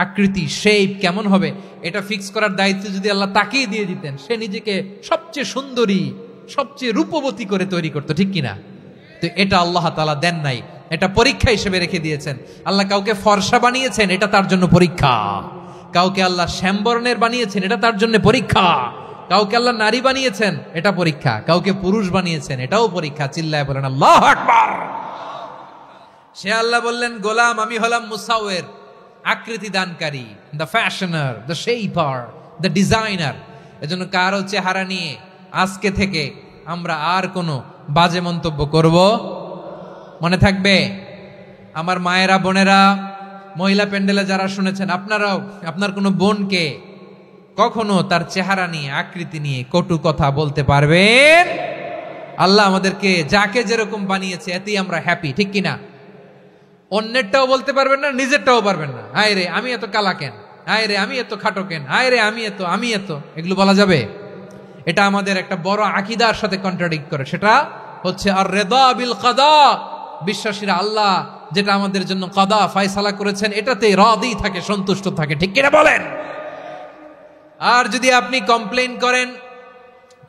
আকৃতি, শেপ কেমন হবে এটা ফিক্স করার দায়িত্ব যদি আল্লাহ তাকেই দিয়ে দিতেন, সে নিজেকে সবচেয়ে সুন্দরী, সবচেয়ে রূপবতী করে তৈরি করতো, ঠিক কিনা? তো এটা আল্লাহ তাআলা দেন নাই, এটা পরীক্ষা হিসেবে রেখে দিয়েছেন। আল্লাহ কাউকে ফর্সা বানিয়েছেন, এটা তার জন্য পরীক্ষা। কাউকে আল্লাহ শ্যামবর্ণের বানিয়েছেন, এটা তার জন্য পরীক্ষা। কাউকে আল্লাহ নারী বানিয়েছেন, এটা পরীক্ষা। কাউকে পুরুষ বানিয়েছেন, এটাও পরীক্ষা। চিল্লায় বলেন আল্লাহু আকবার। সে আল্লাহ বললেন, গোলাম, আমি হলাম মুসাওয়ির, আকৃতি দানকারী, the fashioner, the shaper, the designer. এজন্য কারো চেহারা নিয়ে আজকে থেকে আমরা আর কোনো বাজে মন্তব্য করব মনে থাকবে। আমার মায়েরা, বোনেরা, মহিলা প্যান্ডেলে যারা শুনেছেন, আপনারাও আপনার কোনো বোনকে কখনো তার চেহারা নিয়ে, আকৃতি নিয়ে কটু কথা বলতে পারবেন? আল্লাহ আমাদেরকে যাকে যেরকম বানিয়েছে এতেই আমরা হ্যাপি, ঠিক কিনা? অন্যেরটাও বলতে পারবেন না, নিজেরটাও পারবেন না। হায় রে, আমি এত কালা কেন, আয় রে আমি এত খাটো কেন, আয় রে আমি এত, এগুলো বলা যাবে? এটা আমাদের একটা বড় আকীদার সাথে কন্ট্রাডিক্ট করে। সেটা হচ্ছে আর রিদা বিল কাদা, বিশ্বাসীরা আল্লাহ যেটা আমাদের জন্য কাদা ফয়সালা করেছেন এটাতে রাদি থাকে, সন্তুষ্ট থাকে, ঠিক কিনা বলেন? আর যদি আপনি কমপ্লেইন করেন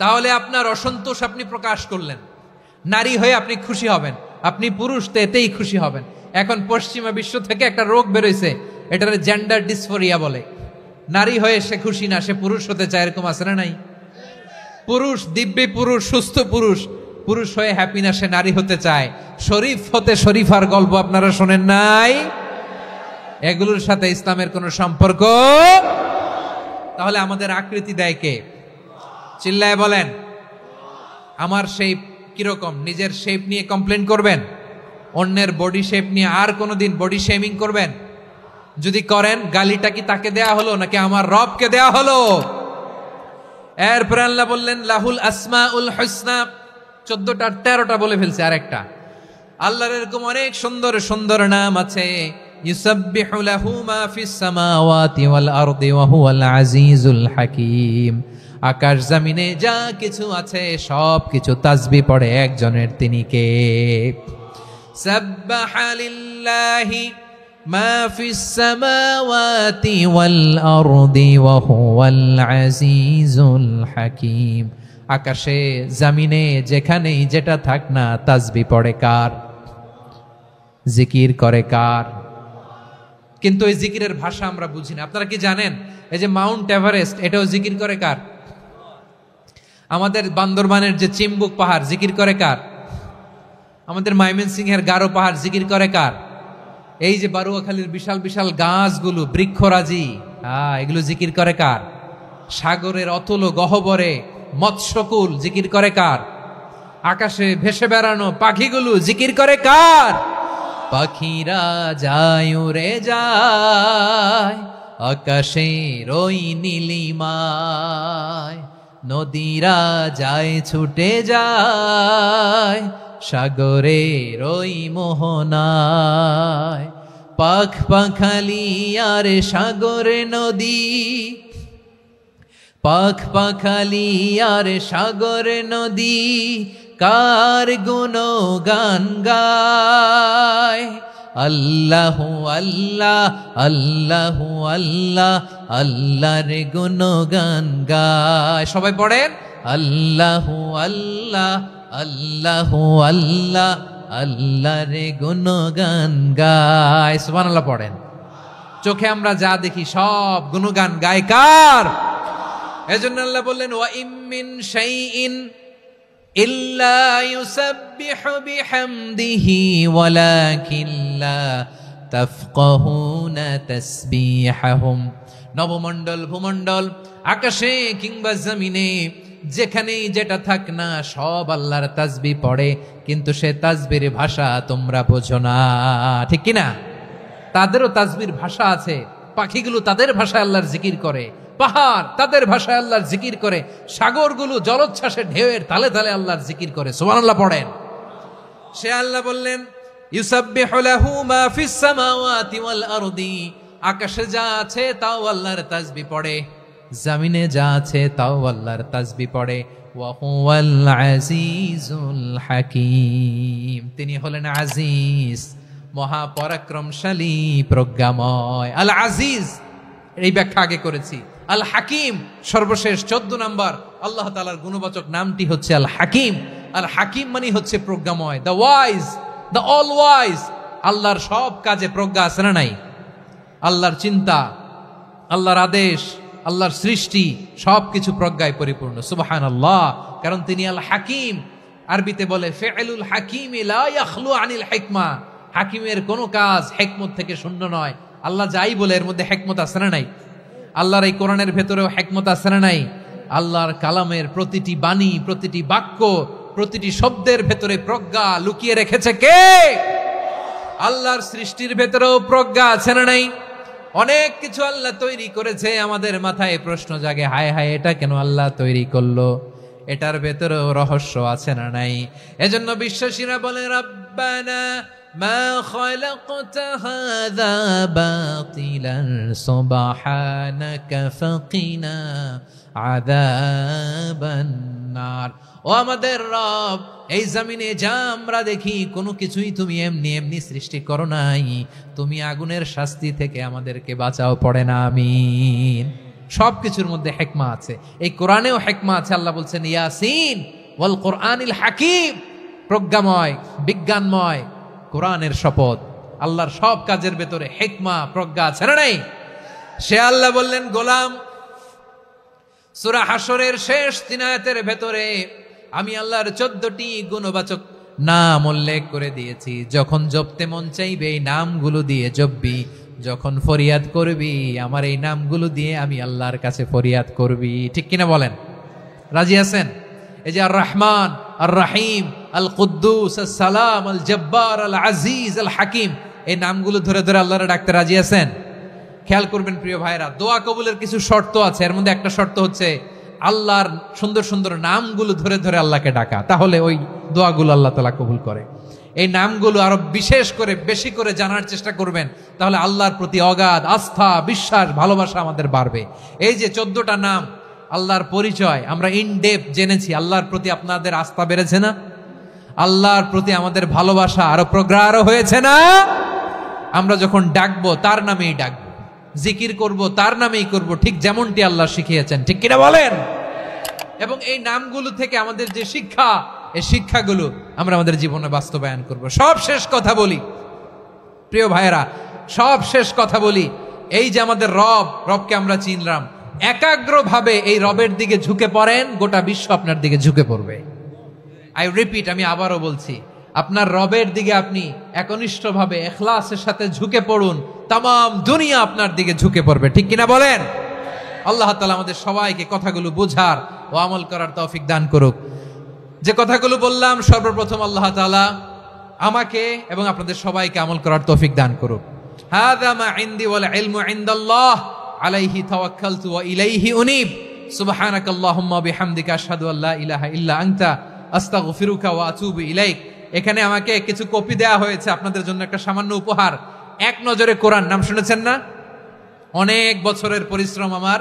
তাহলে আপনার অসন্তোষ আপনি প্রকাশ করলেন। নারী হয়ে আপনি খুশি হবেন, আপনি পুরুষ তো এতেই খুশি হবেন। এখন পশ্চিমা বিশ্ব থেকে একটা রোগ বেরোইছে, এটার জেন্ডার ডিসফোরিয়া বলে। নারী হয়ে সে খুশি না, সে পুরুষ হতে চায়, এরকম আছে না নাই? পুরুষ, দিব্যি পুরুষ, সুস্থ পুরুষ, পুরুষ হয়ে হ্যাপি না, সে নারী হতে চায়। শরীফ হতে শরীফার গল্প আপনারা শোনেন নাই? এগুলোর সাথে ইসলামের কোনো সম্পর্ক? তাহলে আমাদের আকৃতি দেয় কে? চিল্লায় বলেন। আমার শেপ কিরকম, নিজের শেপ নিয়ে কমপ্লেন করবেন? অন্যের বডি শেপ নিয়ে আর কোনোদিন বডি শেমিং করবেন? যদি করেন, গালিটা কি তাকে দেয়া হলো নাকি আমার রবকে দেয়া হলো? এরপরে আল্লাহ বললেন লাহুল আসমাউল হুসনা, 14টা 13টা বলে ফেলছে, আর একটা। আল্লাহর এরকম অনেক সুন্দর সুন্দর নাম আছে। ইউসাব্বিহু লাহু মা ফিস সামাওয়াতি ওয়াল আরদি ওয়া হুয়াল আজিজুল হাকীম। আকাশ জমিনে যা কিছু আছে সব কিছু তাসবিহ পড়ে একজনের, তিনি কে? সাব্বাহা লিল্লাহি মা ফিস সামাওয়াতি ওয়াল আরদি ওয়া হুয়াল আজিজুল হাকীম। আকাশে জমিনে যেখানেই যেটা থাক না, তাসবিহ পড়ে কার? জিকির করে কার? কিন্তু এই জিকিরের ভাষা আমরা বুঝি না। আপনারা কি জানেন এই যে মাউন্ট এভারেস্ট, এটাও জিকির করে কার? আমাদের বান্দরবানের যে চিম্বুক পাহাড়, জিকির করে কার? আমাদের ময়মনসিংহের গারো পাহাড়, জিকির করে কার? এই যে বারুয়াখালীর বিশাল বিশাল গাছগুলো, বৃক্ষরাজি, এগুলো জিকির করে কার? সাগরের অতল গহ্বরে মৎস্যকুল, জিকির করে কার? আকাশে ভেসে বেড়ানো পাখিগুলো, জিকির করে কার? পাখিরা যায় উড়ে যায় আকাশের ওই নীলিমায়, নদীরা যায় ছুটে যায় সাগরের ওই মোহনায়। পাখ পাখালি আর সাগরে নদী, পাখ পাখালি আর সাগরে নদী, কার গুণগান গায়। আল্লাহু আল্লাহ আল্লাহু আল্লাহ, আল্লাহর গুণগান গায়। সবাই পড়েন আল্লাহু আল্লাহ আল্লাহু আল্লাহ, আল্লাহর গুণগান গায়। সুবহানাল্লাহ পড়েন। চোখে আমরা যা দেখি সব গুণগান গায় কার? এজন্য আল্লাহ বললেন ওয়া ইম মিন শাইইন ইল্লা ইউসাব্বিহু বিহামদিহি ওয়ালাকিন লা তাফকাহুনা তাসবিহাহুম। নবমণ্ডল, ভূমণ্ডল, আকাশে কিংবা জমিনে যেখানেই যেটা থাক না, সব আল্লাহর তাসবিহ পড়ে, কিন্তু সে তাসবির ভাষা তোমরা বোঝো না, ঠিক কিনা? তাদেরও তাসবির ভাষা আছে। পাখিগুলো তাদের ভাষায় আল্লাহর জিকির করে, পাহাড় তাদের ভাষায় আল্লাহর জিকির করে, সাগরগুলো জলোচ্ছ্বাসের ঢেউয়ের তালে তালে আল্লাহর জিকির করে। সুবহানাল্লাহ পড়েন। সে আল্লাহ বললেন ইউসাব্বিহু লাহু মা ফিস সামাওয়াতি ওয়াল আরদি, আকাশে যা আছে তাও আল্লাহর তাসবিহ পড়ে, জমিনে যা আছে তাও আল্লাহর তাসবিহ পড়ে। ওয়া হুয়াল আজিজুল হাকীম, তিনি হলেন আজিজ, মহাপরাক্রমশালী, প্রজ্ঞাময়। আল আজিজ এই ব্যাখ্যা আগে করেছি। আল হাকিম সর্বশেষ 14 নম্বর আল্লাহ তাআলার গুণবাচক নামটি হচ্ছে আল হাকিম। আল হাকিম মানে হচ্ছে প্রজ্ঞাময়, the wise, the all wise. আল্লাহর সব কাজে প্রজ্ঞা আছে না নাই? আল্লাহর চিন্তা, আল্লাহর আদেশ, আল্লাহর সৃষ্টি সবকিছু প্রজ্ঞায় পরিপূর্ণ। সুবহানাল্লাহ, কারণ তিনি আল হাকিম। আরবিতে বলে ফিআলুল হাকিম লা ইয়াখলু আনিল হিকমা, হাকিমের কোনো কাজ হিকমত থেকে শূন্য নয়। আল্লাহ যাই বলে এর মধ্যে হিকমত আছে না নাই? আল্লাহর এই কোরআনের ভেতরেও হিকমত আছে না নাই? আল্লাহর কালামের প্রতিটি বাণী, প্রতিটি বাক্য, প্রতিটি শব্দের ভেতরে প্রজ্ঞা লুকিয়ে রেখেছে কে? আল্লাহর সৃষ্টির ভেতরেও প্রজ্ঞা আছে না নাই? অনেক কিছু আল্লাহ তৈরি করেছে, আমাদের মাথায় প্রশ্ন জাগে, হায় হায় এটা কেন আল্লাহ তৈরি করলো? এটার ভেতরেও রহস্য আছে না নাই? এজন্য বিশ্বাসীরা বলে রব্বানা মা খালাকতা হাযা বাতিলান সুবহানাকা ফাকিনা আযাবান নার। ও আমাদের রব, এই জমিনে যা আমরা দেখি কোনো কিছুই তুমি এমনি এমনি সৃষ্টি করো নাই, তুমি আগুনের শাস্তি থেকে আমাদেরকে বাঁচাও, পড়ে না আমিন। সবকিছুর মধ্যে হিকমা আছে, এই কোরআনেও হিকমা আছে। আল্লাহ বলছেন ইয়াসিন ওয়াল কোরআনিল হাকিম, প্রজ্ঞাময় বিজ্ঞানময় কোরআনের শপথ। আল্লাহর সব কাজের ভেতরে হিকমা প্রজ্ঞা আছে না নাই? সে আল্লাহ বললেন গোলাম, সূরা হাশরের শেষ 3 আয়াতের ভেতরে আমি আল্লাহর 14টি গুণবাচক নাম উল্লেখ করে দিয়েছি। যখন জপতে মন চাইবে এই নামগুলো দিয়ে জপবি, যখন ফরিয়াদ করবি আমার এই নামগুলো দিয়ে আমি আল্লাহর কাছে ফরিয়াদ করবি। ঠিক কিনা বলেন? রাজি আছেন? এই যে আর রহমান, আর রাহিম, আল কুদ্দুস, আল সালাম, আল জব্বার, আল আজিজ, আল হাকিম, এই নামগুলো ধরে ধরে আল্লাহরে ডাকতে রাজি আছেন? খেয়াল করবেন প্রিয় ভাইরা, দোয়া কবুলের কিছু শর্ত আছে। এর মধ্যে একটা শর্ত হচ্ছে আল্লাহর সুন্দর সুন্দর নামগুলো ধরে ধরে আল্লাহকে ডাকা, তাহলে ওই দোয়াগুলো আল্লাহ তাআলা কবুল করে। এই নামগুলো আরো বিশেষ করে বেশি করে জানার চেষ্টা করবেন, তাহলে আল্লাহর প্রতি অগাধ আস্থা, বিশ্বাস, ভালোবাসা আমাদের বাড়বে। এই যে 14টা নাম আল্লাহর পরিচয় আমরা ইন ডেপথ জেনেছি, আল্লাহর প্রতি আপনাদের আস্থা বেড়েছে না? আল্লাহর প্রতি আমাদের ভালোবাসা আরো প্রগাঢ় হয়েছে না? আমরা যখন ডাকবো তার নামেই ডাকবো, জিকির করব তার নামেই করব, ঠিক যেমনটি আল্লাহ শিখিয়েছেন। ঠিক কিনা বলেন? এবং এই নামগুলো থেকে আমাদের যে শিক্ষা, এই শিক্ষাগুলো আমরা আমাদের জীবনে বাস্তবায়ন করব। সব শেষ কথা বলি প্রিয় ভাইয়েরা, সব শেষ কথা বলি, এই যে আমাদের রবকে আমরা চিনলাম, একাগ্রভাবে এই রবের দিকে ঝুঁকে পড়েন, গোটা বিশ্ব আপনার দিকে ঝুঁকে পড়বে। আই রিপিট, আমি আবারও বলছি, আপনার রবের দিকে আপনি একনিষ্ঠভাবে ইখলাসের সাথে ঝুঁকে পড়ুন, তামাম দুনিয়া আপনার দিকে ঝুঁকে পড়বে। ঠিক কিনা বলেন? আল্লাহ তাআলা আমাদের সবাইকে কথাগুলো বোঝার ও আমল করার তৌফিক দান করুক। যে কথাগুলো বললাম, সর্বপ্রথম আল্লাহ তাআলা আমাকে এবং আপনাদের সবাইকে আমল করার তৌফিক দান করুক। হাযা মা ইনদি ওয়াল ইলমু ইনদাল্লাহ আলাইহি তাওয়াক্কালতু ওয়া ইলাইহি উনীব। সুবহানাকাল্লাহুম্মা বিহামদিকা আশহাদু আল্লা ইলাহা ইল্লা আনতা আস্তাগফিরুকা ওয়া আতুবু ইলাইক। এখানে আমাকে কিছু কপি দেয়া হয়েছে আপনাদের জন্য, একটা সামান্য উপহার। এক নজরে কোরআন নাম শুনেছেন না? অনেক বছরের পরিশ্রম আমার।